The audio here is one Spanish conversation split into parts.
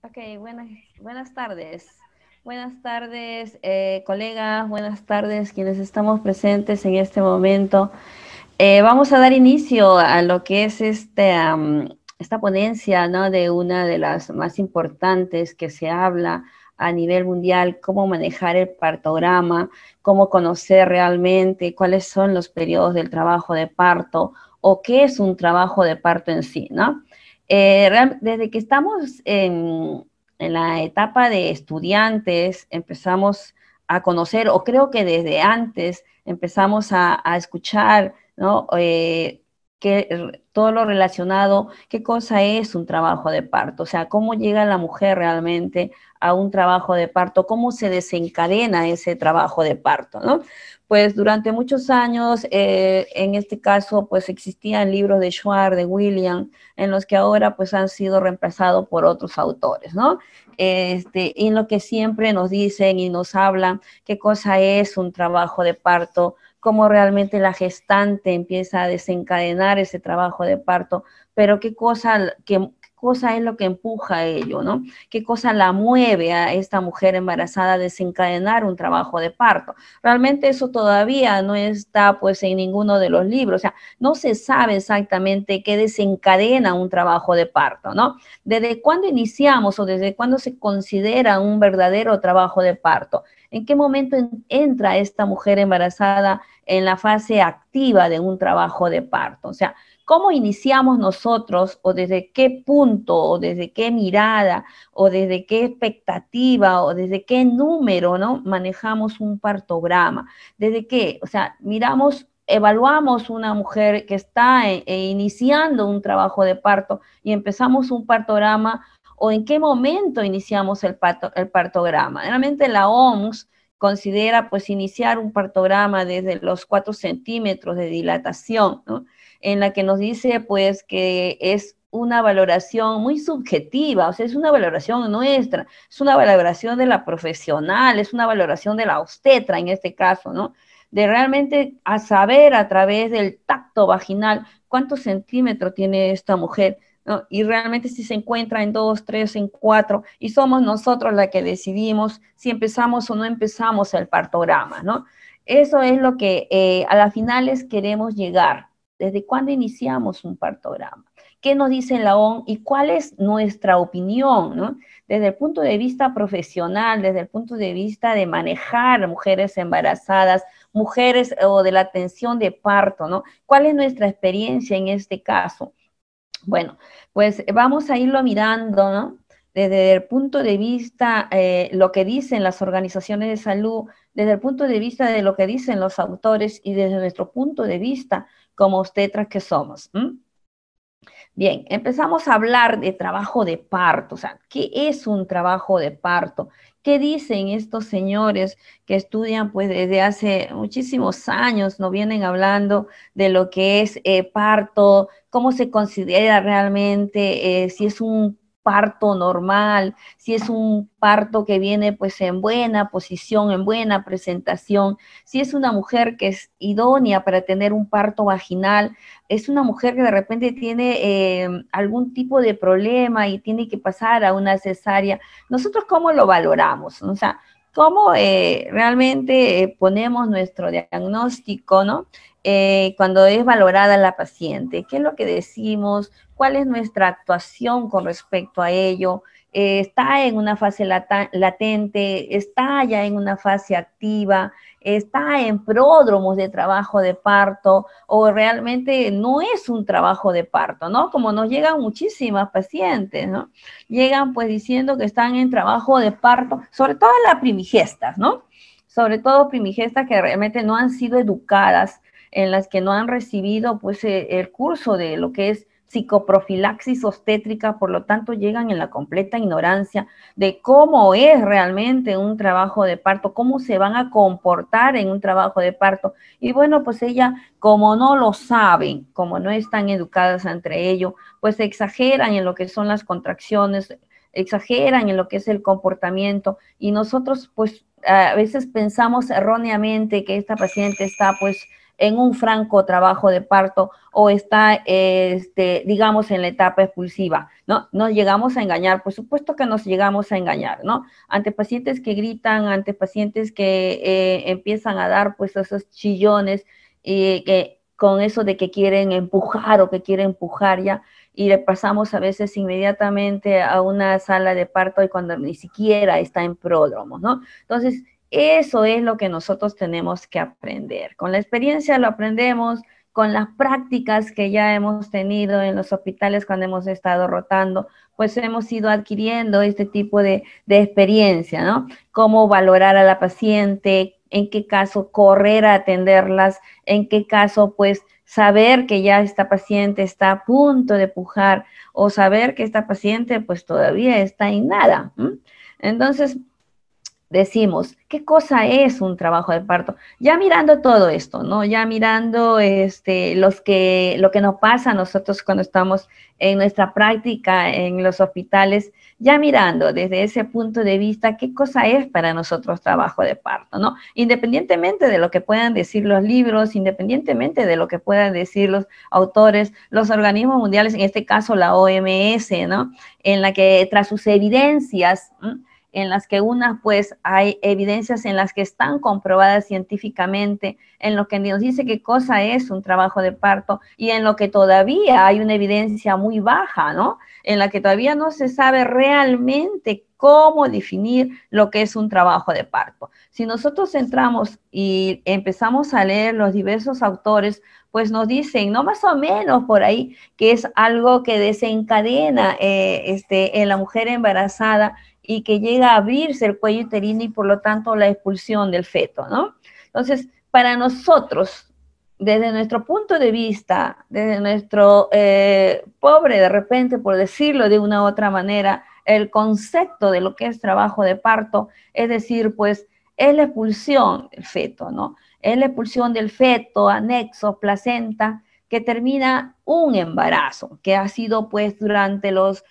Ok, buenas tardes. Buenas tardes, colegas, buenas tardes quienes estamos presentes en este momento. Vamos a dar inicio a lo que es esta ponencia, ¿no? De una de las más importantes que se habla a nivel mundial, cómo manejar el partograma, cómo conocer realmente cuáles son los periodos del trabajo de parto o qué es un trabajo de parto en sí, ¿no? Desde que estamos en la etapa de estudiantes, empezamos a conocer, o creo que desde antes empezamos a escuchar, ¿no? Todo lo relacionado, qué cosa es un trabajo de parto, o sea, cómo llega la mujer realmente a un trabajo de parto, cómo se desencadena ese trabajo de parto, ¿no? Pues durante muchos años, en este caso, pues existían libros de Schwartz, de William, en los que ahora pues han sido reemplazados por otros autores, ¿no? En lo que siempre nos dicen y nos hablan qué cosa es un trabajo de parto, cómo realmente la gestante empieza a desencadenar ese trabajo de parto, pero qué cosa es lo que empuja a ello, ¿no? ¿Qué cosa la mueve a esta mujer embarazada a desencadenar un trabajo de parto? Realmente eso todavía no está pues en ninguno de los libros, o sea, no se sabe exactamente qué desencadena un trabajo de parto, ¿no? ¿Desde cuándo iniciamos o desde cuándo se considera un verdadero trabajo de parto? ¿En qué momento entra esta mujer embarazada en la fase activa de un trabajo de parto? O sea, ¿cómo iniciamos nosotros o desde qué punto o desde qué mirada o desde qué expectativa o desde qué número, ¿no? Manejamos un partograma? ¿Desde qué? O sea, evaluamos una mujer que está iniciando un trabajo de parto y empezamos un partograma, o en qué momento iniciamos el partograma. Realmente la OMS considera pues iniciar un partograma desde los 4 centímetros de dilatación, ¿no? En la que nos dice pues que es una valoración muy subjetiva, o sea, es una valoración nuestra, es una valoración de la profesional, es una valoración de la obstetra en este caso, ¿no? De realmente a saber a través del tacto vaginal cuántos centímetros tiene esta mujer, ¿no? Y realmente si se encuentra en 2, 3, en 4, y somos nosotros la que decidimos si empezamos o no empezamos el partograma, ¿no? Eso es lo que a las finales queremos llegar. ¿Desde cuándo iniciamos un partograma? ¿Qué nos dice la OMS y cuál es nuestra opinión, ¿no? Desde el punto de vista profesional, desde el punto de vista de manejar mujeres embarazadas, mujeres o de la atención de parto, ¿no? ¿Cuál es nuestra experiencia en este caso? Bueno, pues vamos a irlo mirando, ¿no? Desde el punto de vista, lo que dicen las organizaciones de salud, desde el punto de vista de lo que dicen los autores y desde nuestro punto de vista como obstetras que somos. Bien, empezamos a hablar de trabajo de parto, o sea, ¿qué es un trabajo de parto? ¿Qué dicen estos señores que estudian pues desde hace muchísimos años, no vienen hablando de lo que es parto, cómo se considera realmente, si es un parto normal, si es un parto que viene pues en buena posición, en buena presentación, si es una mujer que es idónea para tener un parto vaginal, es una mujer que de repente tiene algún tipo de problema y tiene que pasar a una cesárea. ¿Nosotros cómo lo valoramos? O sea, ¿cómo realmente ponemos nuestro diagnóstico, ¿no? Cuando es valorada la paciente? ¿Qué es lo que decimos? ¿Cuál es nuestra actuación con respecto a ello? ¿Está en una fase latente? ¿Está ya en una fase activa? ¿Está en pródromos de trabajo de parto? ¿O realmente no es un trabajo de parto, ¿no? Como nos llegan muchísimas pacientes, ¿no? Llegan pues diciendo que están en trabajo de parto, sobre todo las primigestas, ¿no? Sobre todo primigestas que realmente no han sido educadas, en las que no han recibido pues el curso de lo que es psicoprofilaxis obstétrica, por lo tanto llegan en la completa ignorancia de cómo es realmente un trabajo de parto, cómo se van a comportar en un trabajo de parto. Y bueno, pues ella, como no lo saben, como no están educadas entre ello, pues exageran en lo que son las contracciones, exageran en lo que es el comportamiento, y nosotros pues a veces pensamos erróneamente que esta paciente está pues en un franco trabajo de parto o está, digamos, en la etapa expulsiva, ¿no? Nos llegamos a engañar, por supuesto que nos llegamos a engañar, ¿no? Ante pacientes que gritan, ante pacientes que empiezan a dar, pues, esos chillones, que con eso de que quieren empujar o que quieren empujar ya, y le pasamos a veces inmediatamente a una sala de parto y cuando ni siquiera está en pródromo, ¿no? Entonces, eso es lo que nosotros tenemos que aprender. Con la experiencia lo aprendemos, con las prácticas que ya hemos tenido en los hospitales cuando hemos estado rotando, pues hemos ido adquiriendo este tipo de experiencia, ¿no? Cómo valorar a la paciente, en qué caso correr a atenderlas, en qué caso, pues, saber que ya esta paciente está a punto de pujar o saber que esta paciente, pues, todavía está en nada. ¿M? Entonces, decimos, ¿qué cosa es un trabajo de parto? Ya mirando todo esto, ¿no? Ya mirando lo que nos pasa a nosotros cuando estamos en nuestra práctica en los hospitales, ya mirando desde ese punto de vista, ¿qué cosa es para nosotros trabajo de parto, ¿no? Independientemente de lo que puedan decir los libros, independientemente de lo que puedan decir los autores, los organismos mundiales, en este caso la OMS, ¿no? En la que tras sus evidencias, ¿no?, en las que unas pues hay evidencias en las que están comprobadas científicamente, en lo que nos dice qué cosa es un trabajo de parto y en lo que todavía hay una evidencia muy baja, ¿no? En la que todavía no se sabe realmente cómo definir lo que es un trabajo de parto. Si nosotros entramos y empezamos a leer los diversos autores, pues nos dicen, no más o menos por ahí, que es algo que desencadena en la mujer embarazada y que llega a abrirse el cuello uterino y por lo tanto la expulsión del feto, ¿no? Entonces, para nosotros, desde nuestro punto de vista, desde nuestro pobre, de repente, por decirlo de una u otra manera, el concepto de lo que es trabajo de parto, es decir, pues, es la expulsión del feto, ¿no? Es la expulsión del feto, anexo, placenta, que termina un embarazo, que ha sido, pues, durante los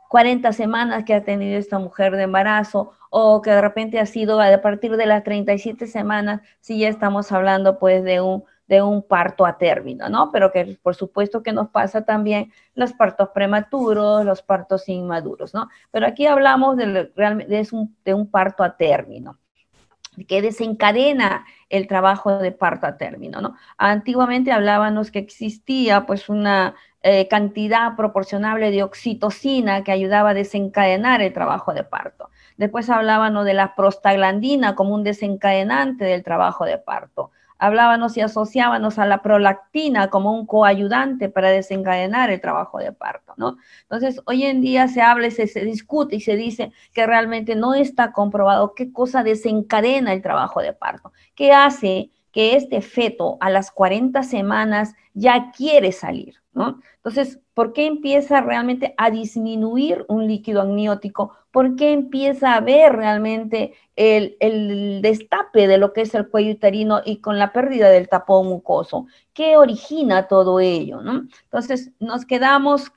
40 semanas que ha tenido esta mujer de embarazo, o que de repente ha sido a partir de las 37 semanas, si ya estamos hablando pues de un parto a término, ¿no? Pero que por supuesto que nos pasa también los partos prematuros, los partos inmaduros, ¿no? Pero aquí hablamos de un parto a término que desencadena el trabajo de parto a término, ¿no? Antiguamente hablábamos que existía pues una cantidad proporcionable de oxitocina que ayudaba a desencadenar el trabajo de parto. Después hablábamos de la prostaglandina como un desencadenante del trabajo de parto. Hablábamos y asociábamos a la prolactina como un coayudante para desencadenar el trabajo de parto, ¿no? Entonces, hoy en día se habla, se discute y se dice que realmente no está comprobado qué cosa desencadena el trabajo de parto, qué hace que este feto a las 40 semanas ya quiere salir, ¿no? Entonces, ¿por qué empieza realmente a disminuir un líquido amniótico? ¿Por qué empieza a haber realmente el destape de lo que es el cuello uterino y con la pérdida del tapón mucoso? ¿Qué origina todo ello, ¿no? Entonces, nos quedamos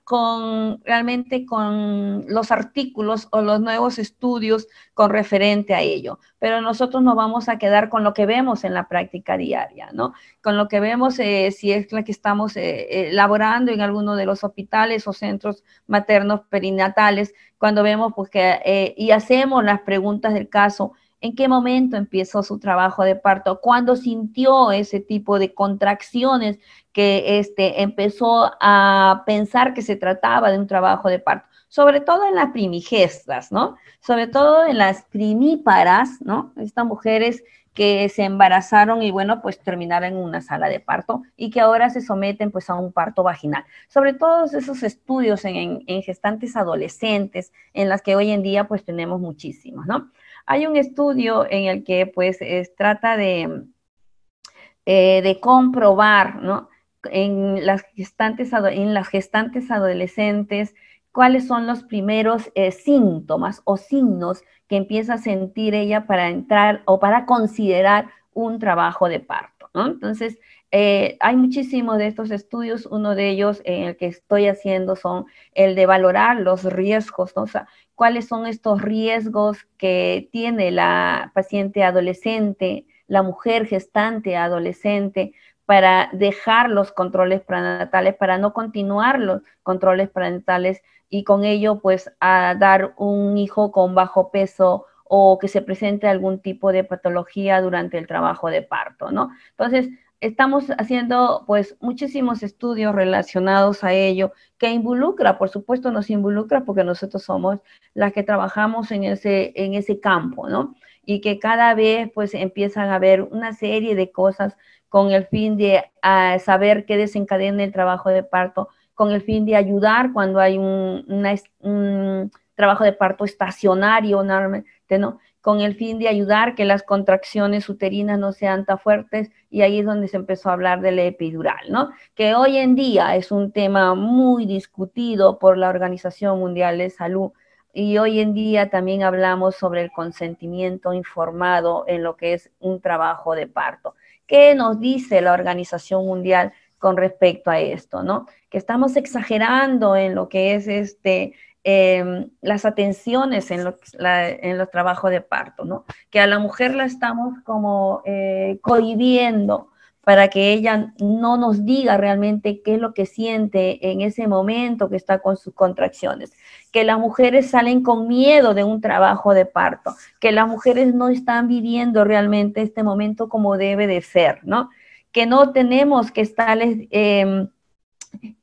realmente con los artículos o los nuevos estudios con referente a ello, pero nosotros nos vamos a quedar con lo que vemos en la práctica diaria, ¿no? Con lo que vemos, si es la que estamos elaborando en alguno de los hospitales o centros maternos perinatales, cuando vemos pues que, y hacemos las preguntas del caso, ¿en qué momento empezó su trabajo de parto? ¿Cuándo sintió ese tipo de contracciones que empezó a pensar que se trataba de un trabajo de parto? Sobre todo en las primigestas, ¿no? Sobre todo en las primíparas, ¿no? Estas mujeres que se embarazaron y bueno, pues terminaron en una sala de parto y que ahora se someten pues a un parto vaginal. Sobre todos esos estudios en gestantes adolescentes, en las que hoy en día pues tenemos muchísimos, ¿no? Hay un estudio en el que pues trata de comprobar, ¿no? En las gestantes adolescentes, cuáles son los primeros síntomas o signos que empieza a sentir ella para entrar o para considerar un trabajo de parto, ¿no? Entonces, hay muchísimos de estos estudios, uno de ellos en el que estoy haciendo son el de valorar los riesgos, ¿no? O sea, cuáles son estos riesgos que tiene la paciente adolescente la mujer gestante, adolescente, para dejar los controles prenatales, para no continuar los controles prenatales y con ello pues a dar un hijo con bajo peso o que se presente algún tipo de patología durante el trabajo de parto, ¿no? Entonces, estamos haciendo pues muchísimos estudios relacionados a ello que involucra, por supuesto nos involucra porque nosotros somos las que trabajamos en ese campo, ¿no? Y que cada vez pues empiezan a haber una serie de cosas con el fin de saber qué desencadena el trabajo de parto, con el fin de ayudar cuando hay un trabajo de parto estacionario, ¿no? Con el fin de ayudar que las contracciones uterinas no sean tan fuertes, y ahí es donde se empezó a hablar de la epidural, ¿no? Que hoy en día es un tema muy discutido por la Organización Mundial de Salud, y hoy en día también hablamos sobre el consentimiento informado en lo que es un trabajo de parto. ¿Qué nos dice la Organización Mundial con respecto a esto, ¿no? Que estamos exagerando en lo que es las atenciones en los trabajos de parto, ¿no? Que a la mujer la estamos como cohibiendo para que ella no nos diga realmente qué es lo que siente en ese momento que está con sus contracciones, que las mujeres salen con miedo de un trabajo de parto, que las mujeres no están viviendo realmente este momento como debe de ser, ¿no? Que no tenemos que estarles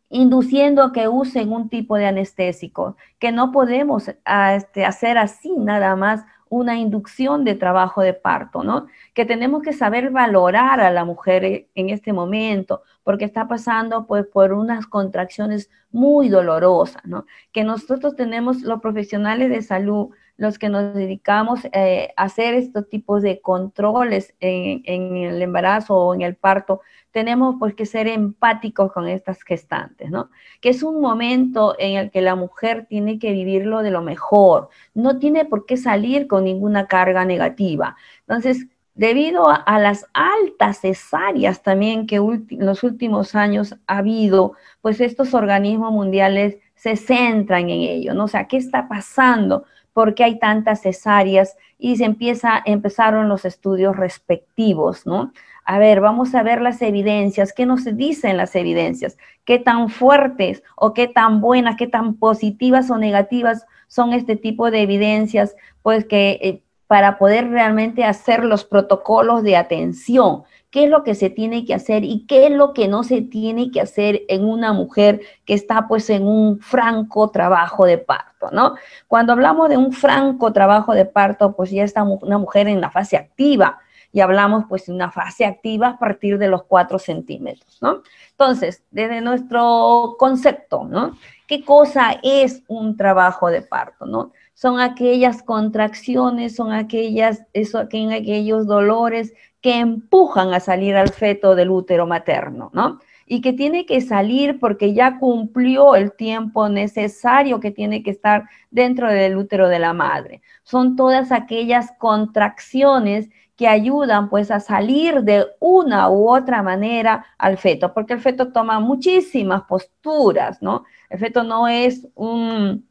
induciendo a que usen un tipo de anestésico, que no podemos hacer así nada más una inducción de trabajo de parto, ¿no? Que tenemos que saber valorar a la mujer en este momento, porque está pasando pues por unas contracciones muy dolorosas, ¿no? Que nosotros tenemos, los profesionales de salud, los que nos dedicamos a hacer estos tipos de controles en el embarazo o en el parto, tenemos pues que ser empáticos con estas gestantes, ¿no? Que es un momento en el que la mujer tiene que vivirlo de lo mejor, no tiene por qué salir con ninguna carga negativa. Entonces, debido a las altas cesáreas también que en los últimos años ha habido, pues estos organismos mundiales se centran en ello, ¿no? O sea, ¿qué está pasando? ¿Por qué hay tantas cesáreas? Y empezaron los estudios respectivos, ¿no? A ver, vamos a ver las evidencias, qué nos dicen las evidencias, qué tan fuertes o qué tan buenas, qué tan positivas o negativas son este tipo de evidencias, pues que para poder realmente hacer los protocolos de atención, qué es lo que se tiene que hacer y qué es lo que no se tiene que hacer en una mujer que está pues en un franco trabajo de parto, ¿no? Cuando hablamos de un franco trabajo de parto, pues ya está una mujer en la fase activa, y hablamos pues de una fase activa a partir de los 4 centímetros, ¿no? Entonces, desde nuestro concepto, ¿no? ¿Qué cosa es un trabajo de parto, no? Son aquellas contracciones, son aquellos dolores que empujan a salir al feto del útero materno, ¿no? Y que tiene que salir porque ya cumplió el tiempo necesario que tiene que estar dentro del útero de la madre. Son todas aquellas contracciones que ayudan pues a salir de una u otra manera al feto, porque el feto toma muchísimas posturas, ¿no? El feto no es un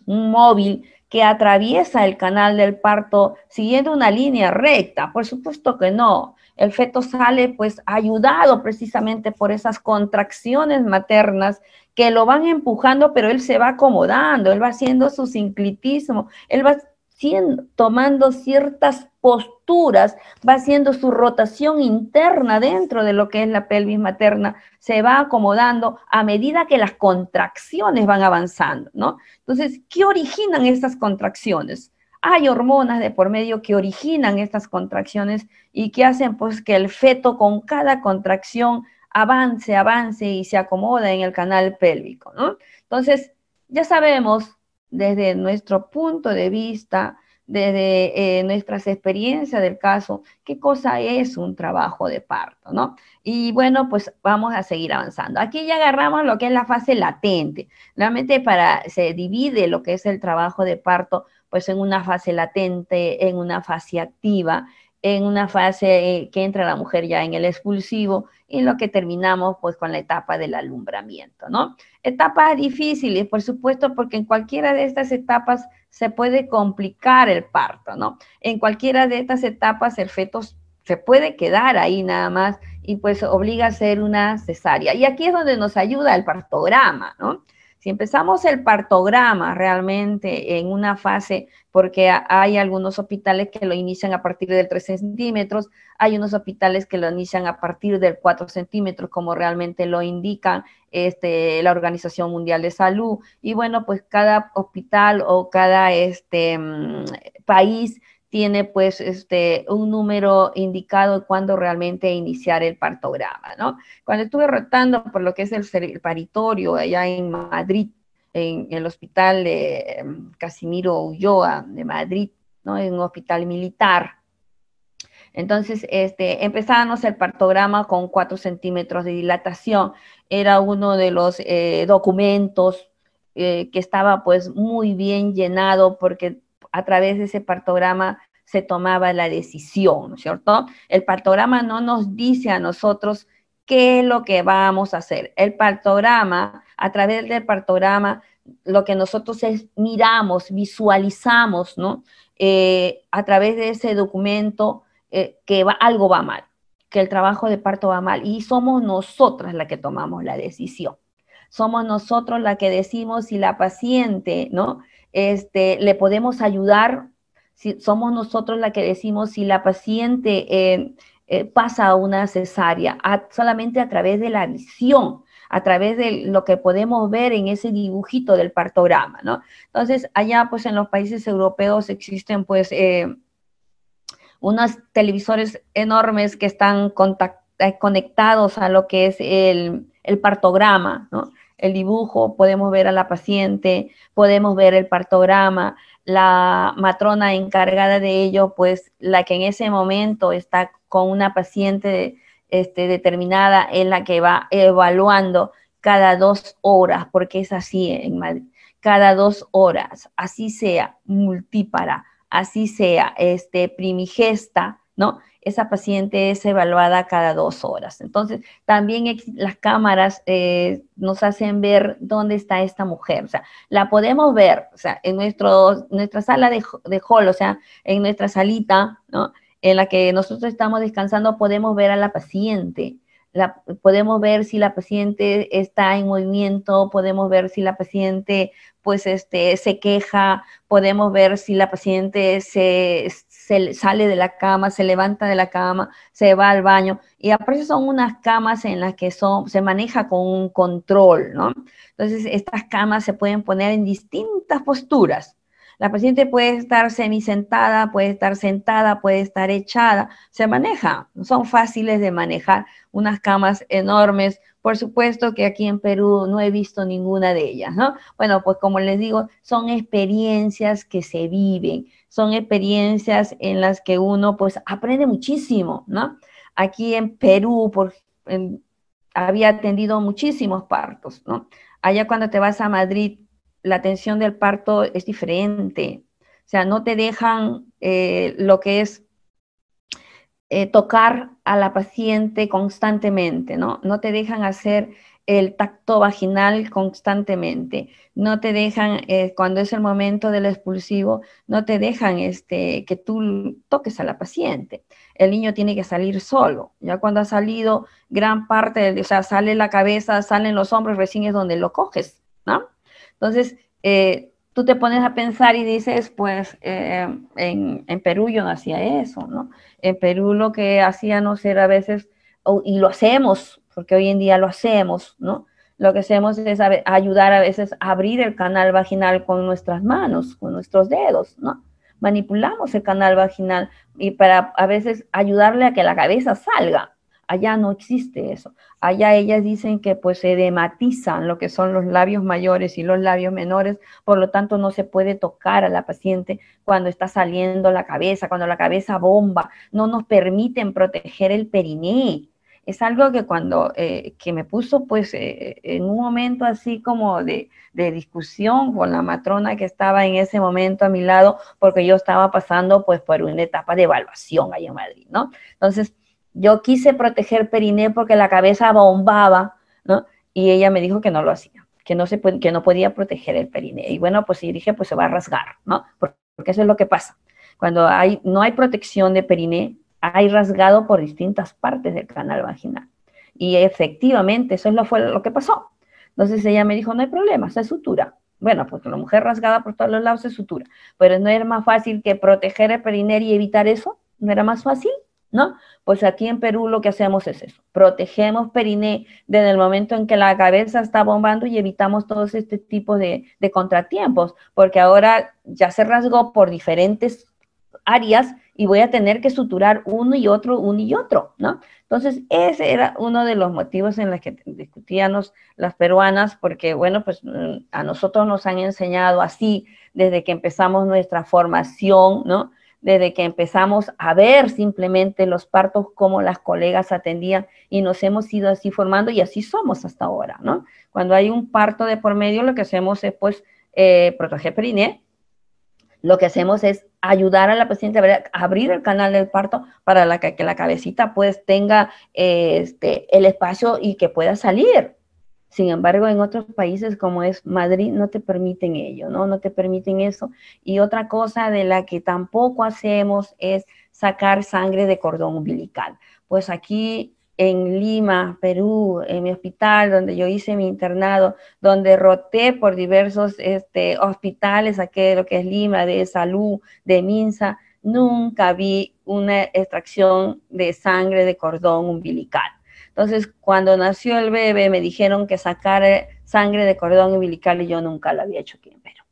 móvil que atraviesa el canal del parto siguiendo una línea recta, por supuesto que no. El feto sale pues ayudado precisamente por esas contracciones maternas que lo van empujando, pero él se va acomodando, él va haciendo su sinclitismo, él va tomando ciertas posturas, va haciendo su rotación interna dentro de lo que es la pelvis materna, se va acomodando a medida que las contracciones van avanzando, ¿no? Entonces, ¿qué originan estas contracciones? Hay hormonas de por medio que originan estas contracciones y que hacen pues que el feto con cada contracción avance y se acomoda en el canal pélvico, ¿no? Entonces, ya sabemos desde nuestro punto de vista, desde nuestras experiencias del caso, qué cosa es un trabajo de parto, ¿no? Y bueno, pues vamos a seguir avanzando. Aquí ya agarramos lo que es la fase latente. Realmente se divide lo que es el trabajo de parto, pues en una fase latente, en una fase activa, en una fase que entra la mujer ya en el expulsivo, y en lo que terminamos pues con la etapa del alumbramiento, ¿no? Etapas difíciles, por supuesto, porque en cualquiera de estas etapas se puede complicar el parto, ¿no? En cualquiera de estas etapas el feto se puede quedar ahí nada más y pues obliga a hacer una cesárea. Y aquí es donde nos ayuda el partograma, ¿no? Si empezamos el partograma realmente en una fase, porque hay algunos hospitales que lo inician a partir del 3 centímetros, hay unos hospitales que lo inician a partir del 4 centímetros, como realmente lo indican la Organización Mundial de Salud, y bueno, pues cada hospital o cada país tiene pues un número indicado de cuándo realmente iniciar el partograma, ¿no? Cuando estuve rotando por lo que es el paritorio allá en Madrid, en el hospital de Casimiro Ulloa de Madrid, ¿no? En un hospital militar. Entonces, empezábamos el partograma con 4 centímetros de dilatación. Era uno de los documentos que estaba pues muy bien llenado porque a través de ese partograma se tomaba la decisión, ¿no es cierto? El partograma no nos dice a nosotros qué es lo que vamos a hacer. El partograma, a través del partograma, lo que nosotros es miramos, visualizamos, ¿no? A través de ese documento que algo va mal, que el trabajo de parto va mal, y somos nosotras las que tomamos la decisión. Somos nosotros las que decimos si la paciente, ¿no? Le podemos ayudar, si somos nosotros las que decimos si la paciente pasa a una cesárea, solamente a través de la visión, a través de lo que podemos ver en ese dibujito del partograma, ¿no? Entonces, allá, pues, en los países europeos existen, pues, unos televisores enormes que están conectados a lo que es el partograma, ¿no? El dibujo, podemos ver a la paciente, podemos ver el partograma, la matrona encargada de ello, pues la que en ese momento está con una paciente determinada, en la que va evaluando cada 2 horas, porque es así en Madrid, cada 2 horas, así sea multípara, así sea primigesta, ¿no? Esa paciente es evaluada cada 2 horas. Entonces, también las cámaras nos hacen ver dónde está esta mujer. O sea, la podemos ver, o sea, en nuestra sala de hall, o sea, en nuestra salita, ¿no? En la que nosotros estamos descansando, podemos ver a la paciente. Podemos ver si la paciente está en movimiento, podemos ver si la paciente pues se queja, podemos ver si la paciente se sale de la cama, se levanta de la cama, se va al baño, y aparte son unas camas en las que se maneja con un control, ¿no? Entonces estas camas se pueden poner en distintas posturas. La paciente puede estar semisentada, puede estar sentada, puede estar echada, se maneja, son fáciles de manejar, unas camas enormes. Por supuesto que aquí en Perú no he visto ninguna de ellas, ¿no? Bueno, pues como les digo, son experiencias que se viven, son experiencias en las que uno pues aprende muchísimo, ¿no? Aquí en Perú había atendido muchísimos partos, ¿no? Allá cuando te vas a Madrid, la atención del parto es diferente, o sea, no te dejan lo que es tocar a la paciente constantemente, ¿no? No te dejan hacer el tacto vaginal constantemente, no te dejan, cuando es el momento del expulsivo, no te dejan que tú toques a la paciente. El niño tiene que salir solo. Ya cuando ha salido gran parte, o sea, sale la cabeza, salen los hombros, recién es donde lo coges, ¿no? Entonces, tú te pones a pensar y dices, pues, en Perú yo no hacía eso, ¿no? En Perú lo que hacíamos era a veces, y lo hacemos, porque hoy en día lo hacemos, ¿no? Lo que hacemos es ayudar a veces a abrir el canal vaginal con nuestras manos, con nuestros dedos, ¿no? Manipulamos el canal vaginal y para a veces ayudarle a que la cabeza salga. Allá no existe eso. Allá ellas dicen que pues se dematizan lo que son los labios mayores y los labios menores, por lo tanto no se puede tocar a la paciente cuando está saliendo la cabeza, cuando la cabeza bomba, no nos permiten proteger el periné. Es algo que cuando, que me puso pues en un momento así como de discusión con la matrona que estaba en ese momento a mi lado, porque yo estaba pasando pues por una etapa de evaluación allá en Madrid, ¿no? Entonces, yo quise proteger periné porque la cabeza bombaba, ¿no? Y ella me dijo que no lo hacía, que no podía proteger el periné. Y bueno, pues sí dije, pues se va a rasgar, ¿no? Porque eso es lo que pasa. Cuando no hay protección de periné, hay rasgado por distintas partes del canal vaginal. Y efectivamente, eso fue lo que pasó. Entonces ella me dijo, no hay problema, se sutura. Bueno, pues la mujer rasgada por todos los lados se sutura. Pero ¿no era más fácil que proteger el perineo y evitar eso? ¿No era más fácil? ¿No? Pues aquí en Perú lo que hacemos es eso. Protegemos periné desde el momento en que la cabeza está bombando y evitamos todos este tipo de contratiempos, porque ahora ya se rasgó por diferentes áreas y voy a tener que suturar uno y otro, ¿no? Entonces, ese era uno de los motivos en los que discutíamos las peruanas, porque, bueno, pues a nosotros nos han enseñado así desde que empezamos nuestra formación, ¿no? Desde que empezamos a ver simplemente los partos, cómo las colegas atendían y nos hemos ido así formando y así somos hasta ahora, ¿no? Cuando hay un parto de por medio, lo que hacemos es, pues, proteger periné. Lo que hacemos es ayudar a la paciente a abrir el canal del parto para que la cabecita pues tenga el espacio y que pueda salir. Sin embargo, en otros países como es Madrid no te permiten ello, ¿no? No te permiten eso. Y otra cosa de la que tampoco hacemos es sacar sangre de cordón umbilical. Pues aquí en Lima, Perú, en mi hospital donde yo hice mi internado, donde roté por diversos hospitales, aquí de lo que es Lima, de Salud, de Minsa, nunca vi una extracción de sangre de cordón umbilical. Entonces, cuando nació el bebé, me dijeron que sacara sangre de cordón umbilical y yo nunca lo había hecho aquí en Perú,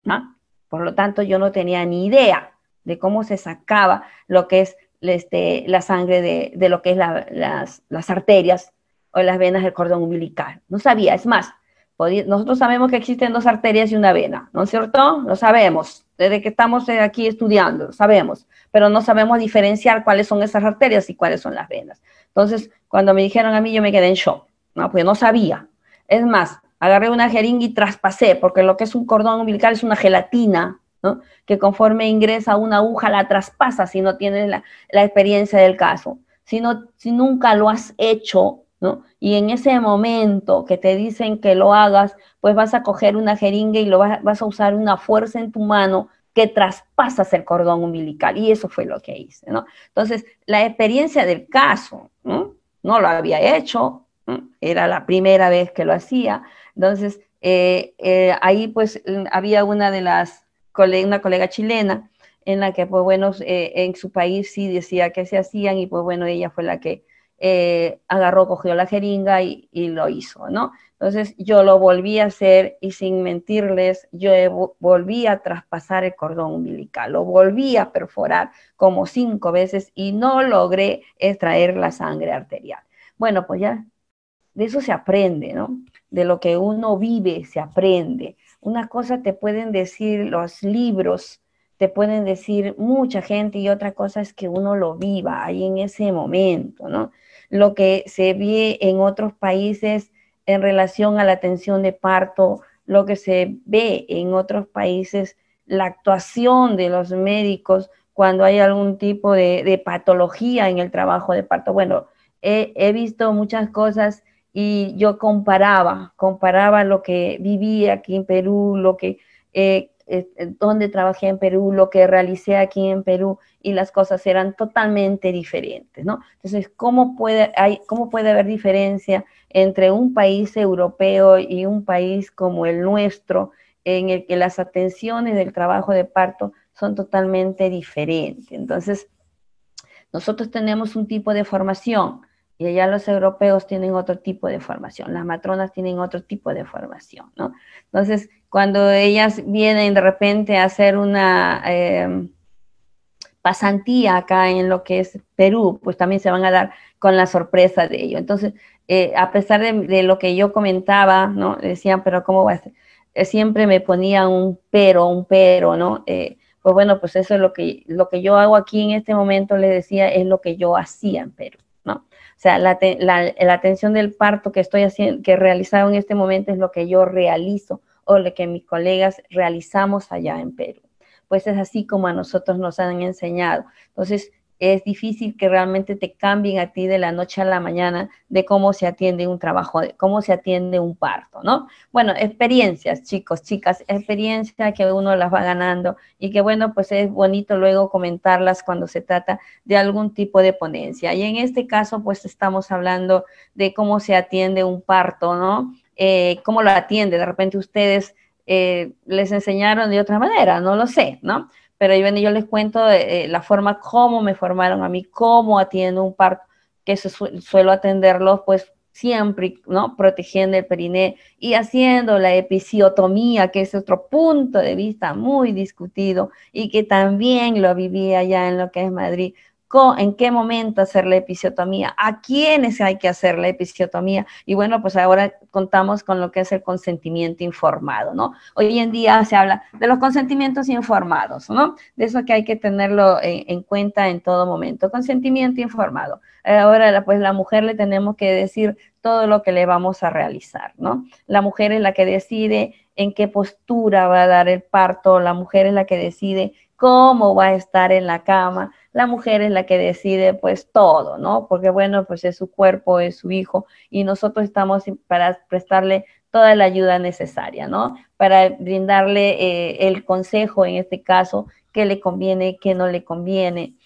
¿no? Por lo tanto, yo no tenía ni idea de cómo se sacaba lo que es la sangre de lo que es las arterias o las venas del cordón umbilical. No sabía, es más, nosotros sabemos que existen dos arterias y una vena, ¿no es cierto? Lo sabemos, desde que estamos aquí estudiando, lo sabemos, pero no sabemos diferenciar cuáles son esas arterias y cuáles son las venas. Entonces, cuando me dijeron a mí, yo me quedé en shock, ¿no? Pues no sabía. Es más, agarré una jeringa y traspasé, porque lo que es un cordón umbilical es una gelatina, ¿no? Que conforme ingresa una aguja la traspasa si no tienes la experiencia del caso. Si nunca lo has hecho, ¿no? Y en ese momento que te dicen que lo hagas, pues vas a coger una jeringa y vas a usar una fuerza en tu mano que traspasas el cordón umbilical. Y eso fue lo que hice, ¿no? Entonces, la experiencia del caso, ¿no? No lo había hecho, ¿no? Era la primera vez que lo hacía. Entonces, ahí pues había una colega chilena en la que, pues bueno, en su país sí decía que se hacían y pues bueno, ella fue la que agarró, cogió la jeringa y lo hizo, ¿no? Entonces yo lo volví a hacer y sin mentirles, yo volví a traspasar el cordón umbilical, lo volví a perforar como 5 veces y no logré extraer la sangre arterial. Bueno, pues ya de eso se aprende, ¿no? De lo que uno vive se aprende. Una cosa te pueden decir los libros, te pueden decir mucha gente y otra cosa es que uno lo viva ahí en ese momento, ¿no? Lo que se ve en otros países en relación a la atención de parto, lo que se ve en otros países, la actuación de los médicos cuando hay algún tipo de patología en el trabajo de parto. Bueno, he visto muchas cosas y yo comparaba lo que viví aquí en Perú, lo que, donde trabajé en Perú, lo que realicé aquí en Perú, y las cosas eran totalmente diferentes, ¿no? Entonces, ¿cómo puede haber diferencia entre un país europeo y un país como el nuestro, en el que las atenciones del trabajo de parto son totalmente diferentes? Entonces, nosotros tenemos un tipo de formación y allá los europeos tienen otro tipo de formación, las matronas tienen otro tipo de formación, ¿no? Entonces, cuando ellas vienen de repente a hacer una pasantía acá en lo que es Perú, pues también se van a dar con la sorpresa de ello. Entonces, a pesar de lo que yo comentaba, ¿no? Decían, pero ¿cómo va a ser? Siempre me ponían un pero, ¿no? Pues bueno, pues eso es lo que yo hago aquí en este momento, les decía, es lo que yo hacía en Perú, ¿no? O sea, la atención del parto que estoy haciendo, que he realizado en este momento es lo que yo realizo o lo que mis colegas realizamos allá en Perú. Pues es así como a nosotros nos han enseñado. Entonces, es difícil que realmente te cambien a ti de la noche a la mañana de cómo se atiende un trabajo, de cómo se atiende un parto, ¿no? Bueno, experiencias, chicos, chicas, experiencia que uno las va ganando y que bueno, pues es bonito luego comentarlas cuando se trata de algún tipo de ponencia. Y en este caso, pues estamos hablando de cómo se atiende un parto, ¿no? Cómo lo atiende, de repente ustedes les enseñaron de otra manera, no lo sé, ¿no? Pero yo les cuento la forma como me formaron a mí, cómo atiendo un parto, que suelo atenderlos pues siempre, ¿no? Protegiendo el periné y haciendo la episiotomía, que es otro punto de vista muy discutido y que también lo viví allá en lo que es Madrid. ¿En qué momento hacer la episiotomía? ¿A quiénes hay que hacer la episiotomía? Y bueno, pues ahora contamos con lo que es el consentimiento informado, ¿no? Hoy en día se habla de los consentimientos informados, ¿no? De eso que hay que tenerlo en cuenta en todo momento. Consentimiento informado. Ahora, pues la mujer le tenemos que decir todo lo que le vamos a realizar, ¿no? La mujer es la que decide en qué postura va a dar el parto, la mujer es la que decide cómo va a estar en la cama, la mujer es la que decide pues todo, ¿no? Porque bueno, pues es su cuerpo, es su hijo y nosotros estamos para prestarle toda la ayuda necesaria, ¿no? Para brindarle el consejo en este caso, qué le conviene, qué no le conviene,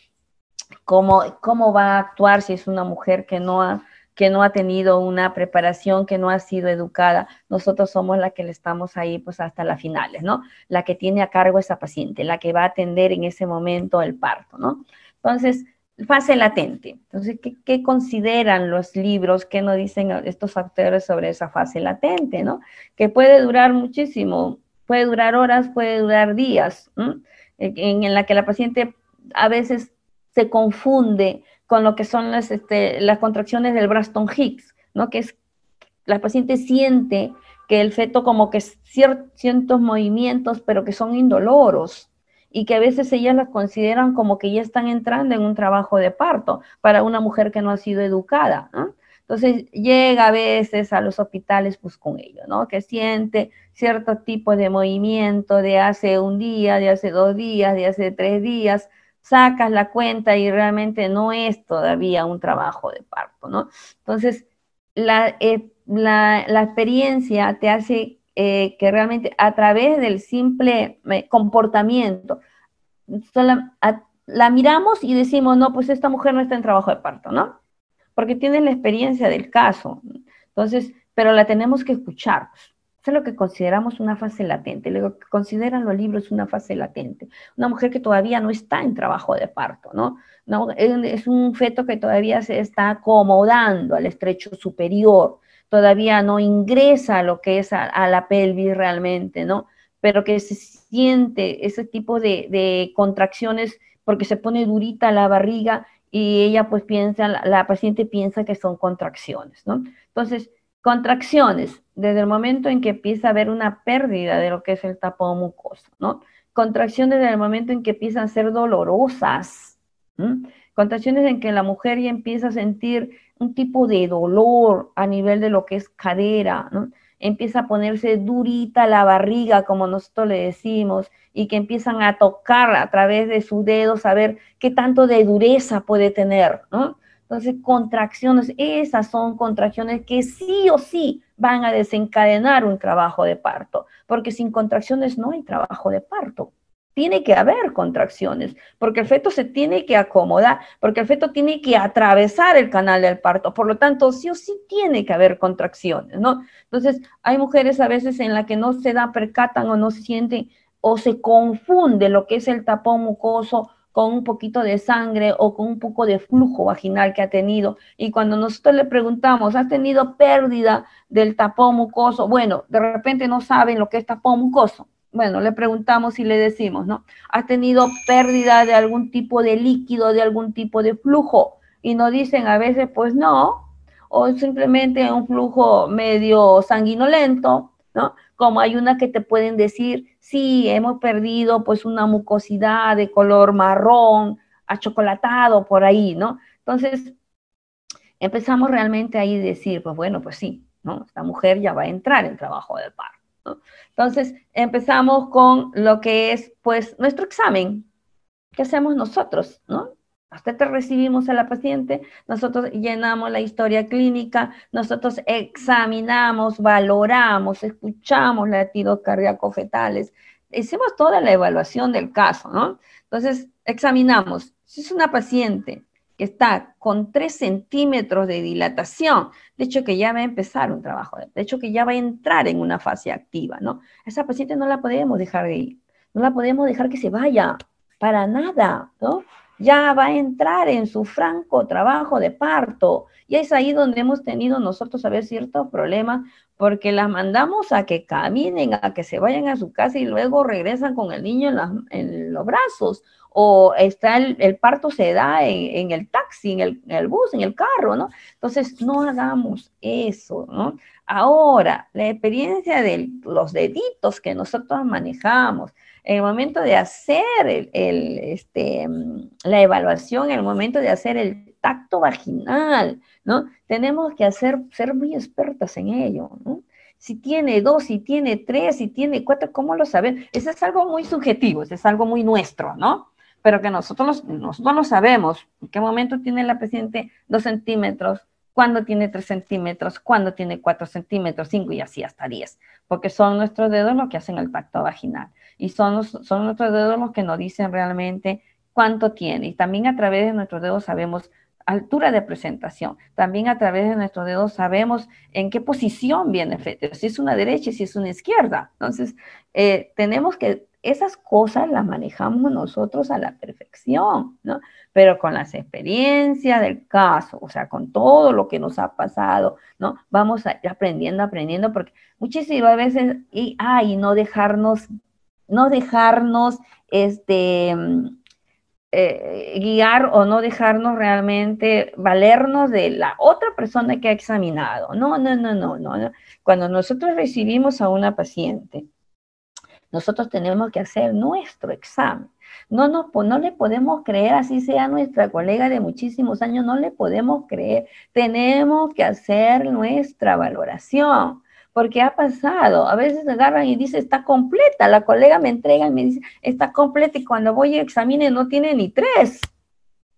cómo va a actuar si es una mujer que no ha tenido una preparación, que no ha sido educada. Nosotros somos la que le estamos ahí pues hasta las finales, ¿no? La que tiene a cargo esa paciente, la que va a atender en ese momento el parto, ¿no? Entonces, fase latente. Entonces, ¿qué consideran los libros? ¿Qué nos dicen estos factores sobre esa fase latente, ¿no? Que puede durar muchísimo, puede durar horas, puede durar días, en la que la paciente a veces se confunde con lo que son las contracciones del Braxton Hicks, ¿no? Que es, la paciente siente que el feto como que ciertos movimientos, pero que son indoloros, y que a veces ellas las consideran como que ya están entrando en un trabajo de parto para una mujer que no ha sido educada, ¿no? Entonces llega a veces a los hospitales pues con ello, ¿no? Que siente cierto tipo de movimiento de hace un día, de hace 2 días, de hace 3 días, sacas la cuenta y realmente no es todavía un trabajo de parto, ¿no? Entonces, la experiencia te hace que realmente a través del simple comportamiento, la miramos y decimos, no, pues esta mujer no está en trabajo de parto, ¿no? Porque tiene la experiencia del caso. Entonces, pero la tenemos que escuchar. Eso es lo que consideramos una fase latente, lo que consideran los libros una fase latente. Una mujer que todavía no está en trabajo de parto, ¿no? No, es un feto que todavía se está acomodando al estrecho superior, todavía no ingresa a lo que es a la pelvis realmente, ¿no? Pero que se siente ese tipo de contracciones porque se pone durita la barriga y ella pues piensa, la paciente piensa que son contracciones, ¿no? Entonces, contracciones, desde el momento en que empieza a haber una pérdida de lo que es el tapón mucoso, ¿no? Contracciones desde el momento en que empiezan a ser dolorosas, ¿no? Contracciones en que la mujer ya empieza a sentir un tipo de dolor a nivel de lo que es cadera, ¿no? Empieza a ponerse durita la barriga, como nosotros le decimos, y que empiezan a tocar a través de sus dedos a ver qué tanto de dureza puede tener, ¿no? Entonces, contracciones, esas son contracciones que sí o sí van a desencadenar un trabajo de parto, porque sin contracciones no hay trabajo de parto. Tiene que haber contracciones, porque el feto se tiene que acomodar, porque el feto tiene que atravesar el canal del parto, por lo tanto, sí o sí tiene que haber contracciones, ¿no? Entonces, hay mujeres a veces en las que no se da, percatan o no se sienten o se confunde lo que es el tapón mucoso con un poquito de sangre o con un poco de flujo vaginal que ha tenido. Y cuando nosotros le preguntamos, ¿has tenido pérdida del tapón mucoso? Bueno, de repente no saben lo que es tapón mucoso. Bueno, le preguntamos y le decimos, ¿no? ¿Has tenido pérdida de algún tipo de líquido, de algún tipo de flujo? Y nos dicen a veces, pues no, o simplemente un flujo medio sanguinolento, ¿no? Como hay una que te pueden decir, sí, hemos perdido pues una mucosidad de color marrón, achocolatado por ahí, ¿no? Entonces, empezamos realmente ahí a decir, pues bueno, pues sí, ¿no? Esta mujer ya va a entrar en trabajo de parto, ¿no? Entonces, empezamos con lo que es pues nuestro examen. ¿Qué hacemos nosotros, no? Hasta te recibimos a la paciente, nosotros llenamos la historia clínica, nosotros examinamos, valoramos, escuchamos latidos cardíacos fetales, hicimos toda la evaluación del caso, ¿no? Entonces, examinamos. Si es una paciente que está con 3 centímetros de dilatación, de hecho que ya va a empezar un trabajo, de hecho que ya va a entrar en una fase activa, ¿no? Esa paciente no la podemos dejar de ir, no la podemos dejar que se vaya, para nada, ¿no? Ya va a entrar en su franco trabajo de parto. Y es ahí donde hemos tenido nosotros a ver ciertos problemas, porque las mandamos a que caminen, a que se vayan a su casa y luego regresan con el niño en los brazos. O está el parto se da en el taxi, en el bus, en el carro, ¿no? Entonces, no hagamos eso, ¿no? Ahora, la experiencia de los deditos que nosotros manejamos, en el momento de hacer la evaluación, en el momento de hacer el tacto vaginal, ¿no? Tenemos que ser muy expertas en ello, ¿no? Si tiene 2, si tiene 3, si tiene 4, ¿cómo lo sabemos? Eso es algo muy subjetivo, eso es algo muy nuestro, ¿no? Pero que nosotros lo sabemos. ¿En qué momento tiene la paciente 2 centímetros? ¿Cuándo tiene 3 centímetros? ¿Cuándo tiene 4 centímetros? 5 y así hasta 10. Porque son nuestros dedos los que hacen el tacto vaginal. Y son nuestros dedos los que nos dicen realmente cuánto tiene. Y también a través de nuestros dedos sabemos altura de presentación. También a través de nuestros dedos sabemos en qué posición viene el feto, si es una derecha y si es una izquierda. Entonces, tenemos que, esas cosas las manejamos nosotros a la perfección, ¿no? Pero con las experiencias del caso, o sea, con todo lo que nos ha pasado, ¿no? Vamos aprendiendo, porque muchísimas veces, no dejarnos, guiar o no dejarnos realmente valernos de la otra persona que ha examinado. No, no, no, no, no, no. Cuando nosotros recibimos a una paciente, nosotros tenemos que hacer nuestro examen. No le podemos creer, así sea nuestra colega de muchísimos años, no le podemos creer. Tenemos que hacer nuestra valoración, porque ha pasado. A veces agarran y dicen, está completa. La colega me entrega y me dice, está completa, y cuando voy a examinar no tiene ni 3,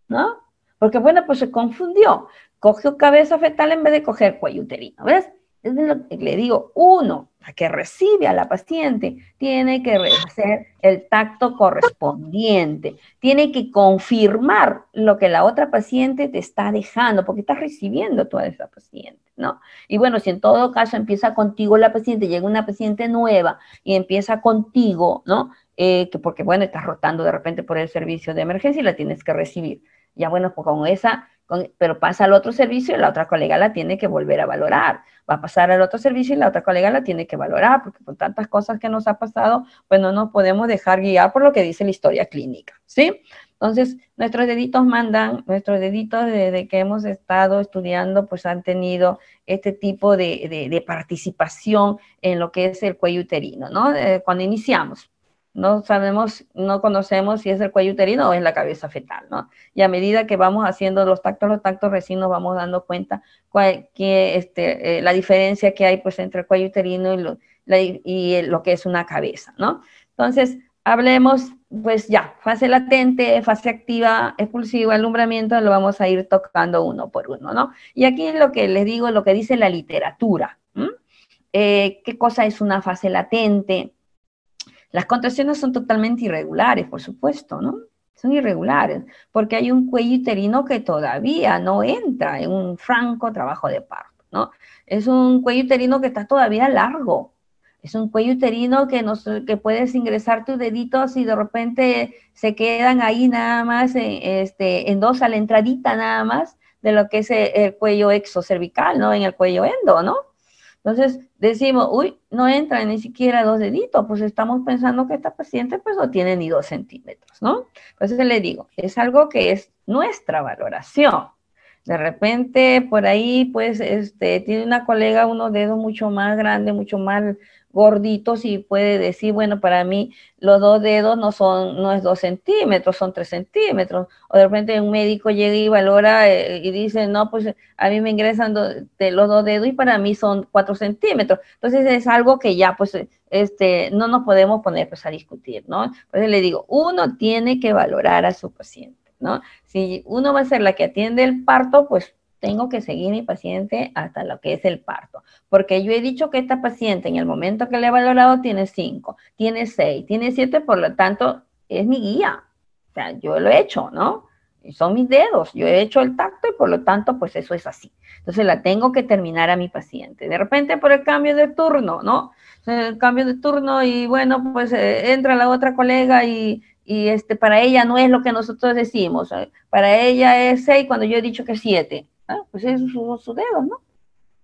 ¿no? Porque bueno, pues se confundió. Cogió cabeza fetal en vez de coger cuello uterino, ¿ves? Es lo que le digo, uno, la que recibe a la paciente, tiene que hacer el tacto correspondiente, tiene que confirmar lo que la otra paciente te está dejando, porque estás recibiendo toda esa paciente, ¿no? Y bueno, si en todo caso empieza contigo la paciente, llega una paciente nueva y empieza contigo, ¿no? Porque bueno, estás rotando de repente por el servicio de emergencia y la tienes que recibir. Ya bueno, pues con esa, pero pasa al otro servicio y la otra colega la tiene que volver a valorar. Va a pasar al otro servicio y la otra colega la tiene que valorar, porque con tantas cosas que nos ha pasado, pues no nos podemos dejar guiar por lo que dice la historia clínica, ¿sí? Entonces, nuestros deditos mandan, nuestros deditos desde que hemos estado estudiando, pues han tenido este tipo de participación en lo que es el cuello uterino, ¿no? Cuando iniciamos. No sabemos, no conocemos si es el cuello uterino o es la cabeza fetal, ¿no? Y a medida que vamos haciendo los tactos, recién nos vamos dando cuenta la diferencia que hay pues entre el cuello uterino y lo que es una cabeza, ¿no? Entonces, hablemos, pues ya, fase latente, fase activa, expulsiva, alumbramiento, lo vamos a ir tocando uno por uno, ¿no? Y aquí lo que les digo, lo que dice la literatura. ¿Qué cosa es una fase latente? Las contracciones son totalmente irregulares, por supuesto, ¿no? Son irregulares, porque hay un cuello uterino que todavía no entra en un franco trabajo de parto, ¿no? Es un cuello uterino que está todavía largo. Es un cuello uterino que puedes ingresar tus deditos y de repente se quedan ahí nada más, en dos a la entradita nada más de lo que es el cuello exocervical, ¿no? En el cuello endo, ¿no? Entonces decimos, uy, no entra ni siquiera 2 deditos, pues estamos pensando que esta paciente pues no tiene ni 2 centímetros, ¿no? Entonces le digo, es algo que es nuestra valoración. De repente por ahí pues tiene una colega unos dedos mucho más grandes, mucho más gorditos y puede decir, bueno, para mí los 2 dedos no es 2 centímetros, son 3 centímetros. O de repente un médico llega y valora y dice, no, pues a mí me ingresan de los 2 dedos y para mí son 4 centímetros. Entonces es algo que ya pues no nos podemos poner pues a discutir, ¿no? Entonces le digo, uno tiene que valorar a su paciente. ¿no? Si uno va a ser la que atiende el parto, pues tengo que seguir a mi paciente hasta lo que es el parto, porque yo he dicho que esta paciente en el momento que le he valorado tiene 5, tiene 6, tiene 7, por lo tanto es mi guía, o sea, yo lo he hecho, ¿no? Y son mis dedos, yo he hecho el tacto y por lo tanto pues eso es así. Entonces la tengo que terminar a mi paciente. De repente por el cambio de turno, ¿no? El cambio de turno y bueno, pues entra la otra colega y para ella no es lo que nosotros decimos, para ella es 6 cuando yo he dicho que es 7. Pues es su dedo, ¿no?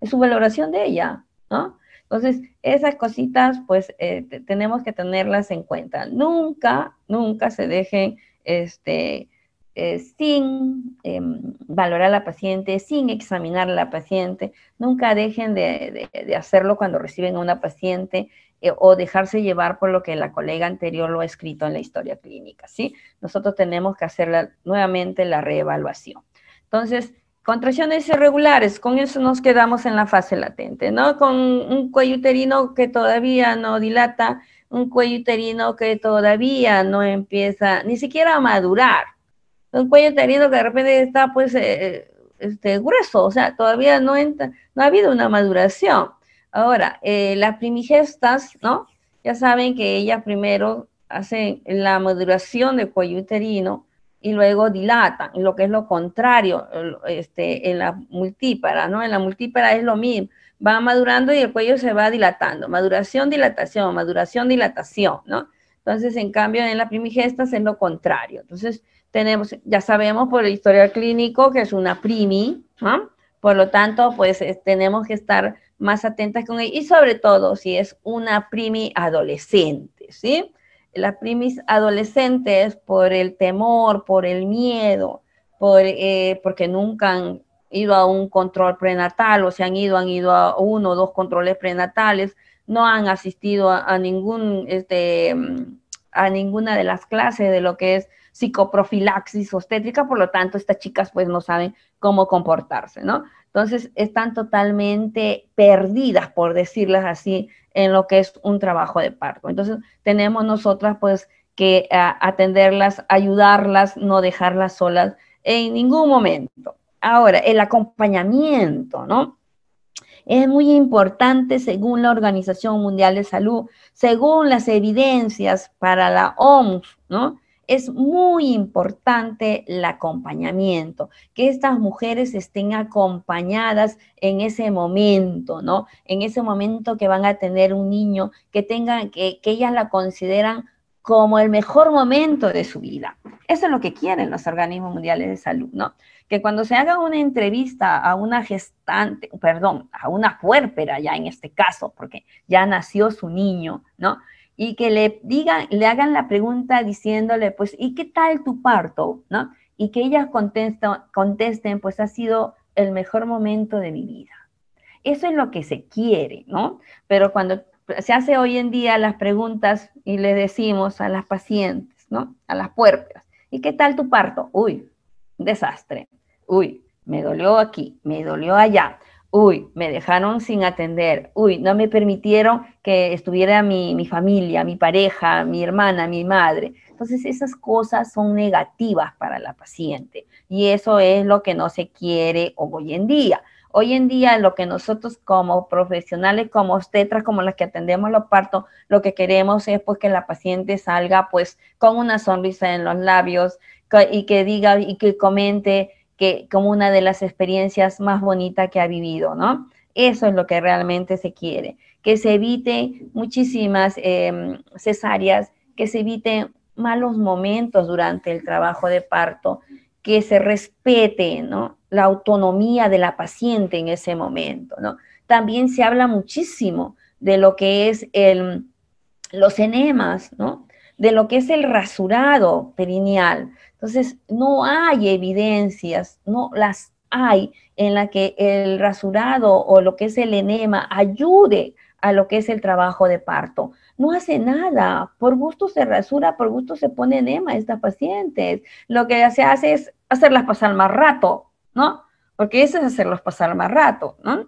Es su valoración de ella, ¿no? Entonces, esas cositas, pues, tenemos que tenerlas en cuenta. Nunca, nunca se dejen, sin valorar a la paciente, sin examinar a la paciente. Nunca dejen de hacerlo cuando reciben a una paciente o dejarse llevar por lo que la colega anterior lo ha escrito en la historia clínica, ¿sí? Nosotros tenemos que hacer nuevamente la reevaluación. Entonces, contracciones irregulares, con eso nos quedamos en la fase latente, ¿no? Con un cuello uterino que todavía no dilata, un cuello uterino que todavía no empieza ni siquiera a madurar, un cuello uterino que de repente está pues grueso, o sea, todavía no, no ha habido una maduración. Ahora, las primigestas, ¿no? Ya saben que ellas primero hacen la maduración del cuello uterino y luego dilatan, lo que es lo contrario en la multípara, ¿no? En la multípara es lo mismo, va madurando y el cuello se va dilatando, maduración, dilatación, dilatación, ¿no? Entonces, en cambio, en la primigestas es lo contrario. Entonces, tenemos, ya sabemos por el historial clínico que es una primi, ¿no? Por lo tanto, pues tenemos que estar más atentas con ella y sobre todo si es una primi adolescente, ¿sí? Las primis adolescentes por el temor, por el miedo, porque nunca han ido a un control prenatal o se han ido a 1 o 2 controles prenatales, no han asistido a ninguna de las clases de lo que es psicoprofilaxis obstétrica, por lo tanto estas chicas pues no saben cómo comportarse, ¿no? Entonces están totalmente perdidas, por decirlas así, en lo que es un trabajo de parto. Entonces tenemos nosotras pues que atenderlas, ayudarlas, no dejarlas solas en ningún momento. Ahora, el acompañamiento, ¿no? Es muy importante según la Organización Mundial de Salud, según las evidencias para la OMS, ¿no? Es muy importante el acompañamiento, que estas mujeres estén acompañadas en ese momento, ¿no? En ese momento que van a tener un niño, que ellas la consideran como el mejor momento de su vida. Eso es lo que quieren los organismos mundiales de salud, ¿no? Que cuando se haga una entrevista a una gestante, perdón, a una puérpera ya en este caso, porque ya nació su niño, ¿no? Y que le digan, le hagan la pregunta diciéndole, pues, ¿y qué tal tu parto? ¿No? Y que ellas contesten, pues ha sido el mejor momento de mi vida. Eso es lo que se quiere, ¿no? Pero cuando se hace hoy en día las preguntas y le decimos a las pacientes, ¿no? A las puérperas, ¿y qué tal tu parto? Uy, un desastre. Uy, me dolió aquí, me dolió allá. Uy, me dejaron sin atender. Uy, no me permitieron que estuviera mi familia, mi pareja, mi hermana, mi madre. Entonces, esas cosas son negativas para la paciente y eso es lo que no se quiere hoy en día. Hoy en día lo que nosotros como profesionales, como obstetras, como las que atendemos los partos, lo que queremos es pues que la paciente salga pues con una sonrisa en los labios y que diga y que comente que como una de las experiencias más bonitas que ha vivido, ¿no? Eso es lo que realmente se quiere, que se evite muchísimas cesáreas, que se eviten malos momentos durante el trabajo de parto, que se respete, ¿no? La autonomía de la paciente en ese momento, ¿no? También se habla muchísimo de lo que es los enemas, ¿no? De lo que es el rasurado perineal. Entonces, no hay evidencias, no las hay en la que el rasurado o lo que es el enema ayude a lo que es el trabajo de parto. No hace nada, por gusto se rasura, por gusto se pone enema a estas pacientes. Lo que se hace es hacerlas pasar más rato, ¿no? Porque eso es hacerlos pasar más rato, ¿no?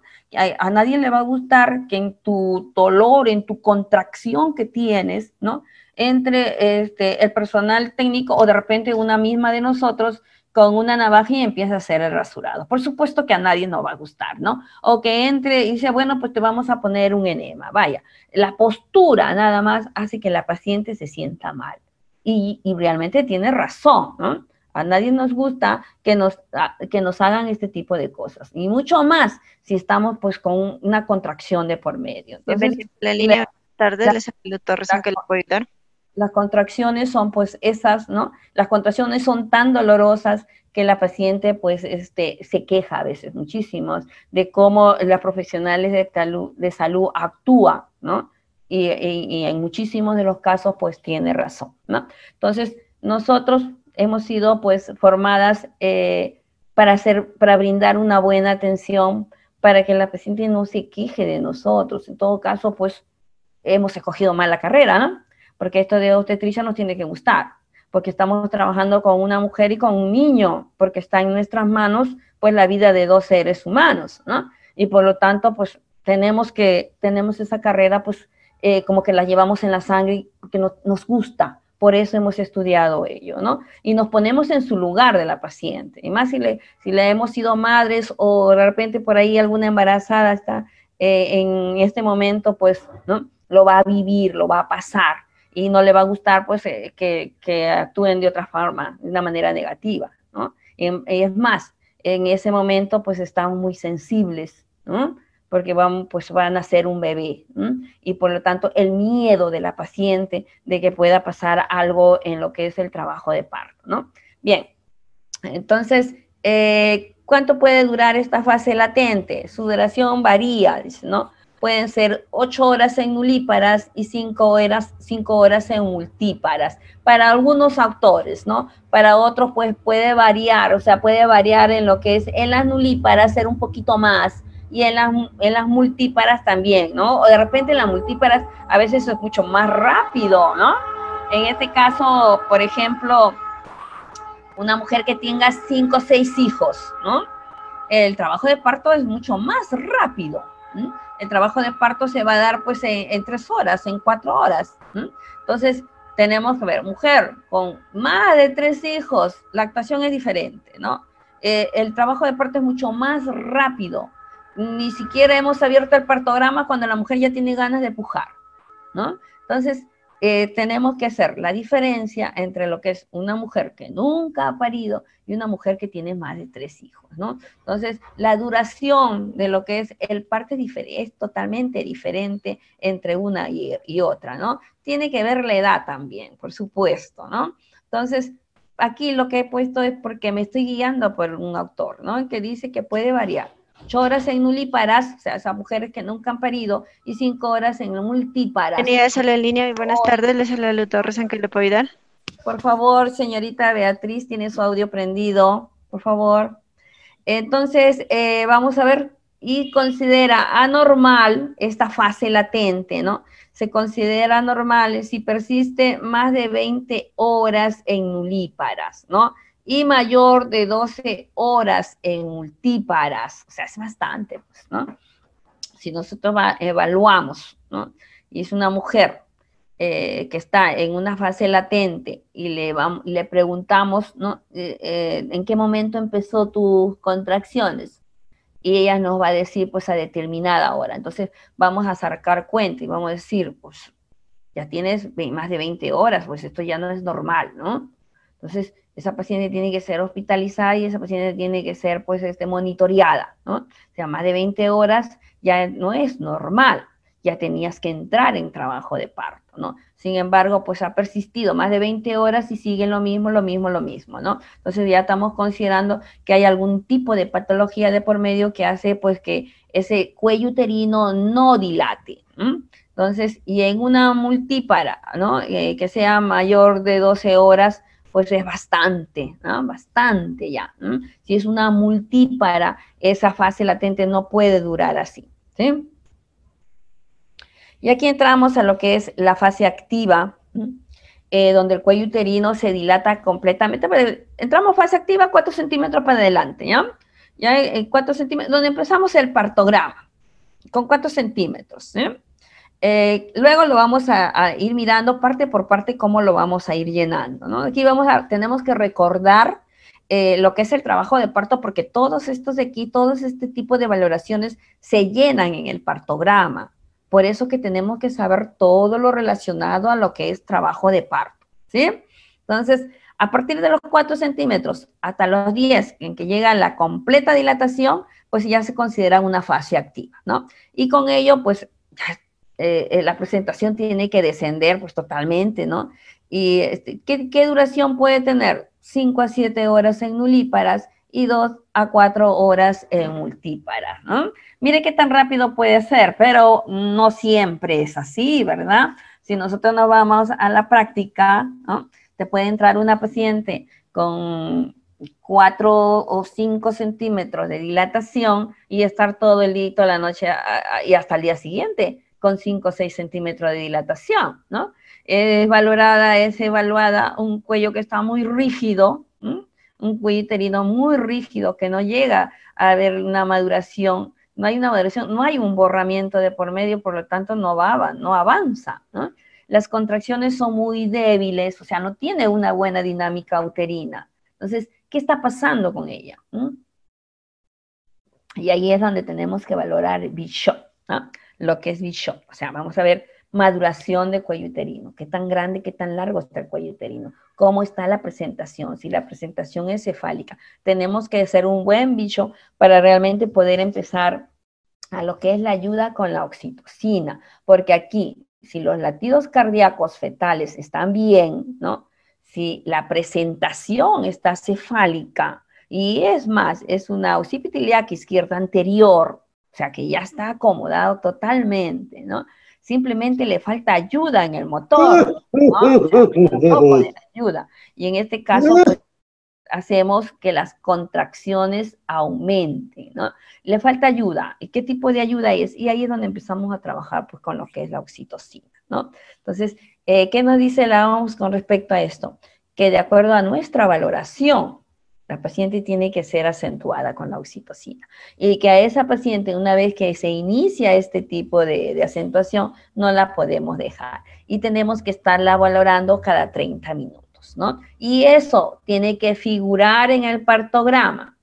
A nadie le va a gustar que en tu dolor, en tu contracción que tienes, ¿no? entre el personal técnico o de repente una misma de nosotros con una navaja y empieza a hacer el rasurado. Por supuesto que a nadie no va a gustar, ¿no? O que entre y dice, bueno, pues te vamos a poner un enema. Vaya, la postura nada más hace que la paciente se sienta mal. Y realmente tiene razón, ¿no? A nadie nos gusta que nos hagan este tipo de cosas. Y mucho más si estamos pues con una contracción de por medio. Entonces, Bienvenido a la línea. Buenas tardes, les saludo Torres, ¿en qué le puedo ayudar? las contracciones son pues esas, ¿no? Las contracciones son tan dolorosas que la paciente pues se queja a veces muchísimo de cómo las profesionales de salud actúan, ¿no? Y en muchísimos de los casos pues tiene razón, ¿no? Entonces, nosotros hemos sido pues formadas para brindar una buena atención, para que la paciente no se queje de nosotros. En todo caso, pues hemos escogido mal la carrera, ¿no? Porque esto de obstetricia nos tiene que gustar, porque estamos trabajando con una mujer y con un niño, porque está en nuestras manos, pues, la vida de dos seres humanos, ¿no? Y por lo tanto, pues, tenemos esa carrera, pues, como que la llevamos en la sangre, que nos gusta, por eso hemos estudiado ello, ¿no? Y nos ponemos en su lugar de la paciente, y más si le hemos sido madres o de repente por ahí alguna embarazada está en este momento, pues, ¿no? Lo va a vivir, lo va a pasar y no le va a gustar pues que actúen de otra forma, de una manera negativa, ¿no? Y es más, en ese momento pues están muy sensibles, ¿no? Porque van a ser un bebé, ¿no? Y por lo tanto el miedo de la paciente de que pueda pasar algo en lo que es el trabajo de parto, ¿no? Bien, entonces, ¿cuánto puede durar esta fase latente? Su duración varía, ¿no? Pueden ser 8 horas en nulíparas y 5 horas en multíparas. Para algunos autores, ¿no? Para otros, pues puede variar, o sea, puede variar en lo que es en las nulíparas, ser un poquito más, y en las multíparas también, ¿no? O de repente en las multíparas a veces es mucho más rápido, ¿no? En este caso, por ejemplo, una mujer que tenga 5 o 6 hijos, ¿no? El trabajo de parto es mucho más rápido. ¿No? El trabajo de parto se va a dar pues en 3 horas, en 4 horas. ¿No? Entonces, tenemos que ver, mujer con más de 3 hijos, la actuación es diferente, ¿no? El trabajo de parto es mucho más rápido. Ni siquiera hemos abierto el partograma cuando la mujer ya tiene ganas de pujar, ¿no? Entonces, tenemos que hacer la diferencia entre lo que es una mujer que nunca ha parido y una mujer que tiene más de 3 hijos, ¿no? Entonces, la duración de lo que es el parto es totalmente diferente entre una y otra, ¿no? Tiene que ver la edad también, por supuesto, ¿no? Entonces, aquí lo que he puesto es porque me estoy guiando por un autor, ¿no? Que dice que puede variar. 8 horas en nulíparas, o sea, esas mujeres que nunca han parido, y 5 horas en multíparas. Bienvenida a la línea y buenas tardes, les saludo Torres, ¿en qué le puedo ayudar? Por favor, señorita Beatriz, tiene su audio prendido, por favor. Entonces, vamos a ver, y considera anormal esta fase latente, ¿no? Se considera anormal si persiste más de 20 horas en nulíparas, ¿no? Y mayor de 12 horas en multíparas, o sea, es bastante, pues, ¿no? Si nosotros evaluamos, ¿no? Y es una mujer que está en una fase latente y le preguntamos, ¿no? ¿En qué momento empezó tus contracciones? Y ella nos va a decir, pues, a determinada hora. Entonces, vamos a sacar cuenta y vamos a decir, pues, ya tienes más de 20 horas, pues esto ya no es normal, ¿no? Entonces, esa paciente tiene que ser hospitalizada y esa paciente tiene que ser, pues, monitoreada, ¿no? O sea, más de 20 horas ya no es normal, ya tenías que entrar en trabajo de parto, ¿no? Sin embargo, pues ha persistido más de 20 horas y sigue lo mismo, ¿no? Entonces ya estamos considerando que hay algún tipo de patología de por medio que hace, pues, que ese cuello uterino no dilate, ¿no? Entonces, y en una multípara, ¿no? Que sea mayor de 12 horas, pues es bastante, ¿no? Bastante ya, ¿no? Si es una multípara, esa fase latente no puede durar así, ¿sí? Y aquí entramos a lo que es la fase activa, donde el cuello uterino se dilata completamente. Entramos fase activa 4 centímetros para adelante, ¿ya? Ya en 4 centímetros, donde empezamos el partograma, con 4 centímetros, ¿sí? Luego lo vamos a ir mirando parte por parte cómo lo vamos a ir llenando, ¿no? Aquí tenemos que recordar lo que es el trabajo de parto, porque todos estos de aquí, todos este tipo de valoraciones se llenan en el partograma. Por eso que tenemos que saber todo lo relacionado a lo que es trabajo de parto, ¿sí? Entonces, a partir de los 4 centímetros hasta los 10, en que llega la completa dilatación, pues ya se considera una fase activa, ¿no? Y con ello, pues, la presentación tiene que descender, pues, totalmente, ¿no? Y ¿qué duración puede tener? 5 a 7 horas en nulíparas y 2 a 4 horas en multíparas, ¿no? Mire qué tan rápido puede ser, pero no siempre es así, ¿verdad? Si nosotros nos vamos a la práctica, ¿no? Te puede entrar una paciente con 4 o 5 centímetros de dilatación y estar todo el día, toda la noche y hasta el día siguiente con 5 o 6 centímetros de dilatación, ¿no? Es evaluada un cuello que está muy rígido, ¿m? Un cuello uterino muy rígido que no llega a haber una maduración, no hay una maduración, no hay un borramiento de por medio, por lo tanto no avanza, ¿no? Las contracciones son muy débiles, o sea, no tiene una buena dinámica uterina. Entonces, ¿qué está pasando con ella? ¿Mm? Y ahí es donde tenemos que valorar Bishop, ¿no? Lo que es Bishop. O sea, vamos a ver maduración de cuello uterino. ¿Qué tan grande, qué tan largo está el cuello uterino? ¿Cómo está la presentación? Si la presentación es cefálica. Tenemos que hacer un buen Bishop para realmente poder empezar a lo que es la ayuda con la oxitocina. Porque aquí, si los latidos cardíacos fetales están bien, ¿no? Si la presentación está cefálica, y es más, es una occipito ilíaca izquierda anterior, o sea que ya está acomodado totalmente, ¿no? Simplemente le falta ayuda en el motor, ¿no? O sea, un poco de ayuda. Y en este caso, pues, hacemos que las contracciones aumenten, ¿no? Le falta ayuda. ¿Y qué tipo de ayuda es? Y ahí es donde empezamos a trabajar, pues, con lo que es la oxitocina, ¿no? Entonces, ¿qué nos dice la OMS con respecto a esto? Que de acuerdo a nuestra valoración, la paciente tiene que ser acentuada con la oxitocina. Y que a esa paciente, una vez que se inicia este tipo de acentuación, no la podemos dejar. Y tenemos que estarla valorando cada 30 minutos, ¿no? Y eso tiene que figurar en el partograma.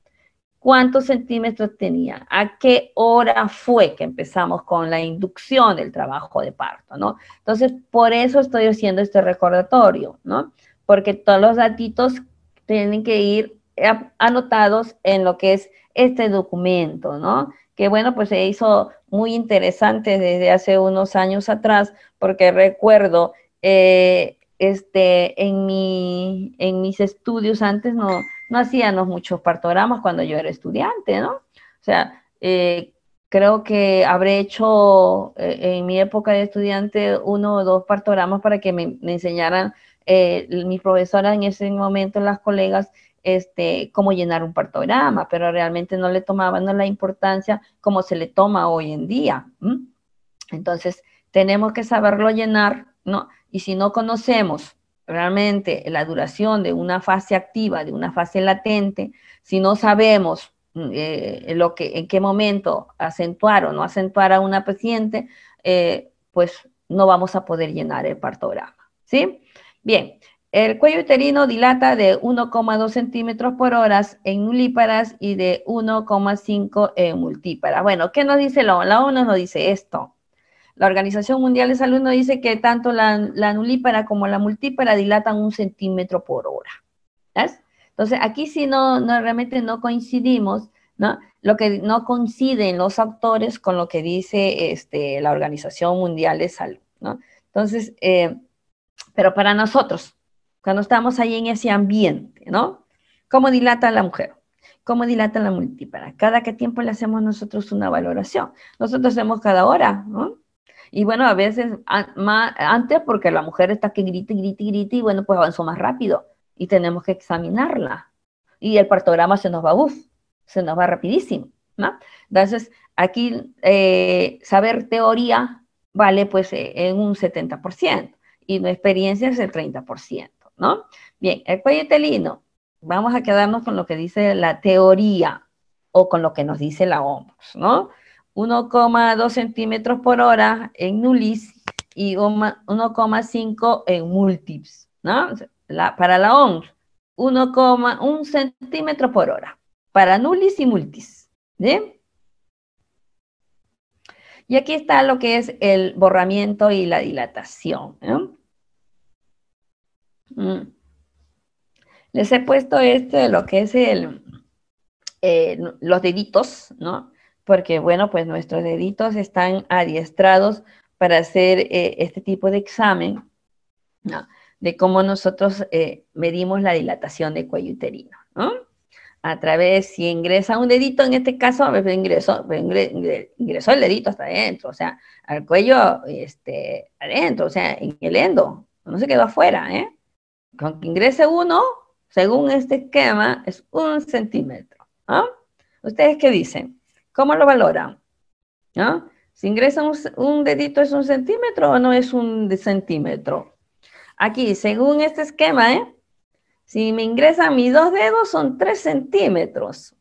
¿Cuántos centímetros tenía? ¿A qué hora fue que empezamos con la inducción del trabajo de parto, ¿no? Entonces, por eso estoy haciendo este recordatorio, ¿no? Porque todos los datitos tienen que ir anotados en lo que es este documento, ¿no? Que bueno, pues se hizo muy interesante desde hace unos años atrás, porque recuerdo, en mis estudios antes no hacíamos muchos partogramas cuando yo era estudiante, ¿no? O sea, creo que habré hecho en mi época de estudiante 1 o 2 partogramas para que me enseñaran mi profesora en ese momento, las colegas, cómo llenar un partograma, pero realmente no le tomaban la importancia como se le toma hoy en día. ¿M? Entonces, tenemos que saberlo llenar, ¿no? Y si no conocemos realmente la duración de una fase activa, de una fase latente, si no sabemos en qué momento acentuar o no acentuar a una paciente, pues no vamos a poder llenar el partograma, ¿sí? Bien, el cuello uterino dilata de 1,2 centímetros por hora en nulíparas y de 1,5 en multíparas. Bueno, ¿qué nos dice la ONU? La ONU nos dice esto. La Organización Mundial de Salud nos dice que tanto la nulípara como la multípara dilatan 1 centímetro por hora. ¿Ves? Entonces, aquí sí realmente no coincidimos, ¿no? Lo que no coinciden los autores con lo que dice la Organización Mundial de Salud, ¿no? Entonces, pero para nosotros, cuando estamos ahí en ese ambiente, ¿no? ¿Cómo dilata la mujer? ¿Cómo dilata la multípara? ¿Cada qué tiempo le hacemos nosotros una valoración? Nosotros hacemos cada hora, ¿no? Y bueno, a veces antes porque la mujer está que grite, grite, grite y bueno, pues avanzó más rápido y tenemos que examinarla. Y el partograma se nos va, se nos va rapidísimo, ¿no? Entonces, aquí saber teoría vale pues en un 70% y la experiencia es el 30%, ¿no? Bien, el cuello uterino, vamos a quedarnos con lo que dice la teoría o con lo que nos dice la OMS, ¿no? 1,2 centímetros por hora en nulis y 1,5 en multips, ¿no? Para la OMS, 1,1 centímetro por hora, para nulis y multis, ¿sí? Y aquí está lo que es el borramiento y la dilatación, ¿no? Les he puesto lo que es los deditos, ¿no? Porque, bueno, pues nuestros deditos están adiestrados para hacer este tipo de examen, ¿no? De cómo nosotros medimos la dilatación del cuello uterino, ¿no? A través, si ingresa un dedito, en este caso, ingresó el dedito hasta adentro, o sea, al cuello adentro, o sea, en el endo, no se quedó afuera, ¿eh? Con que ingrese uno, según este esquema, es 1 centímetro, ¿no? ¿Ustedes qué dicen? ¿Cómo lo valoran? ¿No? Si ingresa un dedito, ¿es 1 centímetro o no es 1 centímetro? Aquí, según este esquema, si me ingresan mis 2 dedos, son 3 centímetros.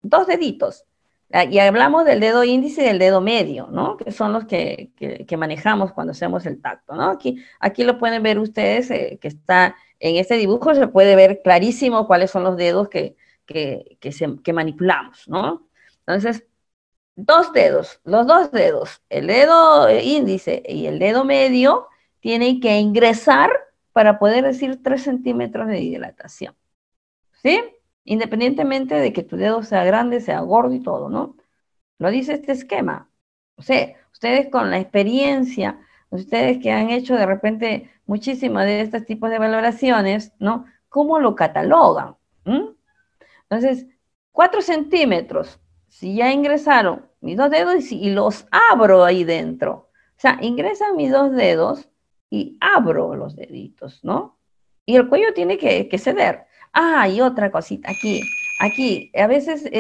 2 deditos. Y hablamos del dedo índice y del dedo medio, ¿no? Que son los que manejamos cuando hacemos el tacto, ¿no? Aquí lo pueden ver ustedes, que está en este dibujo, se puede ver clarísimo cuáles son los dedos que manipulamos, ¿no? Entonces, 2 dedos, los 2 dedos, el dedo índice y el dedo medio, tienen que ingresar para poder decir 3 centímetros de dilatación, ¿sí? Independientemente de que tu dedo sea grande, sea gordo y todo, ¿no? Lo dice este esquema. O sea, ustedes con la experiencia, ustedes que han hecho de repente muchísimas de estos tipos de valoraciones, ¿no? ¿Cómo lo catalogan? Entonces, 4 centímetros, si ya ingresaron mis 2 dedos y los abro ahí dentro. O sea, ingresan mis 2 dedos y abro los deditos, ¿no? Y el cuello tiene que ceder. Ah, y otra cosita, aquí, a veces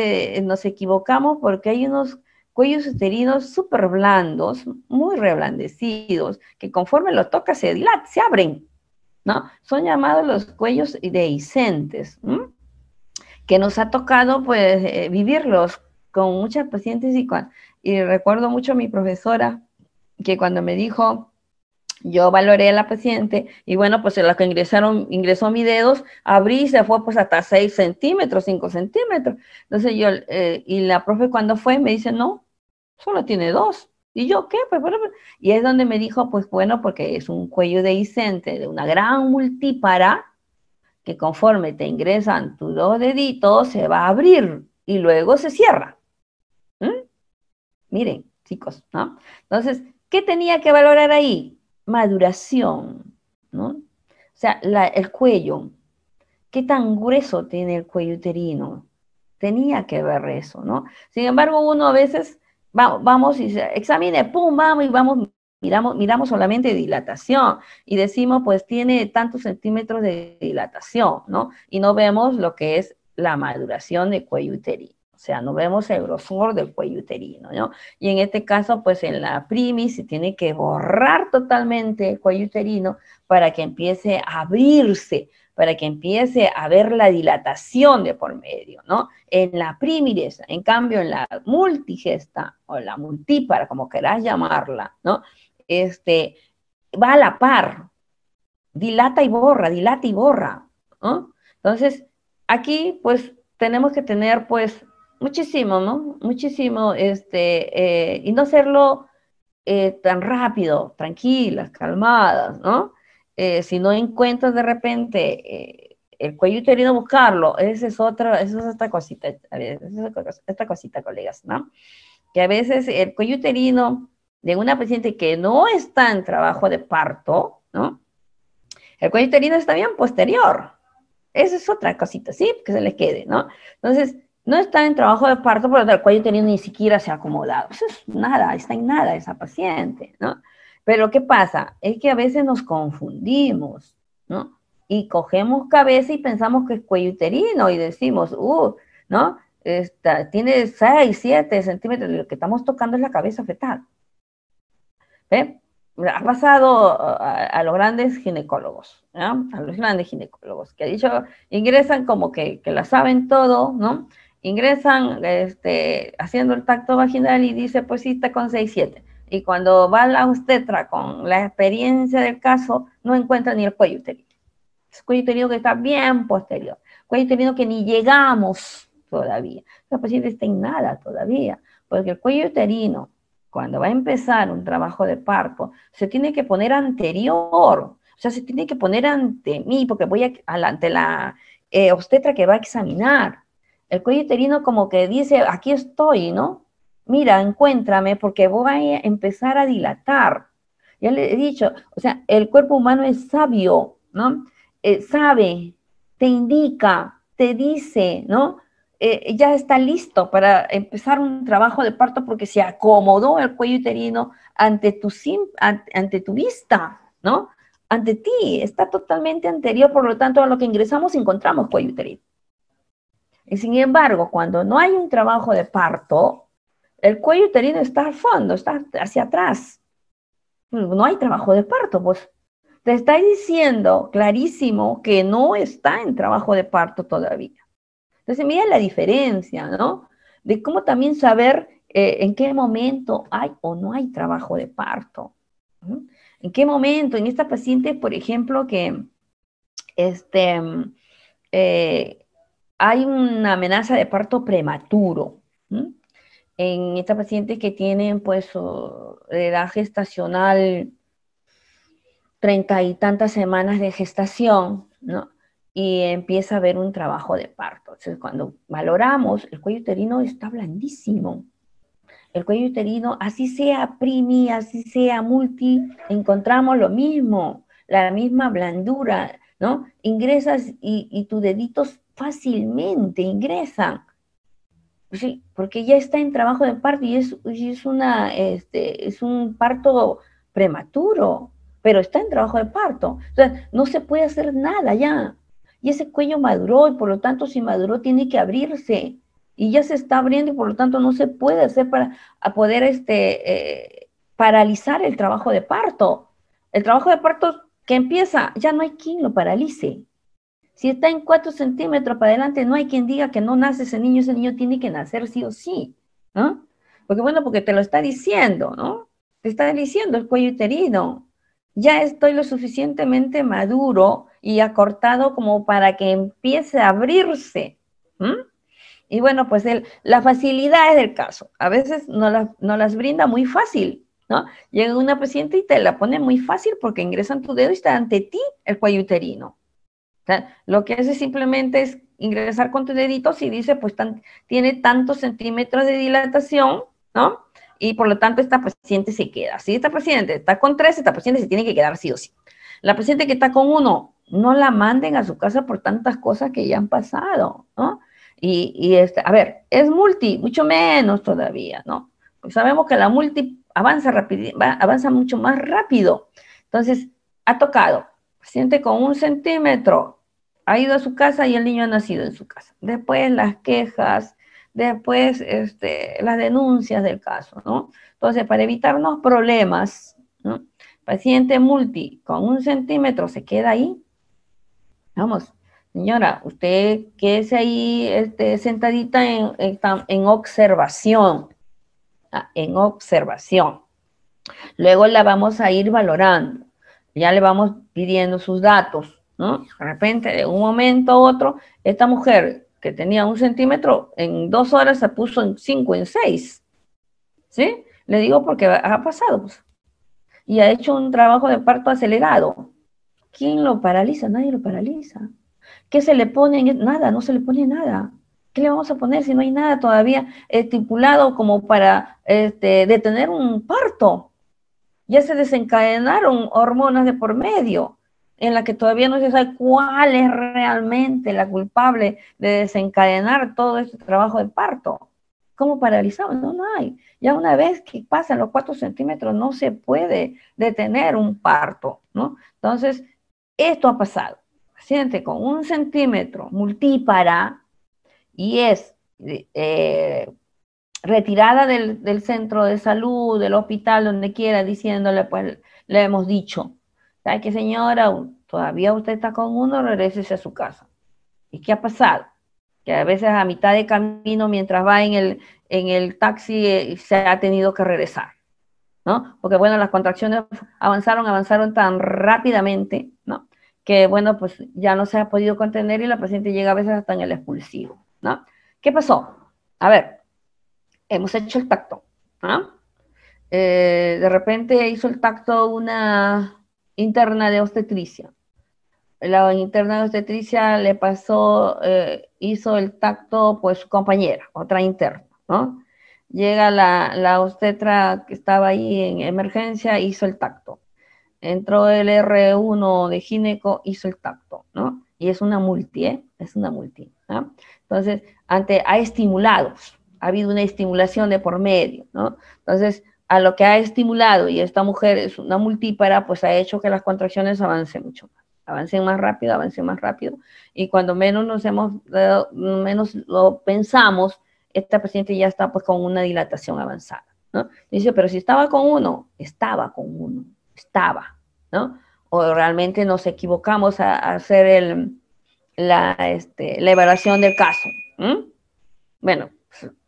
nos equivocamos porque hay unos cuellos uterinos súper blandos, muy reblandecidos, que conforme los tocas se dilatan, se abren, ¿no? Son llamados los cuellos dehiscentes, que nos ha tocado, pues, vivirlos con muchas pacientes y recuerdo mucho a mi profesora que cuando me dijo, yo valoré a la paciente y bueno, pues en la que ingresó mis dedos, abrí y se fue pues hasta 6 centímetros, 5 centímetros. Entonces y la profe cuando fue me dice, no, solo tiene 2. Y yo, ¿qué? Y es donde me dijo, pues bueno, porque es un cuello dehiscente de una gran multípara que conforme te ingresan tus 2 deditos, se va a abrir y luego se cierra. Miren, chicos, ¿no? Entonces, ¿qué tenía que valorar ahí? Maduración, ¿no? O sea, el cuello, ¿qué tan grueso tiene el cuello uterino? Tenía que ver eso, ¿no? Sin embargo, uno a veces vamos y se examine, pum, vamos y miramos solamente dilatación y decimos, pues tiene tantos centímetros de dilatación, ¿no? Y no vemos lo que es la maduración del cuello uterino. O sea, no vemos el grosor del cuello uterino, ¿no? Y en este caso, pues en la primis se tiene que borrar totalmente el cuello uterino para que empiece a abrirse, para que empiece a ver la dilatación de por medio, ¿no? En la primiris, en cambio, en la multigesta o la multípara, como querás llamarla, ¿no? Va a la par, dilata y borra, ¿no? Entonces, aquí, pues, tenemos que tener, pues, muchísimo, ¿no? Muchísimo, y no hacerlo tan rápido, tranquilas, calmadas, ¿no? Si no encuentras de repente el cuello uterino, buscarlo, esa es otra cosita, esta cosita, colegas, ¿no? Que a veces el cuello uterino de una paciente que no está en trabajo de parto, ¿no? El cuello uterino está bien posterior. Esa es otra cosita, ¿sí? Que se le quede, ¿no? Entonces, no está en trabajo de parto, pero el cuello uterino ni siquiera se ha acomodado. Eso es nada, está en nada esa paciente, ¿no? Pero ¿qué pasa? Es que a veces nos confundimos, ¿no? Y cogemos cabeza y pensamos que es cuello uterino y decimos, ¿no? Tiene 6, 7 centímetros, y lo que estamos tocando es la cabeza fetal. ¿Ve? Ha pasado a los grandes ginecólogos, ¿no? A los grandes ginecólogos, que han dicho, ingresan como que la saben todo, ¿no? ingresan haciendo el tacto vaginal y dice, pues sí, está con 6-7. Y cuando va la obstetra con la experiencia del caso, no encuentra ni el cuello uterino. Es cuello uterino que está bien posterior. Cuello uterino que ni llegamos todavía. La paciente está en nada todavía, porque el cuello uterino, cuando va a empezar un trabajo de parto, se tiene que poner anterior, o sea, se tiene que poner ante mí, porque voy ante la obstetra que va a examinar. El cuello uterino como que dice, aquí estoy, ¿no? Mira, encuéntrame porque voy a empezar a dilatar. Ya le he dicho, o sea, el cuerpo humano es sabio, ¿no? Sabe, te indica, te dice, ¿no? Ya está listo para empezar un trabajo de parto porque se acomodó el cuello uterino ante tu vista, ¿no? Ante ti, está totalmente anterior, por lo tanto, a lo que ingresamos encontramos cuello uterino. Y sin embargo, cuando no hay un trabajo de parto, el cuello uterino está al fondo, está hacia atrás. No hay trabajo de parto, pues. Te está diciendo clarísimo que no está en trabajo de parto todavía. Entonces, mira la diferencia, ¿no? De cómo también saber en qué momento hay o no hay trabajo de parto. ¿Sí? ¿En qué momento? En esta paciente, por ejemplo, que eh, hay una amenaza de parto prematuro. ¿Sí? En esta paciente que tienen, pues, edad gestacional 30 y tantas semanas de gestación, ¿no? Y empieza a haber un trabajo de parto. Entonces, cuando valoramos, el cuello uterino está blandísimo. El cuello uterino, así sea primi, así sea multi, encontramos lo mismo, la misma blandura, ¿no? Ingresas y tus deditos fácilmente ingresan. Sí, porque ya está en trabajo de parto y es un parto prematuro, pero está en trabajo de parto. O sea, no se puede hacer nada ya. Y ese cuello maduró y por lo tanto si maduró tiene que abrirse. Y ya se está abriendo y por lo tanto no se puede hacer para poder paralizar el trabajo de parto. El trabajo de parto que empieza, ya no hay quien lo paralice. Si está en 4 centímetros para adelante, no hay quien diga que no nace ese niño tiene que nacer sí o sí, ¿no? Porque bueno, porque te lo está diciendo, ¿no? Te está diciendo el cuello uterino. Ya estoy lo suficientemente maduro y acortado como para que empiece a abrirse. ¿Mm? Y bueno, pues la facilidad es del caso. A veces no las brinda muy fácil, ¿no? Llega una paciente y te la pone muy fácil porque ingresan tu dedo y está ante ti el cuello uterino. O sea, lo que hace simplemente es ingresar con tus deditos y dice, pues tiene tantos centímetros de dilatación, ¿no? Y por lo tanto esta paciente se queda. Si esta paciente está con 3, esta paciente se tiene que quedar sí o sí. La paciente que está con 1, no la manden a su casa por tantas cosas que ya han pasado, ¿no? A ver, es multi, mucho menos todavía, ¿no? Pues sabemos que la multi avanza rápido, avanza mucho más rápido. Entonces, ha tocado paciente con 1 centímetro, ha ido a su casa y el niño ha nacido en su casa. Después las quejas, después las denuncias del caso, ¿no? Entonces, para evitarnos problemas, ¿no? Paciente multi con 1 centímetro se queda ahí. Vamos, señora, usted quédese ahí sentadita en observación, en observación. Luego la vamos a ir valorando. Ya le vamos pidiendo sus datos, ¿no? De repente, de un momento a otro, esta mujer que tenía 1 centímetro, en 2 horas se puso en 5, en 6. ¿Sí? Le digo porque ha pasado, pues. Y ha hecho un trabajo de parto acelerado. ¿Quién lo paraliza? Nadie lo paraliza. ¿Qué se le pone? Nada, no se le pone nada. ¿Qué le vamos a poner si no hay nada todavía estipulado como para detener un parto? Ya se desencadenaron hormonas de por medio, en la que todavía no se sabe cuál es realmente la culpable de desencadenar todo este trabajo de parto. ¿Cómo paralizamos? No, no hay. Ya una vez que pasan los 4 centímetros no se puede detener un parto, ¿no? Entonces, esto ha pasado. Paciente con 1 centímetro multípara y es retirada del centro de salud, del hospital, donde quiera, diciéndole, pues le hemos dicho, ¿sabe qué, señora? Todavía usted está con 1, regrésese a su casa. ¿Y qué ha pasado? que a veces a mitad de camino, mientras va en el taxi, se ha tenido que regresar, ¿no? Porque, bueno, las contracciones avanzaron tan rápidamente, ¿no? Que, bueno, pues ya no se ha podido contener y la paciente llega a veces hasta en el expulsivo, ¿no? ¿Qué pasó? A ver, hemos hecho el tacto, ¿no? De repente hizo el tacto una interna de obstetricia. La interna de obstetricia le pasó, hizo el tacto, pues su compañera, otra interna, ¿no? Llega la obstetra que estaba ahí en emergencia, hizo el tacto. Entró el R1 de gineco, hizo el tacto, ¿no? Y es una multi, ¿eh? Es una multi, ¿no? Entonces, ha estimulado, ha habido una estimulación de por medio, ¿no? Entonces, a lo que ha estimulado, y esta mujer es una multípara, pues ha hecho que las contracciones avancen mucho más. Avancen más rápido, y cuando menos lo pensamos, esta paciente ya está pues con una dilatación avanzada, ¿no? Dice, pero si estaba con uno, ¿no? O realmente nos equivocamos a hacer la evaluación del caso. Bueno,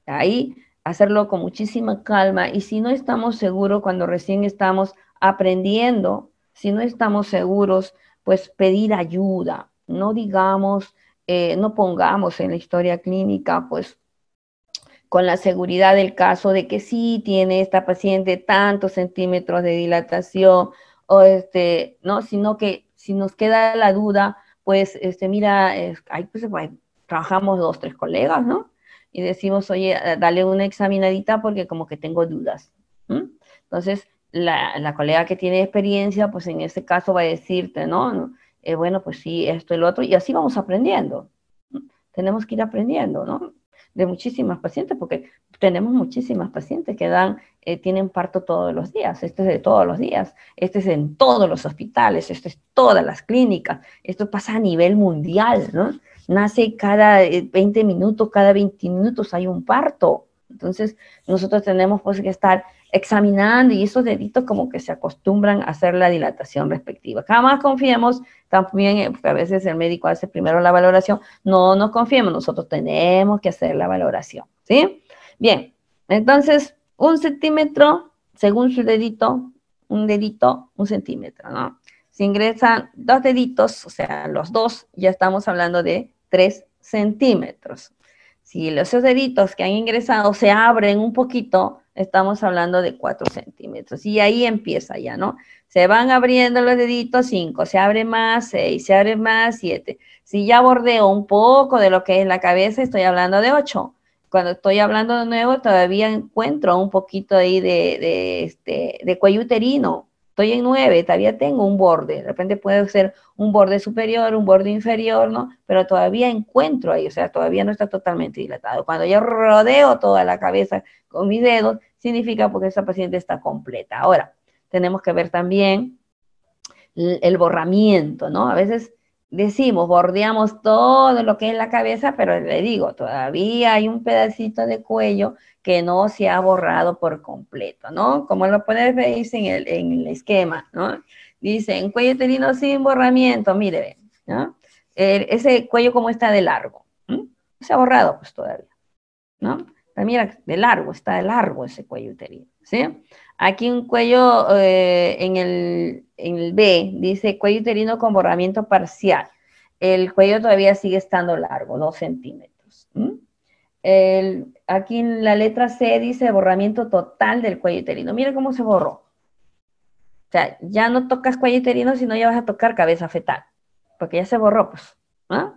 ahí hacerlo con muchísima calma, y si no estamos seguros cuando recién estamos aprendiendo, si no estamos seguros, pues pedir ayuda. No digamos, no pongamos en la historia clínica, pues con la seguridad del caso de que sí tiene esta paciente tantos centímetros de dilatación, o no, sino que si nos queda la duda, pues mira, ahí pues, bueno, trabajamos 2, 3 colegas, ¿no? Y decimos, oye, dale una examinadita porque como que tengo dudas. Entonces, la colega que tiene experiencia, pues en este caso va a decirte, ¿no? Bueno, pues sí, esto y lo otro, y así vamos aprendiendo. Tenemos que ir aprendiendo, ¿no? De muchísimas pacientes, porque tenemos muchísimas pacientes que tienen parto todos los días. Este es de todos los días, este es en todos los hospitales, esto es todas las clínicas, esto pasa a nivel mundial, ¿no? Nace cada 20 minutos, cada 20 minutos hay un parto. Entonces, nosotros tenemos pues que estar examinando, y esos deditos como que se acostumbran a hacer la dilatación respectiva. Jamás confiemos también, porque a veces el médico hace primero la valoración, no nos confiemos, nosotros tenemos que hacer la valoración, ¿sí? Bien, entonces, 1 centímetro, según su dedito, un centímetro, ¿no? Si ingresan 2 deditos, o sea, los dos, ya estamos hablando de 3 centímetros. Si esos deditos que han ingresado se abren un poquito, estamos hablando de 4 centímetros. Y ahí empieza ya, ¿no? Se van abriendo los deditos, 5, se abre más, 6, se abre más, 7. Si ya bordeo un poco de lo que es la cabeza, estoy hablando de 8. Cuando estoy hablando de nuevo, todavía encuentro un poquito ahí de cuello uterino. Estoy en 9, todavía tengo un borde. De repente puede ser un borde superior, un borde inferior, ¿no? Pero todavía encuentro ahí, o sea, todavía no está totalmente dilatado. Cuando yo rodeo toda la cabeza con mis dedos, significa porque esa paciente está completa. Ahora, tenemos que ver también el borramiento, ¿no? A veces decimos, bordeamos todo lo que es la cabeza, pero le digo, todavía hay un pedacito de cuello que no se ha borrado por completo, ¿no? Como lo puedes ver en el esquema, ¿no? Dicen, cuello uterino sin borramiento, mire, ¿no? Ese cuello como está de largo, ¿no? No se ha borrado pues todavía, ¿no? Mira, está de largo ese cuello uterino, ¿sí? Aquí un cuello en el B, dice cuello uterino con borramiento parcial. El cuello todavía sigue estando largo, 2 centímetros. Aquí en la letra C dice borramiento total del cuello uterino. Mira cómo se borró. O sea, ya no tocas cuello uterino, sino ya vas a tocar cabeza fetal, porque ya se borró, pues, ¿no?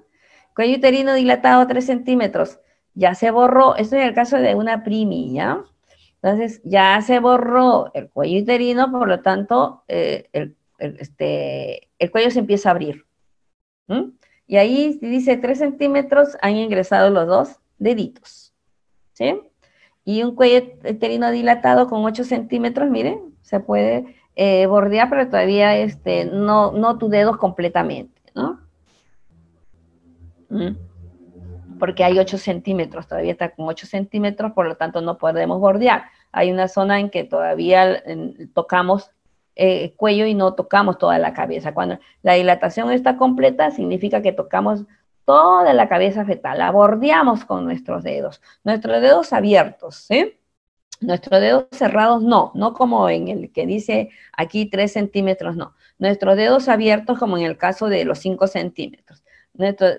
Cuello uterino dilatado 3 centímetros, ya se borró. Esto es el caso de una primi, ¿ya? Entonces, ya se borró el cuello uterino, por lo tanto, el cuello se empieza a abrir. Y ahí dice 3 centímetros, han ingresado los 2 deditos, ¿sí? Y un cuello uterino dilatado con 8 centímetros, miren, se puede bordear, pero todavía no tus dedos completamente, ¿no? Porque hay 8 centímetros, todavía está con 8 centímetros, por lo tanto no podemos bordear. Hay una zona en que todavía tocamos cuello y no tocamos toda la cabeza. Cuando la dilatación está completa, significa que tocamos toda la cabeza fetal, la bordeamos con nuestros dedos abiertos, ¿sí? Nuestros dedos cerrados no como en el que dice aquí 3 centímetros, no. Nuestros dedos abiertos como en el caso de los 5 centímetros.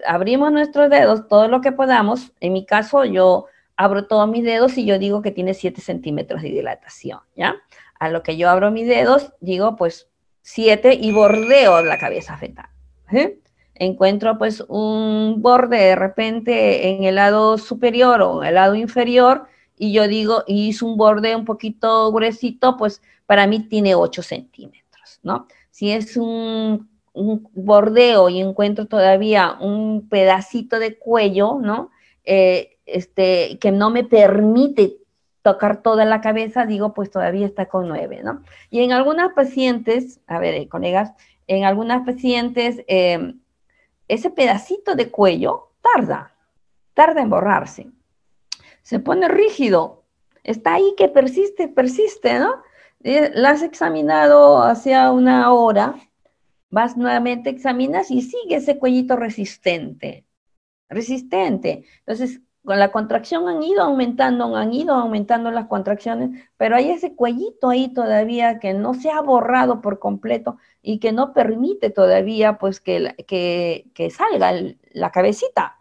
Abrimos nuestros dedos todo lo que podamos. En mi caso yo abro todos mis dedos y yo digo que tiene 7 centímetros de dilatación, ¿ya? A lo que yo abro mis dedos, digo pues 7 y bordeo la cabeza fetal. ¿Sí? Encuentro pues un borde de repente en el lado superior o en el lado inferior y yo digo, y hizo un borde un poquito gruesito, pues para mí tiene 8 centímetros, ¿no? Si es un bordeo y encuentro todavía un pedacito de cuello, ¿no? Que no me permite tocar toda la cabeza, digo, pues todavía está con 9, ¿no? Y en algunas pacientes, a ver, colegas, en algunas pacientes, ese pedacito de cuello tarda en borrarse. Se pone rígido, está ahí que persiste, ¿no? La has examinado hace una hora, vas nuevamente, examinas y sigue ese cuellito resistente. Entonces, con la contracción han ido aumentando las contracciones, pero hay ese cuellito ahí todavía que no se ha borrado por completo y que no permite todavía pues que salga la cabecita.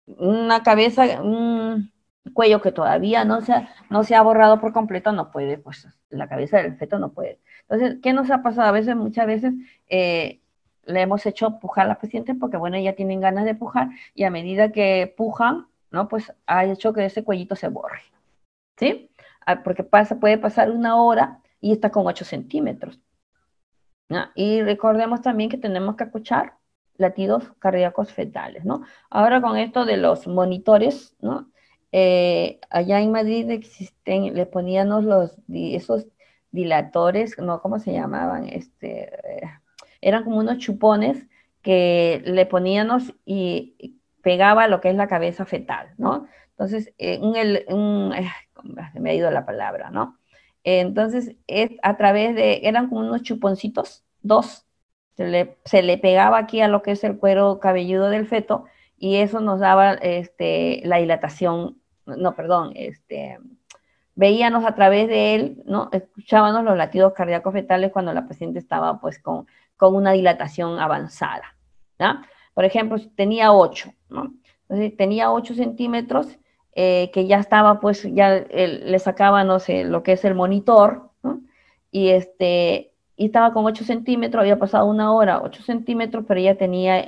Una cabeza, un cuello que todavía no se ha borrado por completo, no puede, pues la cabeza del feto no puede. Entonces, ¿qué nos ha pasado? Muchas veces le hemos hecho pujar a las pacientes porque, bueno, ya tienen ganas de pujar y a medida que pujan, ¿no? Pues ha hecho que ese cuellito se borre, ¿sí? Porque puede pasar una hora y está con 8 centímetros. ¿No? Y recordemos también que tenemos que escuchar latidos cardíacos fetales, ¿no? Ahora con esto de los monitores, ¿no? Allá en Madrid existen, le poníamos esos dilatores, ¿no? ¿Cómo se llamaban? Eran como unos chupones que le poníamos y pegaba lo que es la cabeza fetal, ¿no? Entonces, me ha ido la palabra, ¿no? Entonces, a través eran como unos chuponcitos, dos, se le pegaba aquí a lo que es el cuero cabelludo del feto y eso nos daba la dilatación, no, perdón, veíamos a través de él, ¿no? Escuchábamos los latidos cardíacos fetales cuando la paciente estaba pues con una dilatación avanzada, ¿no? Por ejemplo, si tenía 8, ¿no? Entonces tenía 8 centímetros, que ya estaba pues, ya le sacaba, no sé, lo que es el monitor, ¿no? Y y estaba con 8 centímetros, había pasado una hora, 8 centímetros, pero ya tenía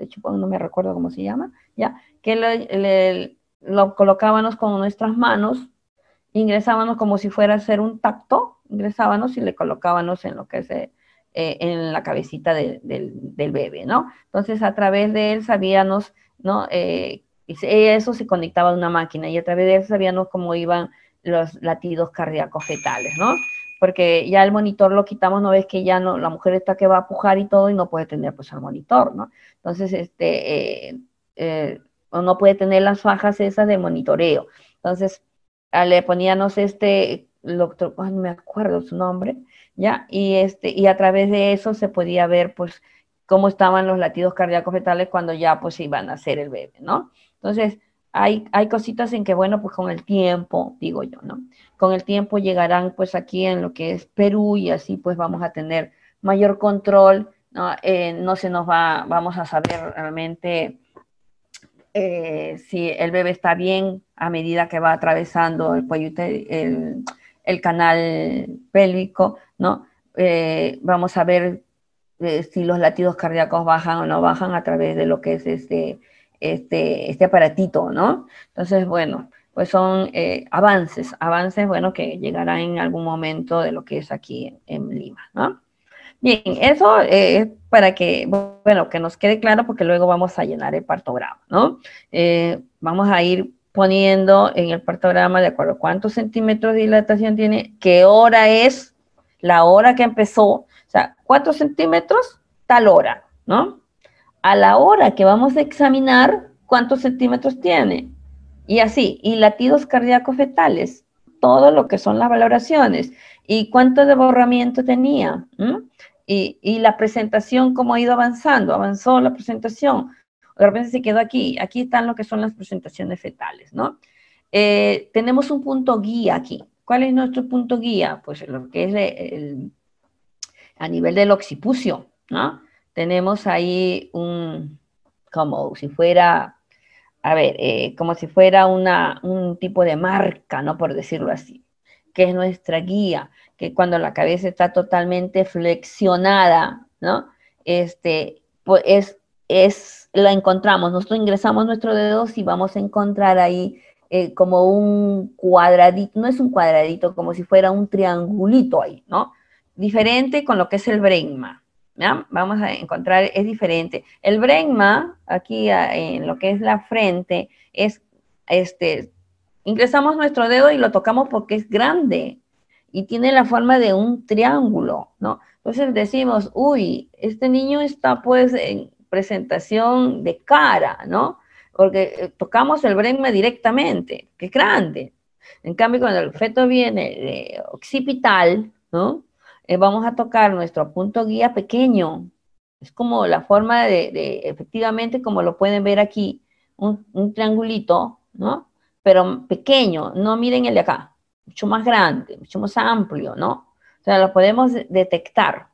chupón, no me recuerdo cómo se llama, ya, que lo colocábamos con nuestras manos, ingresábamos como si fuera a hacer un tacto, ingresábamos y le colocábamos en lo que es en la cabecita del bebé, ¿no? Entonces a través de él sabíamos, ¿no? Eso se conectaba a una máquina y a través de él sabíamos cómo iban los latidos cardíacos fetales, ¿no? Porque ya el monitor lo quitamos, no ves que ya no, la mujer está que va a pujar y todo y no puede tener pues el monitor, ¿no? Entonces, o no puede tener las fajas esas de monitoreo. Entonces, le poníamos no me acuerdo su nombre, ¿ya? Y a través de eso se podía ver, pues, cómo estaban los latidos cardíacos fetales cuando ya, pues, iban a nacer el bebé, ¿no? Entonces, hay cositas en que, bueno, pues con el tiempo, digo yo, ¿no? Con el tiempo llegarán, pues, aquí en lo que es Perú y así, pues, vamos a tener mayor control, ¿no? No se nos vamos a saber realmente si el bebé está bien a medida que va atravesando el cuello, el canal pélvico, ¿no? Vamos a ver si los latidos cardíacos bajan o no bajan a través de lo que es este aparatito, ¿no? Entonces, bueno, pues son avances, bueno, que llegarán en algún momento de lo que es aquí en Lima, ¿no? Bien, eso es para que, bueno, que nos quede claro porque luego vamos a llenar el partograma, ¿no? Vamos a ir poniendo en el partograma de acuerdo a cuántos centímetros de dilatación tiene, qué hora es, la hora que empezó, o sea, 4 centímetros, tal hora, ¿no? A la hora que vamos a examinar, ¿cuántos centímetros tiene? Y así, y latidos cardíacos fetales, todo lo que son las valoraciones, y cuánto de borramiento tenía, y la presentación, cómo ha ido avanzando, avanzó la presentación, de repente se quedó aquí. Aquí están lo que son las presentaciones fetales, ¿no? Tenemos un punto guía aquí. ¿Cuál es nuestro punto guía? Pues lo que es a nivel del occipucio, ¿no? Tenemos ahí como si fuera, a ver, como si fuera un tipo de marca, ¿no? Por decirlo así, que es nuestra guía, que cuando la cabeza está totalmente flexionada, ¿no? Pues la encontramos, nosotros ingresamos nuestros dedos y vamos a encontrar ahí como un cuadradito, no es un cuadradito, como si fuera un triangulito ahí, ¿no? Diferente con lo que es el Brenma, ¿ya? Vamos a encontrar, es diferente. El Brenma, aquí en lo que es la frente, es, ingresamos nuestro dedo y lo tocamos porque es grande y tiene la forma de un triángulo, ¿no? Entonces decimos, uy, este niño está pues en presentación de cara, ¿no? Porque tocamos el Brenma directamente, que es grande. En cambio, cuando el feto viene de occipital, ¿no? Vamos a tocar nuestro punto guía pequeño. Es como la forma efectivamente, como lo pueden ver aquí, un triangulito, ¿no? Pero pequeño, no miren el de acá, mucho más grande, mucho más amplio, ¿no? O sea, lo podemos detectar,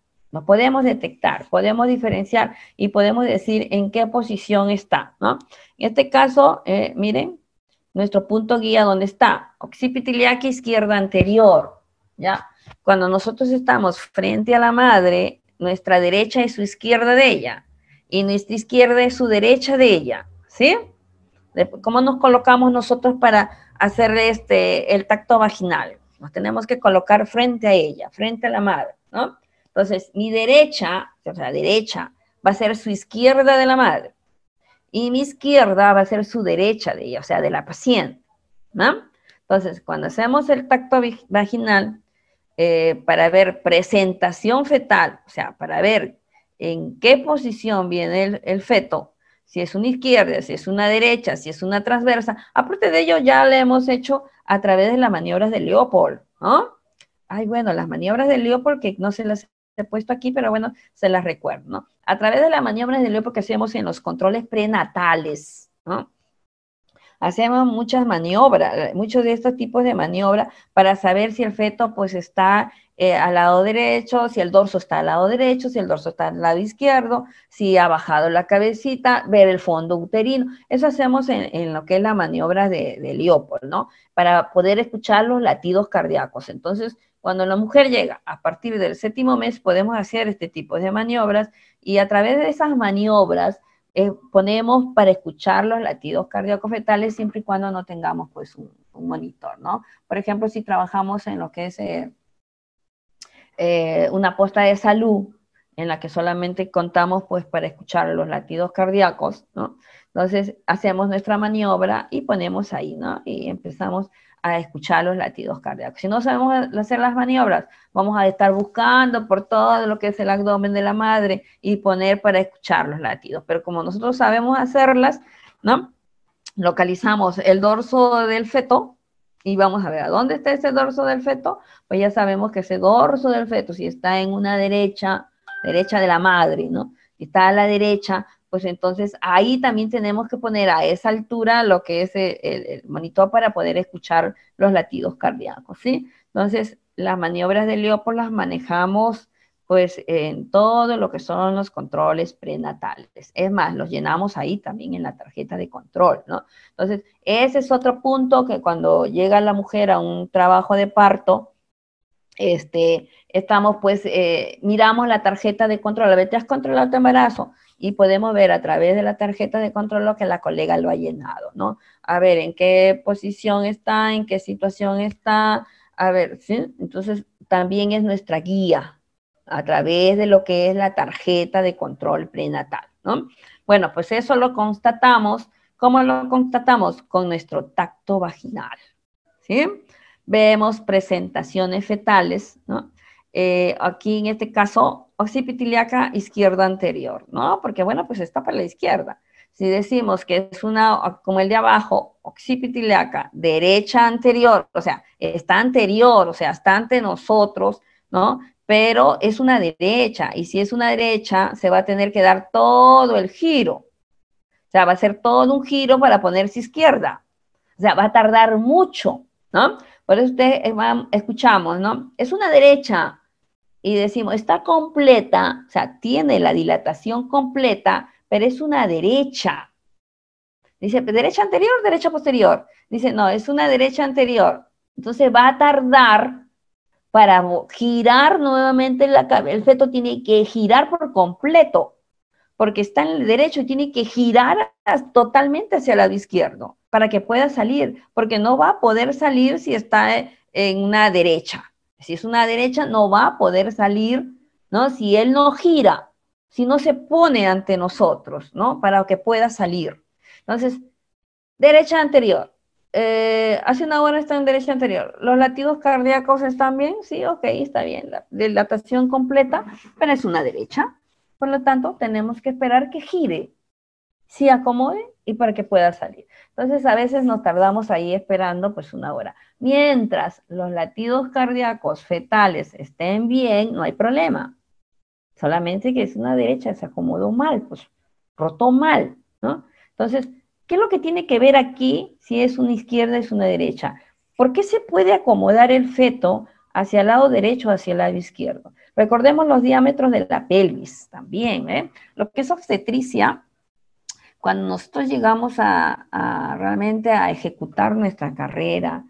podemos diferenciar y podemos decir en qué posición está, ¿no? En este caso, miren, nuestro punto guía, ¿dónde está? Occipit iliaca izquierda anterior, ¿ya? Cuando nosotros estamos frente a la madre, nuestra derecha es su izquierda de ella y nuestra izquierda es su derecha de ella, ¿sí? ¿Cómo nos colocamos nosotros para hacer el tacto vaginal? Nos tenemos que colocar frente a ella, frente a la madre, ¿no? Entonces, mi derecha, o sea, derecha, va a ser su izquierda de la madre y mi izquierda va a ser su derecha de ella, o sea, de la paciente, ¿no? Entonces, cuando hacemos el tacto vaginal, para ver presentación fetal, o sea, para ver en qué posición viene el feto, si es una izquierda, si es una derecha, si es una transversa. Aparte de ello, ya le hemos hecho a través de las maniobras de Leopold, ¿no? Ay, bueno, las maniobras de Leopold, que no se las he puesto aquí, pero bueno, se las recuerdo, ¿no? A través de las maniobras de Leopold que hacemos en los controles prenatales, ¿no? Hacemos muchas maniobras, muchos de estos tipos de maniobras para saber si el feto pues está al lado derecho, si el dorso está al lado derecho, si el dorso está al lado izquierdo, si ha bajado la cabecita, ver el fondo uterino. Eso hacemos en lo que es la maniobra de Leopold, ¿no? Para poder escuchar los latidos cardíacos. Entonces, cuando la mujer llega a partir del 7º mes, podemos hacer este tipo de maniobras y a través de esas maniobras ponemos para escuchar los latidos cardíacos fetales siempre y cuando no tengamos pues un monitor, ¿no? Por ejemplo, si trabajamos en lo que es una posta de salud en la que solamente contamos pues para escuchar los latidos cardíacos, ¿no? Entonces hacemos nuestra maniobra y ponemos ahí, ¿no? Y empezamos a escuchar los latidos cardíacos. Si no sabemos hacer las maniobras, vamos a estar buscando por todo lo que es el abdomen de la madre y poner para escuchar los latidos. Pero como nosotros sabemos hacerlas, ¿no? Localizamos el dorso del feto y vamos a ver a dónde está ese dorso del feto, pues ya sabemos que ese dorso del feto, si está en una derecha de la madre, ¿no? Si está a la derecha, pues entonces ahí también tenemos que poner a esa altura lo que es el monitor para poder escuchar los latidos cardíacos, ¿sí? Entonces, las maniobras de Leopold las manejamos pues en todo lo que son los controles prenatales. Es más, los llenamos ahí también en la tarjeta de control, ¿no? Entonces, ese es otro punto que cuando llega la mujer a un trabajo de parto, estamos pues, miramos la tarjeta de control, a ver, ¿te has controlado tu embarazo? Y podemos ver a través de la tarjeta de control lo que la colega lo ha llenado, ¿no? A ver, en qué posición está, en qué situación está, a ver, ¿sí? Entonces, también es nuestra guía a través de lo que es la tarjeta de control prenatal, ¿no? Bueno, pues eso lo constatamos. ¿Cómo lo constatamos? Con nuestro tacto vaginal, ¿sí? Vemos presentaciones fetales, ¿no? Aquí en este caso, occipit iliaca izquierda anterior, ¿no? Porque bueno, pues está para la izquierda. Si decimos que es una, como el de abajo, occipit iliaca derecha anterior, o sea, está anterior, o sea, está ante nosotros, ¿no? Pero es una derecha, y si es una derecha, se va a tener que dar todo el giro. O sea, va a ser todo un giro para ponerse izquierda. O sea, va a tardar mucho, ¿no? Por eso escuchamos, ¿no? Es una derecha y decimos, está completa, o sea, tiene la dilatación completa, pero es una derecha. Dice, ¿derecha anterior o derecha posterior? Dice, no, es una derecha anterior. Entonces va a tardar para girar nuevamente el feto tiene que girar por completo, porque está en el derecho y tiene que girar totalmente hacia el lado izquierdo para que pueda salir, porque no va a poder salir si está en una derecha. Si es una derecha, no va a poder salir, ¿no? Si él no gira, si no se pone ante nosotros, ¿no? Para que pueda salir. Entonces, derecha anterior. Hace una hora está en derecha anterior. ¿Los latidos cardíacos están bien? Sí, ok, está bien. La dilatación completa, pero es una derecha. Por lo tanto, tenemos que esperar que gire, se acomode y para que pueda salir. Entonces, a veces nos tardamos ahí esperando pues una hora. Mientras los latidos cardíacos fetales estén bien, no hay problema. Solamente que es una derecha, se acomodó mal, pues rotó mal, ¿no? Entonces, ¿qué es lo que tiene que ver aquí si es una izquierda, es una derecha? ¿Por qué se puede acomodar el feto hacia el lado derecho o hacia el lado izquierdo? Recordemos los diámetros de la pelvis también, ¿eh? Lo que es obstetricia, cuando nosotros llegamos realmente a ejecutar nuestra carrera,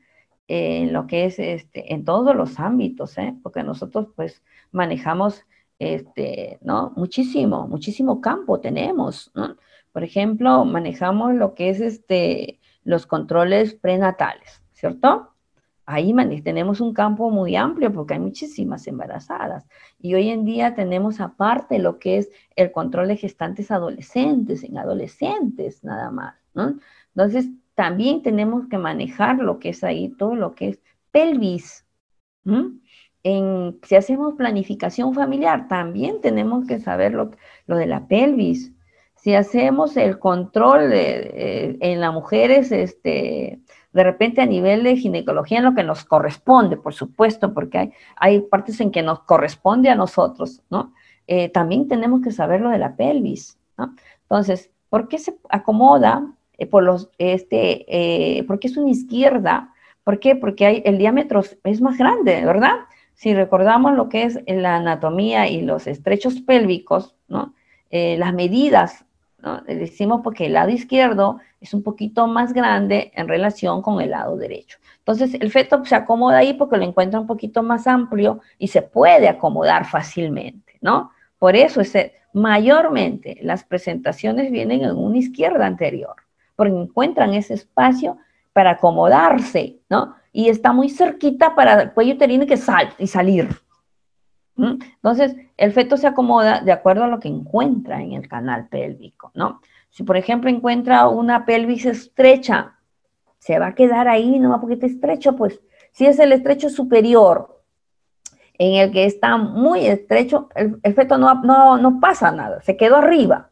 en lo que es en todos los ámbitos, porque nosotros pues manejamos ¿no? Muchísimo campo tenemos, ¿no? Por ejemplo, manejamos lo que es los controles prenatales, ¿cierto? Ahí tenemos un campo muy amplio porque hay muchísimas embarazadas. Y hoy en día tenemos aparte lo que es el control de gestantes adolescentes, en adolescentes nada más, ¿no? Entonces, también tenemos que manejar lo que es ahí, todo lo que es pelvis. Si hacemos planificación familiar, también tenemos que saber lo de la pelvis. Si hacemos el control en las mujeres, de repente a nivel de ginecología, en lo que nos corresponde, por supuesto, porque hay partes en que nos corresponde a nosotros, ¿no? También tenemos que saber lo de la pelvis, ¿no? Entonces, ¿por qué se acomoda? Porque es una izquierda. ¿Por qué? Porque el diámetro es más grande, ¿verdad? Si recordamos lo que es la anatomía y los estrechos pélvicos, ¿no? Las medidas, ¿no? Decimos porque el lado izquierdo es un poquito más grande en relación con el lado derecho. Entonces, el feto se acomoda ahí porque lo encuentra un poquito más amplio y se puede acomodar fácilmente, ¿no? Por eso, mayormente, las presentaciones vienen en una izquierda anterior, porque encuentran ese espacio para acomodarse, ¿no? Y está muy cerquita para el cuello uterino que salir. Entonces, el feto se acomoda de acuerdo a lo que encuentra en el canal pélvico, ¿no? Si, por ejemplo, encuentra una pelvis estrecha, se va a quedar ahí, no porque está estrecho, pues, si es el estrecho superior, en el que está muy estrecho, el feto no pasa nada, se quedó arriba,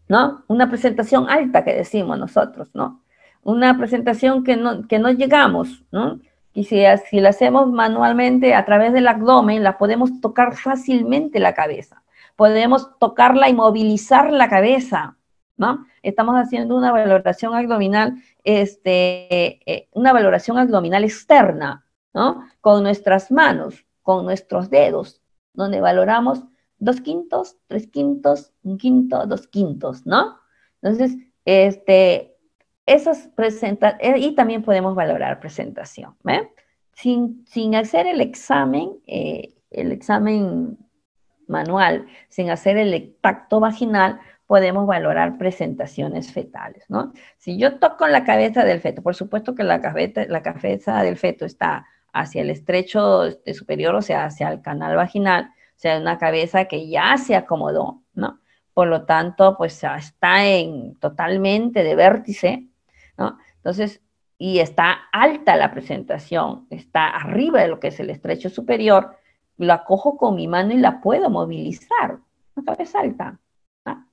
¿no? Una presentación alta que decimos nosotros, ¿no? Una presentación que no llegamos, ¿no? Y si la hacemos manualmente a través del abdomen, la podemos tocar fácilmente la cabeza. Podemos tocarla y movilizar la cabeza, ¿no? Estamos haciendo una valoración abdominal, una valoración abdominal externa, ¿no? Con nuestras manos, con nuestros dedos, donde valoramos 2/5, 3/5, 1/5, 2/5, ¿no? Entonces, y también podemos valorar presentación, ¿eh? Sin hacer el examen manual, sin hacer el tacto vaginal, podemos valorar presentaciones fetales, ¿no? Si yo toco la cabeza del feto, por supuesto que la cabeza del feto está hacia el estrecho superior, o sea, hacia el canal vaginal, o sea, una cabeza que ya se acomodó, ¿no? Por lo tanto, pues está totalmente de vértice, ¿no? Entonces, y está alta la presentación, está arriba de lo que es el estrecho superior, la cojo con mi mano y la puedo movilizar. Una cabeza alta, ¿no?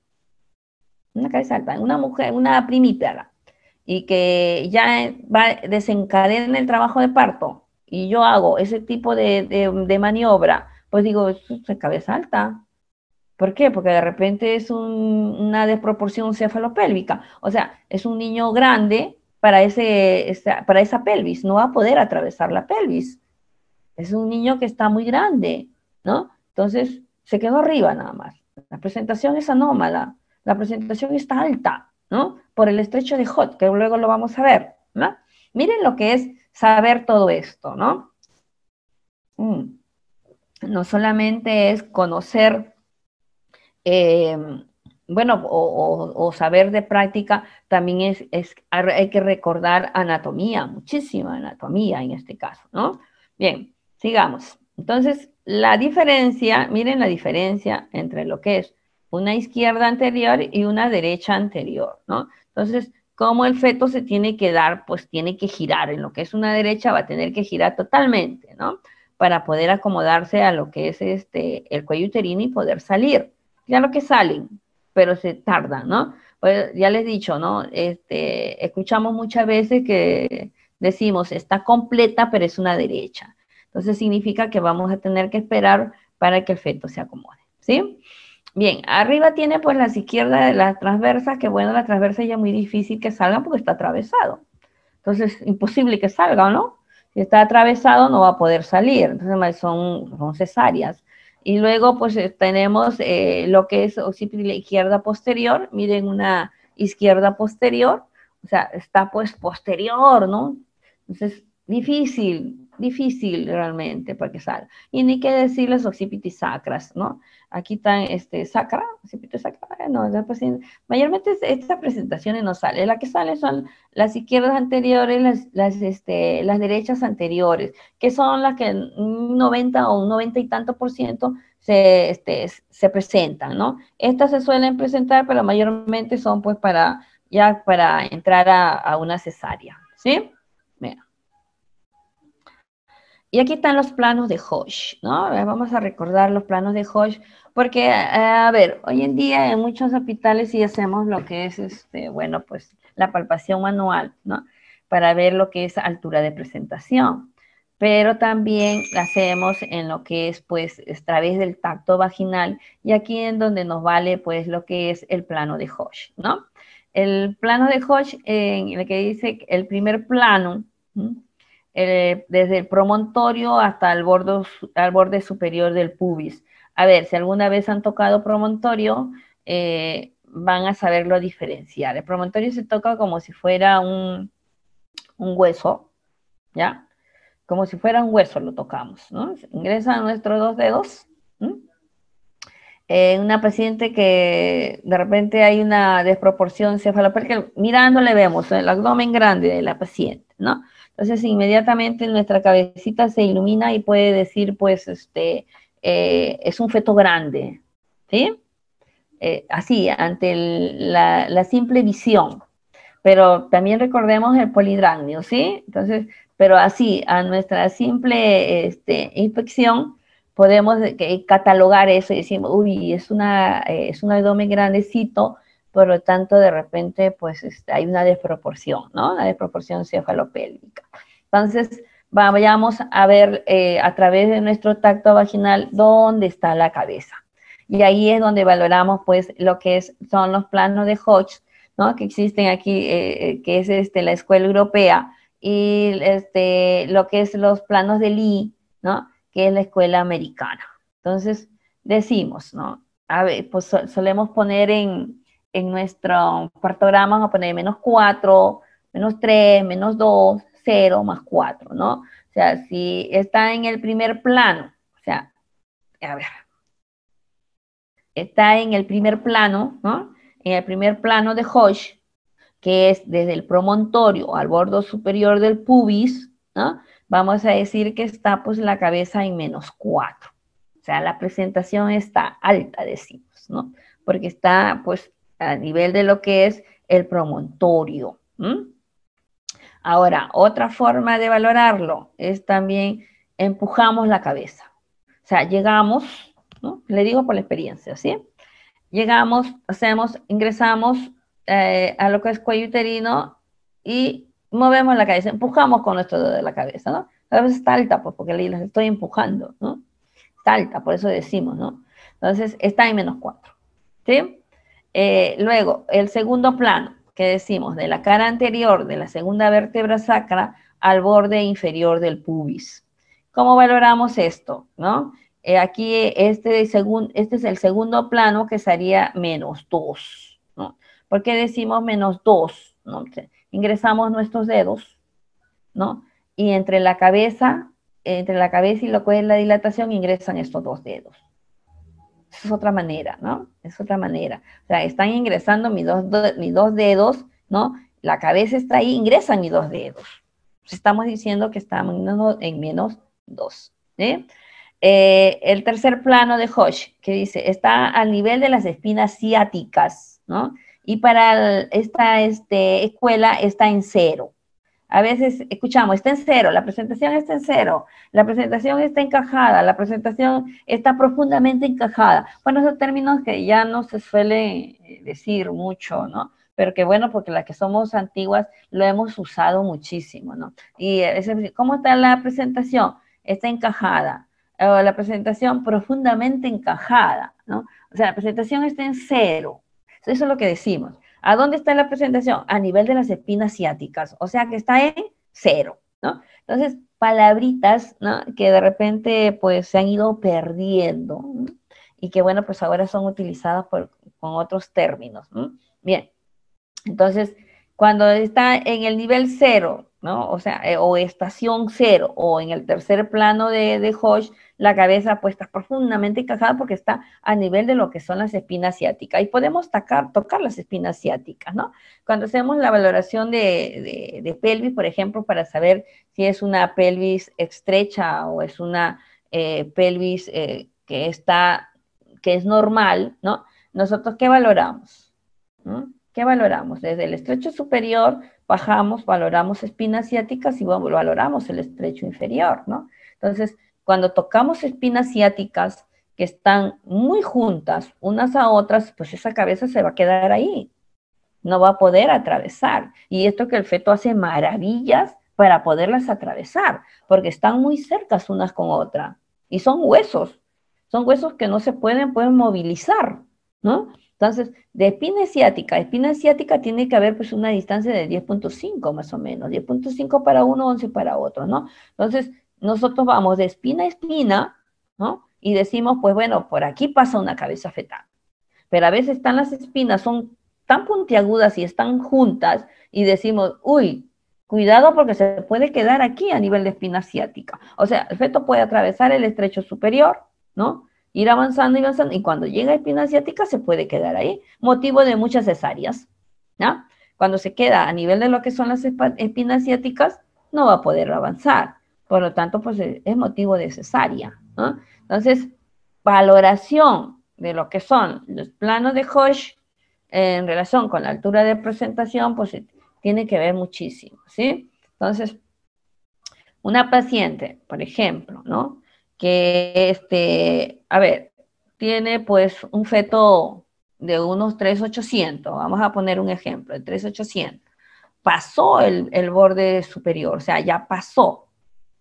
Una cabeza alta, una mujer, una primípara, y que ya desencadena el trabajo de parto, y yo hago ese tipo de maniobra, pues digo, eso es cabeza alta, ¿Por qué? Porque de repente es una desproporción cefalopélvica. O sea, es un niño grande para esa pelvis, no va a poder atravesar la pelvis. Es un niño que está muy grande, ¿no? Entonces, se quedó arriba nada más. La presentación es anómala, la presentación está alta, ¿no? Por el estrecho de Hot, que luego lo vamos a ver, ¿no? Miren lo que es saber todo esto, ¿no? No solamente es conocer, eh, bueno, o saber de práctica, también hay que recordar anatomía, muchísima anatomía en este caso, ¿no? Bien, sigamos. Entonces, la diferencia, miren la diferencia entre lo que es una izquierda anterior y una derecha anterior, ¿no? Entonces, cómo el feto se tiene que dar, pues tiene que girar. En lo que es una derecha va a tener que girar totalmente, ¿no? Para poder acomodarse a lo que es el cuello uterino y poder salir. Claro que salen, pero se tardan, ¿no? Pues ya les he dicho, ¿no? Escuchamos muchas veces que decimos, está completa, pero es una derecha. Entonces significa que vamos a tener que esperar para que el feto se acomode, ¿sí? Bien, arriba tiene pues las izquierdas, las transversas, que bueno, la transversa ya es muy difícil que salga porque está atravesado. Entonces, imposible que salga, ¿no? Si está atravesado no va a poder salir, entonces son cesáreas. Y luego pues tenemos lo que es occipito de la izquierda posterior, miren una izquierda posterior, o sea, está pues posterior, ¿no? Entonces, difícil realmente para que salga. Y ni qué decir las occipitis sacras, ¿no? Aquí están, sacra, occipitis sacra, no, pues, mayormente estas presentaciones no salen, las que salen son las izquierdas anteriores, las derechas anteriores, que son las que un 90 o un 90 y tanto por ciento se presentan, ¿no? Estas se suelen presentar, pero mayormente son pues para entrar a una cesárea, ¿sí? Mira. Y aquí están los planos de Hodge, ¿no? Vamos a recordar los planos de Hodge, porque, a ver, hoy en día en muchos hospitales sí hacemos lo que es, bueno, pues la palpación manual, ¿no? Para ver lo que es altura de presentación. Pero también la hacemos en lo que es, pues, a través del tacto vaginal, y aquí en donde nos vale, pues, lo que es el plano de Hodge, ¿no? El plano de Hodge, en el que dice el primer plano, ¿no? Desde el promontorio hasta al borde superior del pubis. A ver, si alguna vez han tocado promontorio, van a saberlo diferenciar. El promontorio se toca como si fuera un hueso, ¿ya? Como si fuera un hueso lo tocamos, ¿no? Ingresan nuestros dos dedos. Una paciente que de repente hay una desproporción cefalopélvica, mirándole vemos el abdomen grande de la paciente, ¿no? Entonces inmediatamente nuestra cabecita se ilumina y puede decir, pues, es un feto grande, ¿sí? Así, ante la simple visión. Pero también recordemos el polidrácneo, ¿sí? Entonces, pero así, a nuestra simple inspección, podemos catalogar eso y decir, uy, es un abdomen grandecito, por lo tanto, de repente, pues hay una desproporción, ¿no? Una desproporción cefalopélvica. Entonces, vayamos a ver a través de nuestro tacto vaginal dónde está la cabeza. Y ahí es donde valoramos, pues, lo que son los planos de Hodge, ¿no? Que existen aquí, que es la escuela europea, y lo que es los planos de Lee, ¿no? Que es la escuela americana. Entonces, decimos, ¿no? A ver, pues solemos poner en nuestro partograma, vamos a poner -4, -3, -2, 0, +4, ¿no? O sea, si está en el primer plano, o sea, a ver, está en el primer plano, ¿no? En el primer plano de Hodge, que es desde el promontorio al borde superior del pubis, ¿no? Vamos a decir que está pues la cabeza en -4. O sea, la presentación está alta, decimos, ¿no? Porque está pues a nivel de lo que es el promontorio. Ahora, otra forma de valorarlo es también empujamos la cabeza. O sea, llegamos, ¿no? Le digo por la experiencia, ¿sí? Llegamos, ingresamos a lo que es cuello uterino y movemos la cabeza, empujamos con nuestro dedo de la cabeza, ¿no? A veces está alta, pues, porque las estoy empujando, ¿no? Está alta, por eso decimos, ¿no? Entonces, está en -4, ¿sí? Luego, el segundo plano, que decimos, de la cara anterior de la segunda vértebra sacra al borde inferior del pubis. ¿Cómo valoramos esto? ¿No? Aquí este es el segundo plano, que sería -2, ¿no? ¿Por qué decimos -2? ¿No? Ingresamos nuestros dedos, ¿no? Y entre la cabeza y lo que es la dilatación, ingresan estos 2 dedos. Esa es otra manera, ¿no? Es otra manera. O sea, están ingresando mis dos dedos, ¿no? La cabeza está ahí, ingresan mis 2 dedos. Estamos diciendo que estamos en -2, ¿sí? El tercer plano de Hoche, que dice, está al nivel de las espinas ciáticas, ¿no? Y para esta escuela está en 0. A veces escuchamos, está en 0, la presentación está en 0, la presentación está encajada, la presentación está profundamente encajada. Bueno, esos términos que ya no se suele decir mucho, ¿no? Pero que bueno, porque las que somos antiguas lo hemos usado muchísimo, ¿no? Y ¿cómo está la presentación? Está encajada. La presentación profundamente encajada, ¿no? O sea, la presentación está en 0. Eso es lo que decimos. ¿A dónde está la presentación? A nivel de las espinas ciáticas, o sea que está en 0, ¿no? Entonces, palabritas, ¿no? Que de repente, pues, se han ido perdiendo, ¿no? Y que, bueno, pues ahora son utilizadas con otros términos, ¿no? Bien, entonces, cuando está en el nivel 0, ¿no? O sea, o estación 0, o en el tercer plano de Hoche, la cabeza pues está profundamente encajada porque está a nivel de lo que son las espinas ciáticas. Y podemos tocar las espinas ciáticas, ¿no? Cuando hacemos la valoración de pelvis, por ejemplo, para saber si es una pelvis estrecha o es una pelvis que es normal, ¿no? Nosotros, ¿qué valoramos? ¿No? ¿Qué valoramos? Desde el estrecho superior bajamos, valoramos espinas ciáticas y valoramos el estrecho inferior, ¿no? Entonces, cuando tocamos espinas ciáticas que están muy juntas unas a otras, pues esa cabeza se va a quedar ahí, no va a poder atravesar. Y esto que el feto hace maravillas para poderlas atravesar, porque están muy cercas unas con otras. Y son huesos que no se pueden movilizar, ¿no? Entonces, de espina ciática a espina ciática tiene que haber pues una distancia de 10.5 más o menos, 10.5 para uno, 11 para otro, ¿no? Entonces, nosotros vamos de espina a espina, ¿no? Y decimos, pues bueno, por aquí pasa una cabeza fetal. Pero a veces están las espinas, son tan puntiagudas y están juntas, y decimos, uy, cuidado porque se puede quedar aquí a nivel de espina ciática. O sea, el feto puede atravesar el estrecho superior, ¿no? Ir avanzando y avanzando, y cuando llega a espina ciática se puede quedar ahí, motivo de muchas cesáreas, ¿no? Cuando se queda a nivel de lo que son las espinas ciáticas, no va a poder avanzar. Por lo tanto, pues es motivo de cesárea, ¿no? Entonces, valoración de lo que son los planos de Hoche en relación con la altura de presentación, pues tiene que ver muchísimo, ¿sí? Entonces, una paciente, por ejemplo, ¿no? Que, a ver, tiene pues un feto de unos 3.800, vamos a poner un ejemplo, de 3.800, pasó el borde superior, o sea, ya pasó,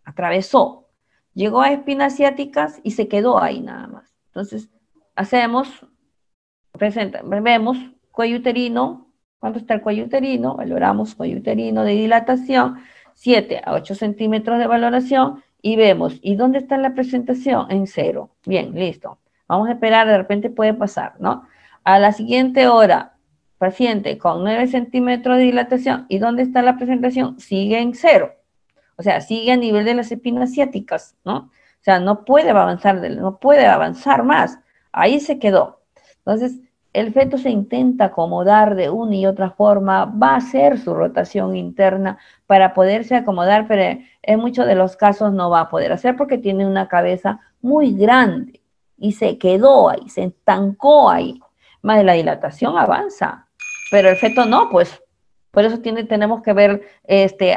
atravesó, llegó a espinas ciáticas y se quedó ahí nada más. Entonces, vemos cuello uterino, ¿cuánto está el cuello uterino? Valoramos cuello uterino de dilatación, 7 a 8 centímetros de valoración, y vemos, ¿y dónde está la presentación? En 0. Bien, listo. Vamos a esperar, de repente puede pasar, ¿no? A la siguiente hora, paciente con 9 centímetros de dilatación, ¿y dónde está la presentación? Sigue en 0. O sea, sigue a nivel de las espinas ciáticas, ¿no? O sea, no puede avanzar más. Ahí se quedó. Entonces, el feto se intenta acomodar de una y otra forma, va a hacer su rotación interna para poderse acomodar, pero en muchos de los casos no va a poder hacer porque tiene una cabeza muy grande y se quedó ahí, se estancó ahí. Más de la dilatación avanza, pero el feto no, pues por eso tenemos que ver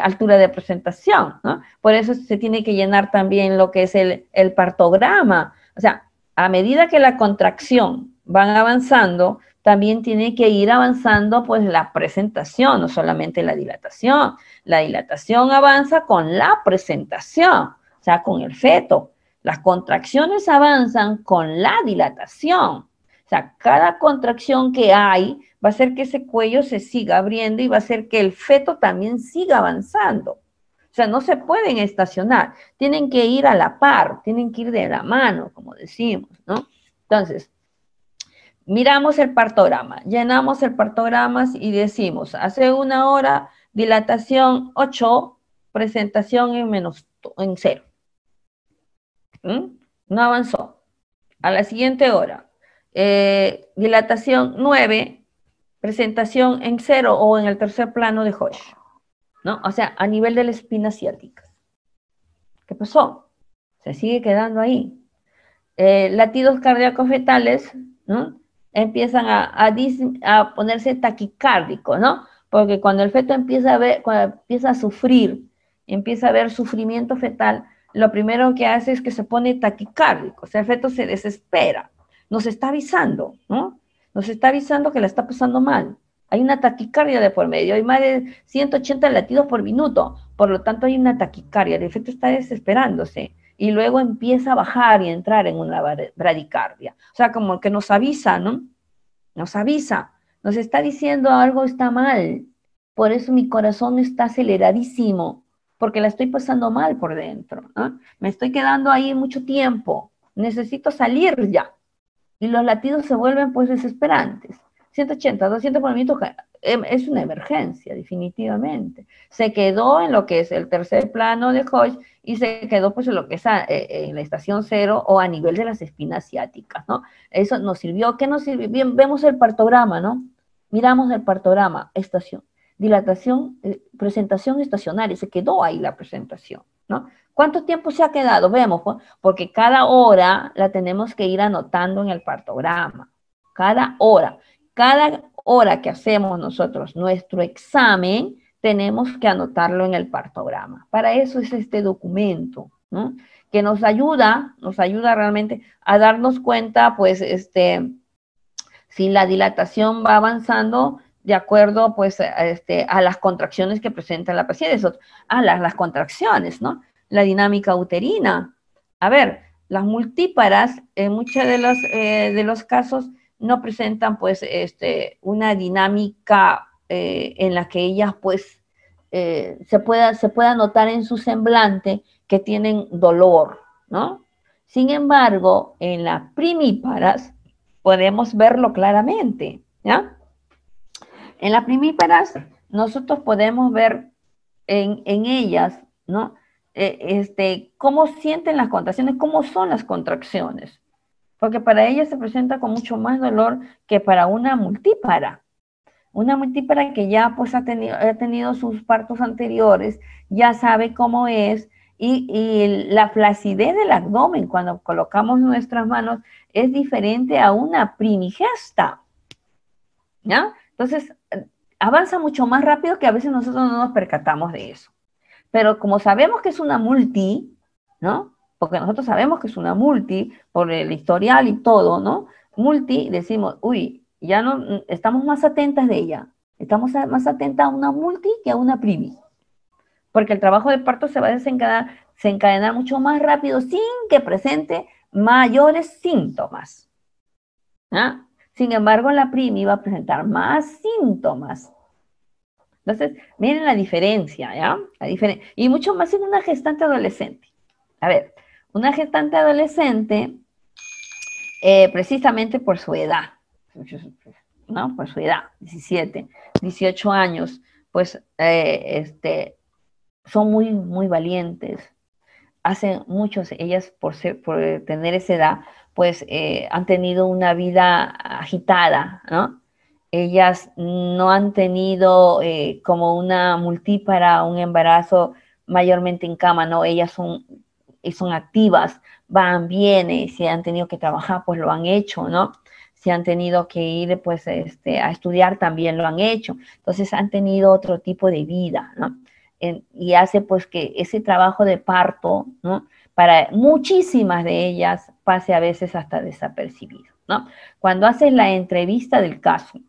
altura de presentación, ¿no? Por eso se tiene que llenar también lo que es el partograma. O sea, a medida que la contracción van avanzando, también tiene que ir avanzando pues la presentación, no solamente la dilatación. La dilatación avanza con la presentación, o sea, con el feto. Las contracciones avanzan con la dilatación. O sea, cada contracción que hay va a hacer que ese cuello se siga abriendo y va a hacer que el feto también siga avanzando. O sea, no se pueden estacionar, tienen que ir a la par, tienen que ir de la mano, como decimos, ¿no? Entonces, miramos el partograma, llenamos el partograma y decimos, hace una hora, dilatación 8, presentación en 0. No avanzó. A la siguiente hora, dilatación 9, presentación en 0 o en el tercer plano de Hodge, ¿no? O sea, a nivel de la espina ciática. ¿Qué pasó? Se sigue quedando ahí. Latidos cardíacos fetales, ¿no? Empiezan a ponerse taquicárdicos, ¿no? Porque cuando el feto cuando empieza a sufrir, empieza a ver sufrimiento fetal, lo primero que hace es que se pone taquicárdico, o sea, el feto se desespera, nos está avisando, ¿no? Nos está avisando que la está pasando mal. Hay una taquicardia de por medio, hay más de 180 latidos por minuto, por lo tanto hay una taquicardia, el feto está desesperándose y luego empieza a bajar y entrar en una bradicardia. O sea, como que nos avisa, ¿no? Nos avisa, nos está diciendo algo está mal, por eso mi corazón está aceleradísimo, porque la estoy pasando mal por dentro, ¿no? Me estoy quedando ahí mucho tiempo, necesito salir ya. Y los latidos se vuelven pues desesperantes. 180, 200 por minuto es una emergencia, definitivamente. Se quedó en lo que es el tercer plano de Hodge y se quedó pues en lo que es en la estación 0 o a nivel de las espinas ciáticas, ¿no? Eso nos sirvió. ¿Qué nos sirvió? Bien, vemos el partograma, ¿no? Miramos el partograma, estación, dilatación, presentación estacionaria, se quedó ahí la presentación, ¿no? ¿Cuánto tiempo se ha quedado? Vemos, porque cada hora la tenemos que ir anotando en el partograma. Cada hora que hacemos nosotros nuestro examen, tenemos que anotarlo en el partograma. Para eso es este documento, ¿no? Que nos ayuda realmente a darnos cuenta, pues, si la dilatación va avanzando de acuerdo, pues, a las contracciones que presenta la paciente. Las contracciones, ¿no? La dinámica uterina. A ver, las multíparas, en muchos de los casos, no presentan, pues, una dinámica en la que ellas, pues, se pueda notar en su semblante que tienen dolor, ¿no? Sin embargo, en las primíparas podemos verlo claramente, ¿ya? En las primíparas nosotros podemos ver en ellas, ¿no? Cómo sienten las contracciones, cómo son las contracciones, porque para ellas se presenta con mucho más dolor que para una multípara. Una multípara que ya pues ha tenido sus partos anteriores, ya sabe cómo es, y la flacidez del abdomen cuando colocamos nuestras manos es diferente a una primigesta, ¿ya? Entonces, avanza mucho más rápido que a veces nosotros no nos percatamos de eso. Pero como sabemos que es una multi, ¿no? Porque nosotros sabemos que es una multi, por el historial y todo, ¿no? Multi, decimos, uy, ya no, estamos más atentas de ella. Estamos más atentas a una multi que a una primi. Porque el trabajo de parto se va a desencadenar mucho más rápido sin que presente mayores síntomas. ¿Ah? Sin embargo, la primi va a presentar más síntomas. Entonces, miren la diferencia, ¿ya? Y mucho más en una gestante adolescente. A ver, una gestante adolescente, precisamente por su edad, ¿no? Por su edad, 17, 18 años, pues son muy, muy valientes. Hacen muchos, ellas por tener esa edad, pues han tenido una vida agitada, ¿no? Ellas no han tenido como una multípara, un embarazo mayormente en cama, ¿no? Ellas son activas, van, vienen, si han tenido que trabajar, pues lo han hecho, ¿no? Si han tenido que ir, pues, a estudiar, también lo han hecho. Entonces han tenido otro tipo de vida, ¿no? Y hace, pues, que ese trabajo de parto, ¿no? Para muchísimas de ellas pase a veces hasta desapercibido, ¿no? Cuando haces la entrevista del caso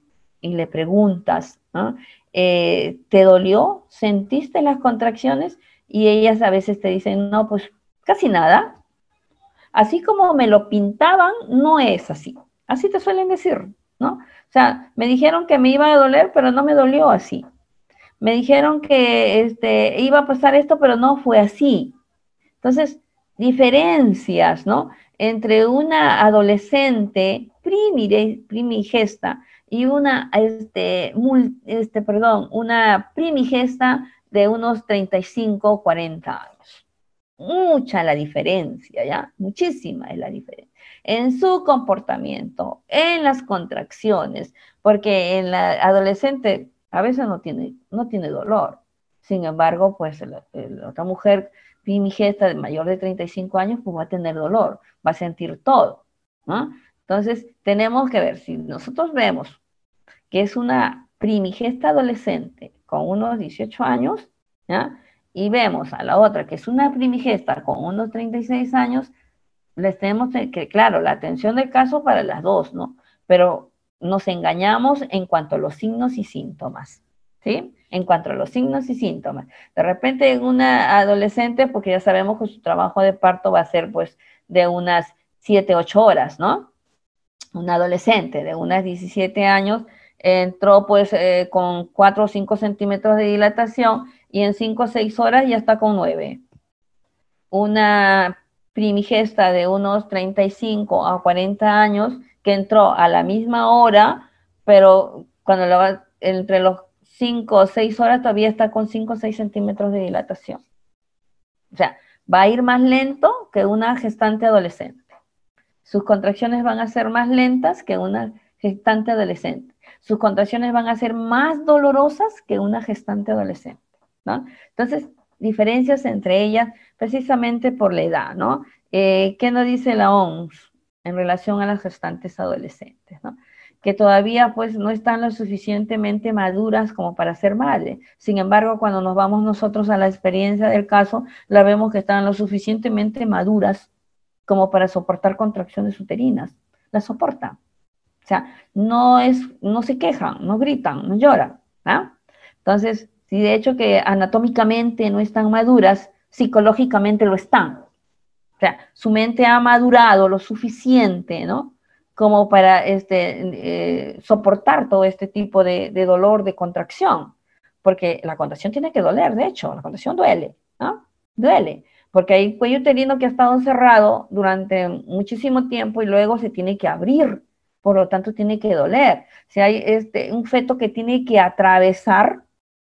y le preguntas, ¿no? ¿Te dolió? ¿Sentiste las contracciones? Y ellas a veces te dicen, no, pues casi nada. así como me lo pintaban, no es así. Así te suelen decir, ¿no? O sea, me dijeron que me iba a doler, pero no me dolió así. Me dijeron que iba a pasar esto, pero no fue así. Entonces, diferencias, ¿no? Entre una adolescente primigesta y una, una primigesta de unos 35 o 40 años. Mucha la diferencia, ¿ya? Muchísima es la diferencia. En su comportamiento, en las contracciones, porque en la adolescente a veces no tiene dolor. Sin embargo, pues la otra mujer primigesta de mayor de 35 años, pues va a tener dolor, va a sentir todo, ¿no? Entonces, tenemos que ver, si nosotros vemos que es una primigesta adolescente con unos 18 años, ¿ya? Y vemos a la otra que es una primigesta con unos 36 años, les tenemos que, claro, la atención del caso para las dos, ¿no? Pero nos engañamos en cuanto a los signos y síntomas, ¿sí? En cuanto a los signos y síntomas. De repente en una adolescente, porque ya sabemos que su trabajo de parto va a ser pues de unas 7, 8 horas, ¿no? Una adolescente de unas 17 años entró pues con 4 o 5 centímetros de dilatación y en 5 o 6 horas ya está con 9. Una primigesta de unos 35 a 40 años que entró a la misma hora, pero cuando entre los 5 o 6 horas todavía está con 5 o 6 centímetros de dilatación. O sea, va a ir más lento que una gestante adolescente. Sus contracciones van a ser más lentas que una gestante adolescente. Sus contracciones van a ser más dolorosas que una gestante adolescente, ¿no? Entonces, diferencias entre ellas precisamente por la edad, ¿no? ¿Qué nos dice la OMS en relación a las gestantes adolescentes, ¿no? Que todavía pues no están lo suficientemente maduras como para ser madre. Sin embargo, cuando nos vamos nosotros a la experiencia del caso, la vemos que están lo suficientemente maduras como para soportar contracciones uterinas. La soportan. O sea, no se quejan, no gritan, no lloran. ¿Ah? Entonces, si de hecho que anatómicamente no están maduras, psicológicamente lo están. O sea, su mente ha madurado lo suficiente, ¿no? Como para soportar todo este tipo de dolor, de contracción. Porque la contracción tiene que doler, de hecho, la contracción duele, ¿no? Duele, porque hay cuello uterino que ha estado cerrado durante muchísimo tiempo y luego se tiene que abrir, por lo tanto tiene que doler. Si hay un feto que tiene que atravesar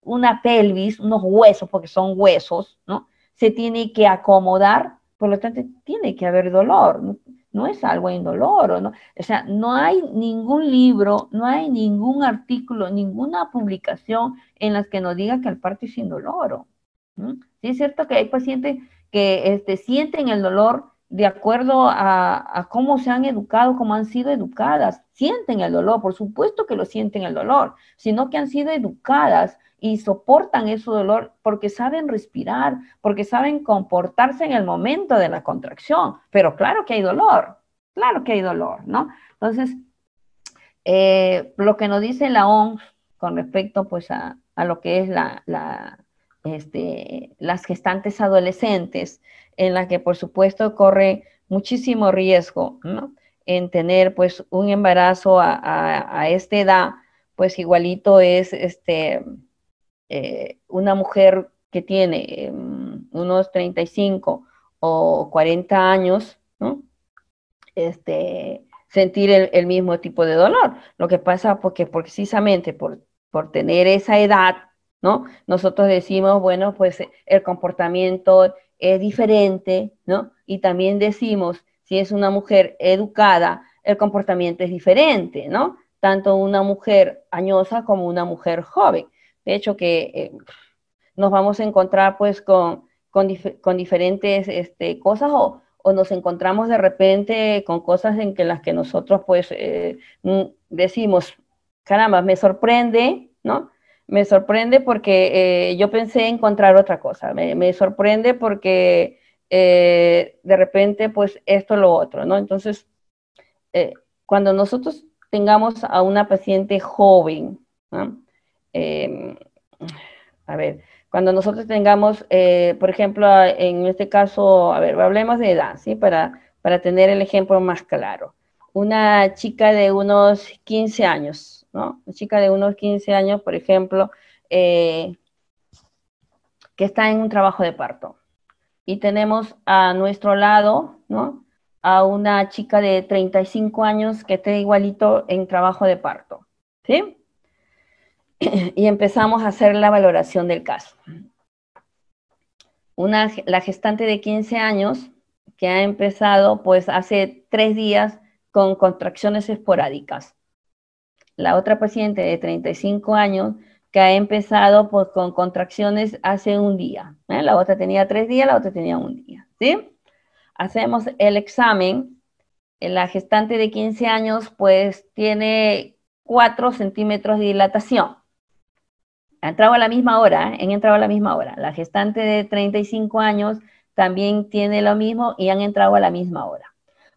una pelvis, unos huesos, porque son huesos, ¿no? Se tiene que acomodar, por lo tanto tiene que haber dolor, no es algo indoloro, ¿no? O sea, no hay ningún libro, no hay ningún artículo, ninguna publicación en las que nos diga que el parto es indoloro. Sí, es cierto que hay pacientes que sienten el dolor de acuerdo a cómo se han educado, cómo han sido educadas. Sienten el dolor, por supuesto que lo sienten el dolor, sino que han sido educadas y soportan ese dolor porque saben respirar, porque saben comportarse en el momento de la contracción. Pero claro que hay dolor, ¿no? Entonces, lo que nos dice la OMS con respecto pues a lo que es las gestantes adolescentes, en la que por supuesto corre muchísimo riesgo, ¿no? En tener pues un embarazo a esta edad, pues igualito es una mujer que tiene unos 35 o 40 años, ¿no? Sentir el mismo tipo de dolor. Lo que pasa porque precisamente por tener esa edad, ¿no? Nosotros decimos, bueno, pues el comportamiento es diferente, ¿no? Y también decimos, si es una mujer educada, el comportamiento es diferente, ¿no? Tanto una mujer añosa como una mujer joven. De hecho, que nos vamos a encontrar pues con diferentes cosas o nos encontramos de repente con cosas en que las que nosotros pues decimos, caramba, me sorprende, ¿no? Me sorprende porque yo pensé encontrar otra cosa, me sorprende porque de repente pues esto lo otro, ¿no? Entonces, cuando nosotros tengamos a una paciente joven, ¿no? Eh, a ver, cuando nosotros tengamos, por ejemplo, en este caso, a ver, hablemos de edad, ¿sí? para tener el ejemplo más claro. Una chica de unos 15 años, ¿no? Una chica de unos 15 años, por ejemplo, que está en un trabajo de parto. Y tenemos a nuestro lado, ¿no? A una chica de 35 años que está igualito en trabajo de parto, ¿sí? Y empezamos a hacer la valoración del caso. La gestante de 15 años que ha empezado pues hace 3 días con contracciones esporádicas. La otra paciente de 35 años que ha empezado pues con contracciones hace un día. La otra tenía 3 días, la otra tenía un día, ¿sí? Hacemos el examen. La gestante de 15 años pues tiene 4 centímetros de dilatación. Ha entrado a la misma hora, han entrado a la misma hora. La gestante de 35 años también tiene lo mismo y han entrado a la misma hora.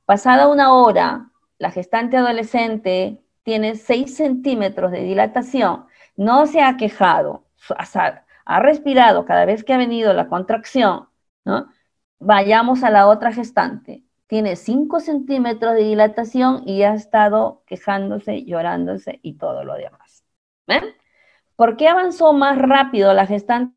Pasada una hora, la gestante adolescente tiene 6 centímetros de dilatación, no se ha quejado, ha respirado cada vez que ha venido la contracción, ¿no? Vayamos a la otra gestante. Tiene 5 centímetros de dilatación y ha estado quejándose, llorándose y todo lo demás. ¿Ven? ¿Por qué avanzó más rápido la gestante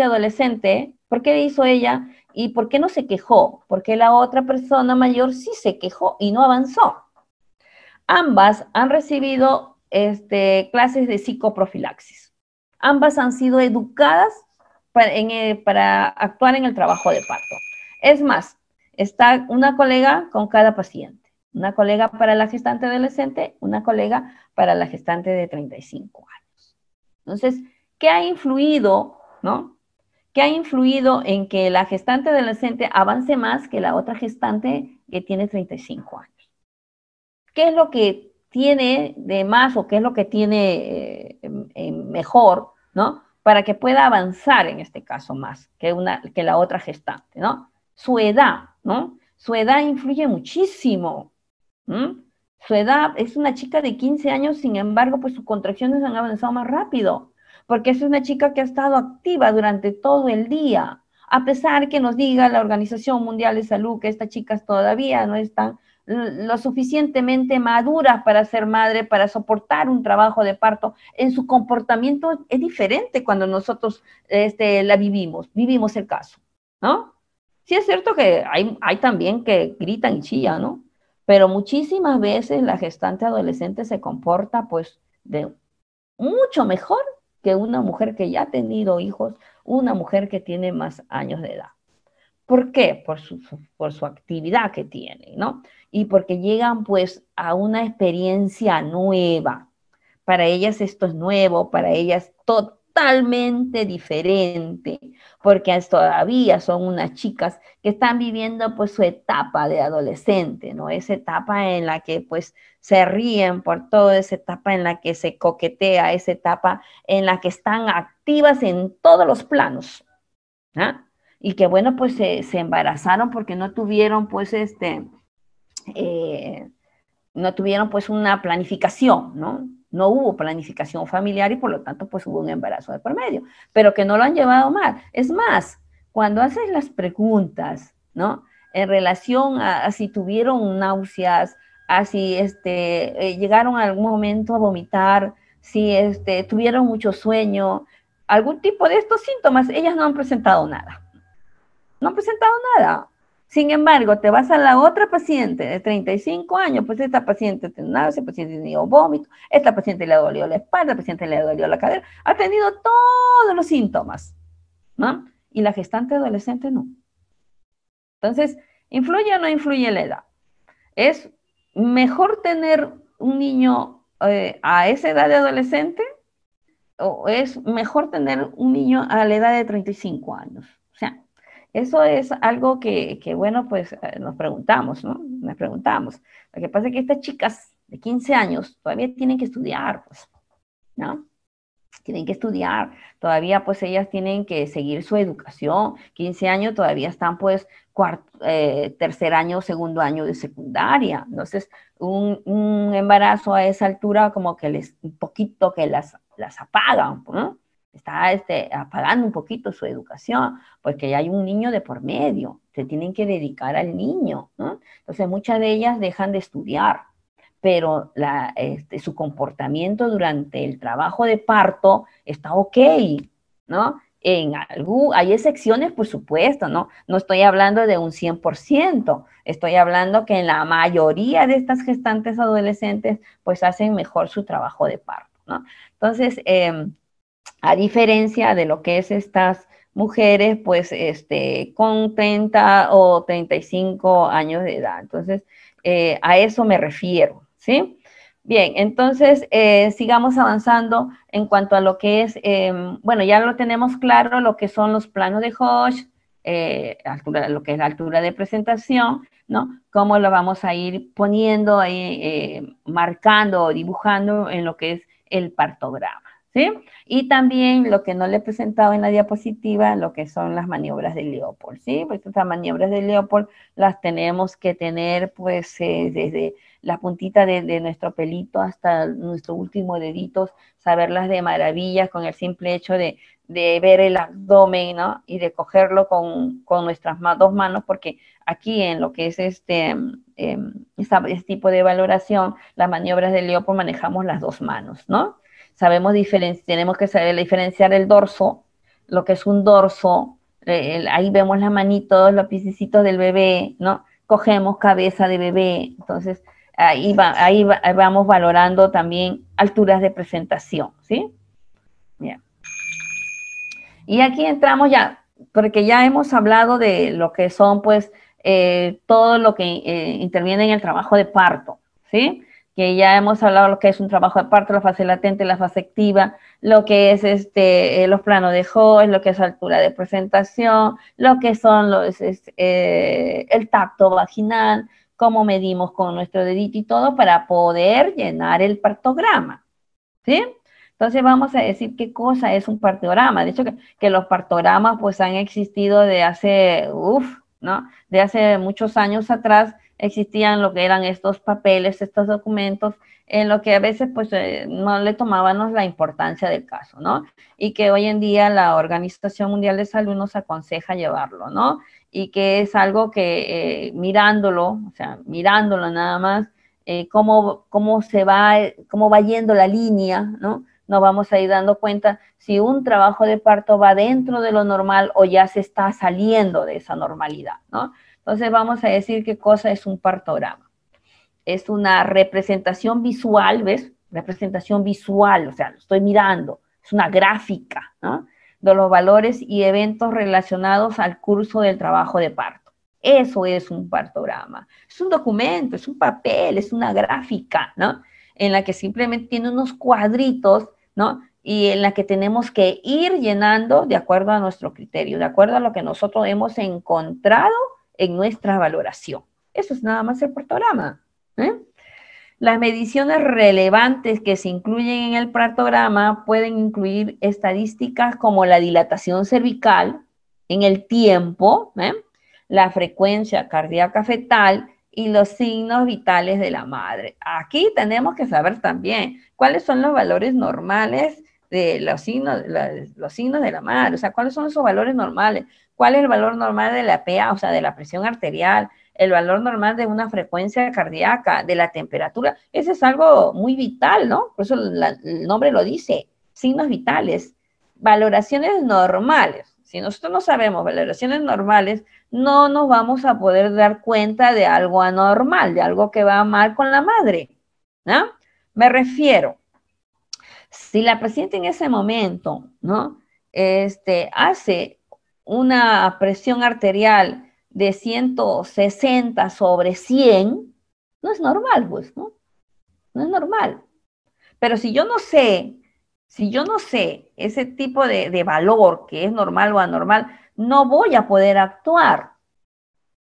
adolescente? ¿Por qué hizo ella? ¿Y por qué no se quejó? Porque la otra persona mayor sí se quejó y no avanzó. Ambas han recibido clases de psicoprofilaxis. Ambas han sido educadas para actuar en el trabajo de parto. Es más, está una colega con cada paciente. Una colega para la gestante adolescente, una colega para la gestante de 35 años. Entonces, ¿qué ha influido, no? ¿Qué ha influido en que la gestante adolescente avance más que la otra gestante que tiene 35 años? ¿Qué es lo que tiene de más o qué es lo que tiene mejor, ¿no? Para que pueda avanzar en este caso más que la otra gestante, ¿no? Su edad, ¿no? Su edad influye muchísimo. Su edad es una chica de 15 años, sin embargo, pues sus contracciones han avanzado más rápido, porque es una chica que ha estado activa durante todo el día, a pesar que nos diga la Organización Mundial de Salud que estas chicas todavía no están lo suficientemente maduras para ser madre, para soportar un trabajo de parto. En su comportamiento es diferente cuando nosotros la vivimos el caso, ¿no? Sí es cierto que hay también que gritan y chillan, ¿no? Pero muchísimas veces la gestante adolescente se comporta pues de mucho mejor que una mujer que ya ha tenido hijos, una mujer que tiene más años de edad. ¿Por qué? Por su actividad que tienen, ¿no? Y porque llegan pues a una experiencia nueva. Para ellas esto es nuevo, para ellas totalmente diferente, porque todavía son unas chicas que están viviendo pues su etapa de adolescente, ¿no? Esa etapa en la que pues se ríen por todo, esa etapa en la que se coquetea, esa etapa en la que están activas en todos los planos, ¿ah? Y que bueno, pues se embarazaron porque no tuvieron pues no tuvieron pues una planificación, ¿no? No hubo planificación familiar y por lo tanto pues hubo un embarazo de por medio, pero que no lo han llevado mal. Es más, cuando haces las preguntas, ¿no? En relación a si tuvieron náuseas, a si llegaron a algún momento a vomitar, si tuvieron mucho sueño, algún tipo de estos síntomas, ellas no han presentado nada. No han presentado nada. Sin embargo, te vas a la otra paciente de 35 años, pues esta paciente tiene náusea, esta paciente tiene vómito, esta paciente le dolió la espalda, esta paciente le dolió la cadera, ha tenido todos los síntomas, ¿no? Y la gestante adolescente no. Entonces, ¿influye o no influye la edad? ¿Es mejor tener un niño a esa edad de adolescente o es mejor tener un niño a la edad de 35 años? O sea, eso es algo que bueno, pues nos preguntamos, ¿no? Nos preguntamos. Lo que pasa es que estas chicas de 15 años todavía tienen que estudiar, pues, ¿no? Tienen que estudiar, todavía pues ellas tienen que seguir su educación, 15 años todavía están pues tercer año, segundo año de secundaria, entonces un embarazo a esa altura como que un poquito que las apagan, ¿no? está apagando un poquito su educación, porque hay un niño de por medio, se tienen que dedicar al niño, ¿no? Entonces muchas de ellas dejan de estudiar, pero su comportamiento durante el trabajo de parto está ok, ¿no? Hay excepciones, por supuesto, ¿no? No estoy hablando de un 100%, estoy hablando que en la mayoría de estas gestantes adolescentes, pues hacen mejor su trabajo de parto, ¿no? Entonces, a diferencia de lo que es estas mujeres, pues, con 30 o 35 años de edad. Entonces, a eso me refiero, ¿sí? Bien, entonces sigamos avanzando en cuanto a lo que es, bueno, ya lo tenemos claro, lo que son los planos de Hodge, lo que es la altura de presentación, ¿no? Cómo lo vamos a ir poniendo ahí, marcando o dibujando en lo que es el partograma, ¿sí? Y también lo que no le he presentado en la diapositiva, lo que son las maniobras de Leopold, ¿sí? Porque estas maniobras de Leopold las tenemos que tener, pues, desde la puntita de nuestro pelito hasta nuestro último dedito, saberlas de maravilla con el simple hecho de ver el abdomen, ¿no? Y de cogerlo con nuestras dos manos, porque aquí en lo que es este tipo de valoración, las maniobras de Leopold manejamos las dos manos, ¿no? Tenemos que saber diferenciar el dorso, lo que es un dorso, ahí vemos las manitos, los piececitos del bebé, ¿no? Cogemos cabeza de bebé, entonces vamos valorando también alturas de presentación, ¿sí? Bien. Y aquí entramos ya, porque ya hemos hablado de lo que son, pues, todo lo que interviene en el trabajo de parto, ¿sí? Que ya hemos hablado de lo que es un trabajo de parto, la fase latente, la fase activa, lo que es los planos de Hodge, lo que es altura de presentación, lo que son el tacto vaginal, cómo medimos con nuestro dedito y todo para poder llenar el partograma, ¿sí? Entonces vamos a decir qué cosa es un partograma. De hecho, que los partogramas pues han existido de hace, ¿no? De hace muchos años atrás existían lo que eran estos papeles, estos documentos, en lo que a veces pues no le tomábamos la importancia del caso, ¿no? Y que hoy en día la Organización Mundial de Salud nos aconseja llevarlo, ¿no? Y que es algo que mirándolo, o sea, mirándolo nada más, cómo va yendo la línea, ¿no? Nos vamos a ir dando cuenta si un trabajo de parto va dentro de lo normal o ya se está saliendo de esa normalidad, ¿no? Entonces vamos a decir qué cosa es un partograma. Es una representación visual, ¿ves? Representación visual, o sea, lo estoy mirando, es una gráfica, ¿no? De los valores y eventos relacionados al curso del trabajo de parto. Eso es un partograma. Es un documento, es un papel, es una gráfica, ¿no? En la que simplemente tiene unos cuadritos, ¿no? Y en la que tenemos que ir llenando de acuerdo a nuestro criterio, de acuerdo a lo que nosotros hemos encontrado en nuestra valoración. Eso es nada más el partograma, ¿eh? Las mediciones relevantes que se incluyen en el partograma pueden incluir estadísticas como la dilatación cervical en el tiempo, la frecuencia cardíaca fetal y los signos vitales de la madre. Aquí tenemos que saber también cuáles son los valores normales de los signos de la madre, o sea, cuáles son esos valores normales, cuál es el valor normal de la PA, o sea, de la presión arterial, el valor normal de una frecuencia cardíaca, de la temperatura. Eso es algo muy vital, ¿no? Por eso el nombre lo dice, signos vitales, valoraciones normales. Si nosotros no sabemos valoraciones normales, no nos vamos a poder dar cuenta de algo anormal, de algo que va mal con la madre, ¿no? Me refiero, si la paciente en ese momento, ¿no? Hace una presión arterial de 160 sobre 100, no es normal, pues, ¿no? No es normal. Pero si yo no sé ese tipo de valor que es normal o anormal, no voy a poder actuar.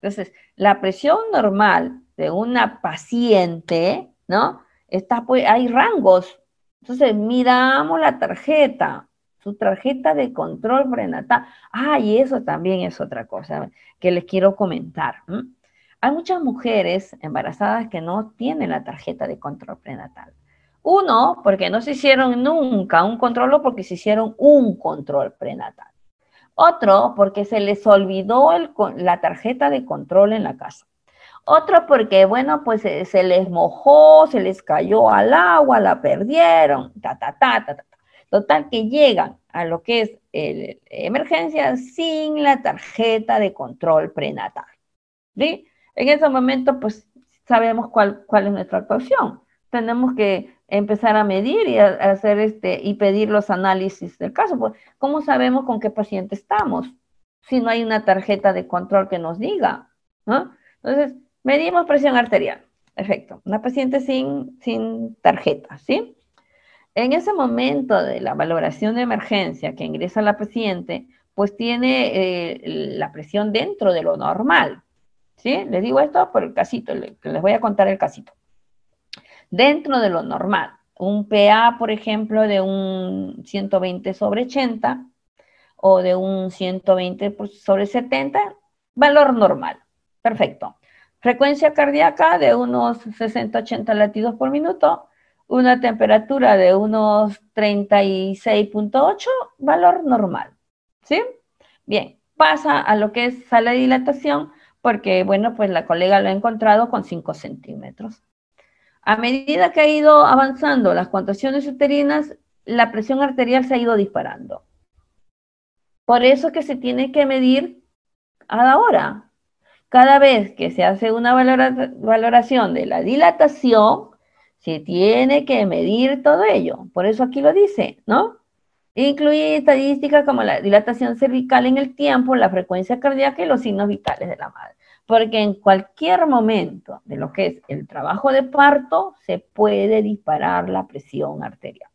Entonces, la presión normal de una paciente, ¿no? Pues, hay rangos. Entonces, miramos la tarjeta, su tarjeta de control prenatal. Y eso también es otra cosa que les quiero comentar. Hay muchas mujeres embarazadas que no tienen la tarjeta de control prenatal. Uno, porque no se hicieron nunca un control o porque se hicieron un control prenatal. Otro, porque se les olvidó la tarjeta de control en la casa. Otro porque, bueno, pues se les mojó, se les cayó al agua, la perdieron, Total que llegan a lo que es emergencia sin la tarjeta de control prenatal. ¿Sí? En ese momento, pues sabemos cuál es nuestra actuación. Tenemos que empezar a medir y hacer y pedir los análisis del caso. Pues, ¿cómo sabemos con qué paciente estamos? Si no hay una tarjeta de control que nos diga, ¿no? Entonces, medimos presión arterial. Perfecto. Una paciente sin tarjeta, ¿sí? En ese momento de la valoración de emergencia que ingresa la paciente, pues tiene la presión dentro de lo normal, ¿sí? Les digo esto por el casito, que les voy a contar el casito. Dentro de lo normal, un PA, por ejemplo, de un 120/80 o de un 120/70, valor normal. Perfecto. Frecuencia cardíaca de unos 60-80 latidos por minuto, una temperatura de unos 36.8, valor normal. ¿Sí? Bien, pasa a lo que es sala de dilatación, porque, bueno, pues la colega lo ha encontrado con 5 centímetros. A medida que ha ido avanzando las contracciones uterinas, la presión arterial se ha ido disparando. Por eso es que se tiene que medir a la hora. Cada vez que se hace una valoración de la dilatación, se tiene que medir todo ello. Por eso aquí lo dice, ¿no? Incluye estadísticas como la dilatación cervical en el tiempo, la frecuencia cardíaca y los signos vitales de la madre. Porque en cualquier momento de lo que es el trabajo de parto, se puede disparar la presión arterial.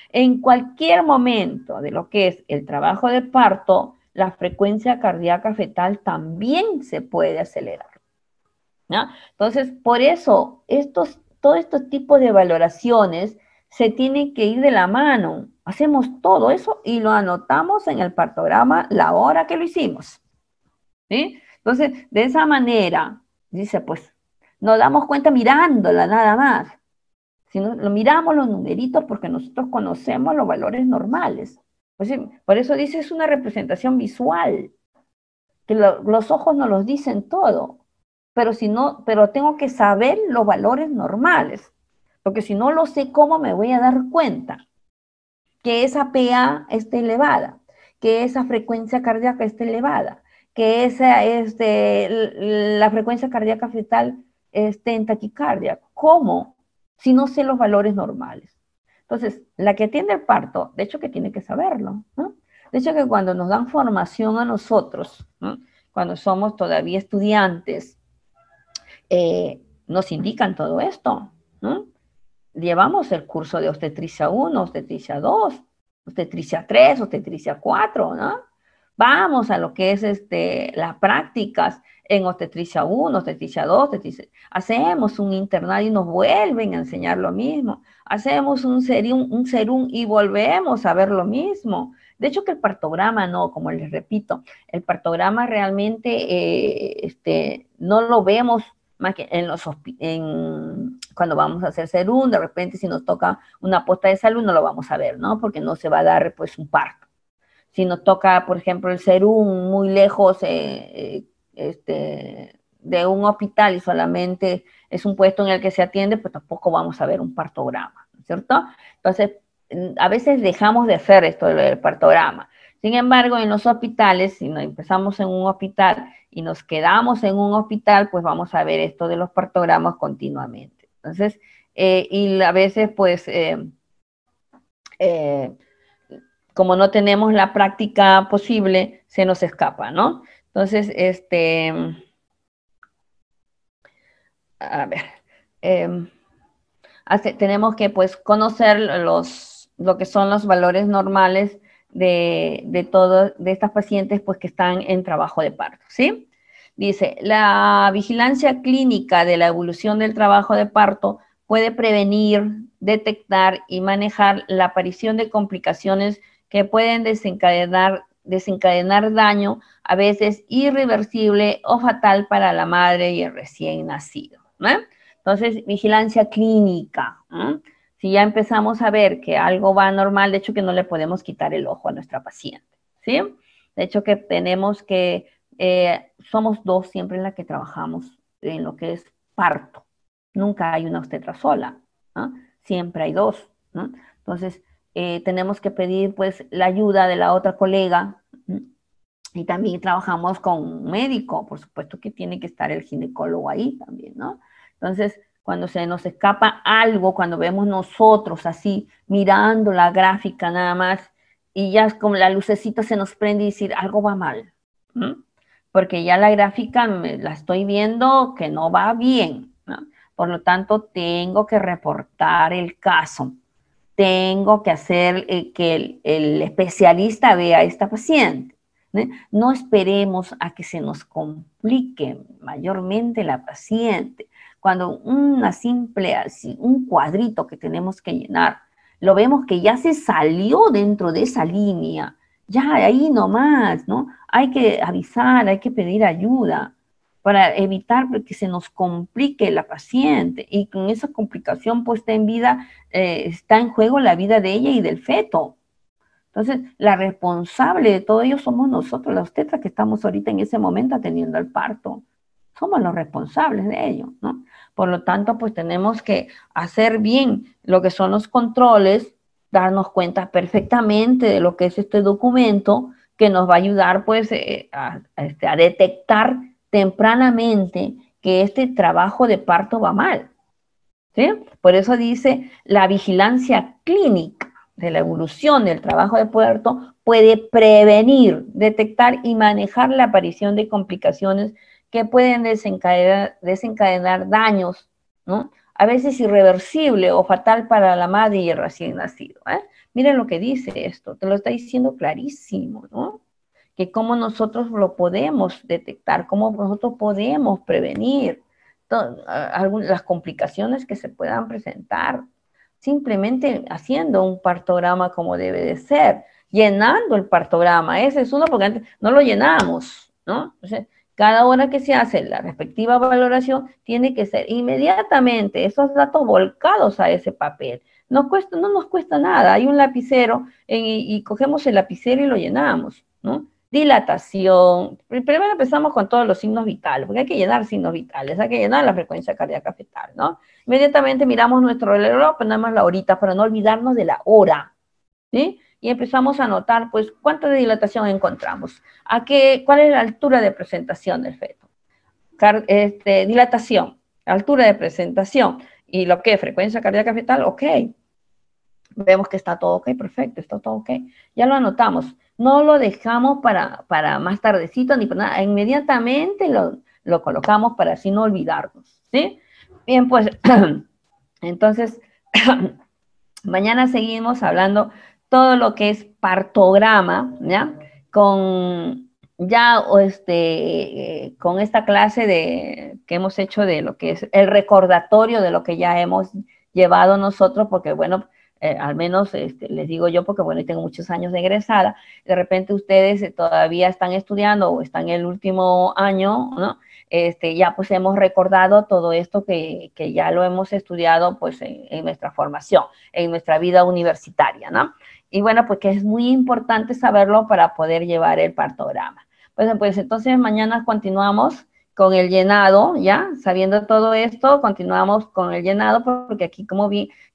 En cualquier momento de lo que es el trabajo de parto, la frecuencia cardíaca fetal también se puede acelerar, ¿no? Entonces, por eso, todos estos tipos de valoraciones se tienen que ir de la mano. Hacemos todo eso y lo anotamos en el partograma la hora que lo hicimos, ¿sí? Entonces, de esa manera, dice, pues, nos damos cuenta mirándola nada más. Si no, lo miramos los numeritos porque nosotros conocemos los valores normales. Pues sí, por eso dice, es una representación visual, que los ojos nos los dicen todo, pero tengo que saber los valores normales, porque si no lo sé, ¿cómo me voy a dar cuenta que esa PA esté elevada, que esa frecuencia cardíaca esté elevada, que la frecuencia cardíaca fetal esté en taquicardia? ¿Cómo? Si no sé los valores normales. Entonces, la que atiende el parto, de hecho que tiene que saberlo, ¿no? De hecho que cuando nos dan formación a nosotros, ¿no? Cuando somos todavía estudiantes, nos indican todo esto, ¿no? Llevamos el curso de obstetricia 1, obstetricia 2, obstetricia 3, obstetricia 4, ¿no? Vamos a lo que es las prácticas en obstetricia 1, obstetricia 2, hacemos un internado y nos vuelven a enseñar lo mismo. Hacemos un serum y volvemos a ver lo mismo. De hecho que el partograma no, como les repito, el partograma realmente no lo vemos más que cuando vamos a hacer serum, de repente si nos toca una posta de salud no lo vamos a ver, ¿no? Porque no se va a dar pues un parto. Si nos toca, por ejemplo, el serum muy lejos de un hospital y solamente es un puesto en el que se atiende, pues tampoco vamos a ver un partograma, ¿no es cierto? Entonces, a veces dejamos de hacer esto del partograma. Sin embargo, en los hospitales, si nos empezamos en un hospital y nos quedamos en un hospital, pues vamos a ver esto de los partogramas continuamente. Entonces, y a veces, pues, como no tenemos la práctica posible, se nos escapa, ¿no? Entonces, a ver, tenemos que, pues, conocer lo que son los valores normales de estas pacientes, pues, que están en trabajo de parto, ¿sí? Dice, la vigilancia clínica de la evolución del trabajo de parto puede prevenir, detectar y manejar la aparición de complicaciones que pueden desencadenar daño, a veces irreversible o fatal para la madre y el recién nacido, ¿no? Entonces, vigilancia clínica, ¿no? Si ya empezamos a ver que algo va normal, de hecho que no le podemos quitar el ojo a nuestra paciente, ¿sí? De hecho que tenemos que, somos dos siempre en la que trabajamos en lo que es parto. Nunca hay una obstetra sola, ¿no? Siempre hay dos, ¿no? Entonces, tenemos que pedir pues la ayuda de la otra colega, ¿no? Y también trabajamos con un médico, por supuesto que tiene que estar el ginecólogo ahí también, ¿no? Entonces, cuando se nos escapa algo, cuando vemos nosotros así, mirando la gráfica nada más, y ya es como la lucecita se nos prende y decir, algo va mal, ¿no? Porque ya la gráfica la estoy viendo que no va bien, ¿no? Por lo tanto, tengo que reportar el caso. Tengo que hacer que el especialista vea a esta paciente. No esperemos a que se nos complique mayormente la paciente. Cuando una simple, así, un cuadrito que tenemos que llenar, lo vemos que ya se salió dentro de esa línea, ya ahí nomás, ¿no? Hay que avisar, hay que pedir ayuda para evitar que se nos complique la paciente y con esa complicación puesta en vida está en juego la vida de ella y del feto. Entonces, la responsable de todo ello somos nosotros, las obstetras que estamos ahorita en ese momento atendiendo al parto. Somos los responsables de ello, ¿no? Por lo tanto, pues tenemos que hacer bien lo que son los controles, darnos cuenta perfectamente de lo que es este documento que nos va a ayudar, pues, a detectar tempranamente que este trabajo de parto va mal, ¿sí? Por eso dice la vigilancia clínica de la evolución del trabajo de parto puede prevenir, detectar y manejar la aparición de complicaciones que pueden desencadenar daños, ¿no? A veces irreversible o fatal para la madre y el recién nacido, ¿eh? Miren lo que dice esto, te lo está diciendo clarísimo, ¿no? Que cómo nosotros lo podemos detectar, cómo nosotros podemos prevenir las complicaciones que se puedan presentar, simplemente haciendo un partograma como debe de ser, llenando el partograma. Ese es uno porque antes no lo llenamos, ¿no? Entonces, cada hora que se hace la respectiva valoración tiene que ser inmediatamente esos datos volcados a ese papel. No nos cuesta nada, hay un lapicero y cogemos el lapicero y lo llenamos, ¿no? Dilatación. Primero empezamos con todos los signos vitales, porque hay que llenar signos vitales, hay que llenar la frecuencia cardíaca fetal, ¿no? Inmediatamente miramos nuestro reloj, ponemos la horita para no olvidarnos de la hora, ¿sí? Y empezamos a notar, pues, cuánta dilatación encontramos, cuál es la altura de presentación del feto, dilatación, altura de presentación, y lo que, frecuencia cardíaca fetal, ok. Vemos que está todo ok, perfecto, está todo ok. Ya lo anotamos. No lo dejamos para más tardecito ni para nada. Inmediatamente lo colocamos para así no olvidarnos, ¿sí? Bien, pues, entonces, mañana seguimos hablando todo lo que es partograma, ¿ya? Con esta clase que hemos hecho de lo que es el recordatorio de lo que ya hemos llevado nosotros, porque bueno, al menos les digo yo, porque bueno, tengo muchos años de egresada, de repente ustedes todavía están estudiando o están en el último año, ¿no? Ya pues hemos recordado todo esto que ya lo hemos estudiado pues en nuestra formación, en nuestra vida universitaria, ¿no? Y bueno, pues que es muy importante saberlo para poder llevar el partograma. Pues entonces mañana continuamos con el llenado, ¿ya? Sabiendo todo esto, continuamos con el llenado porque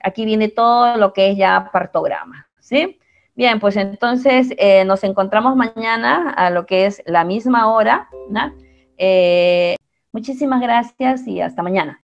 aquí viene todo lo que es ya partograma, ¿sí? Bien, pues entonces nos encontramos mañana a lo que es la misma hora, ¿no? Muchísimas gracias y hasta mañana.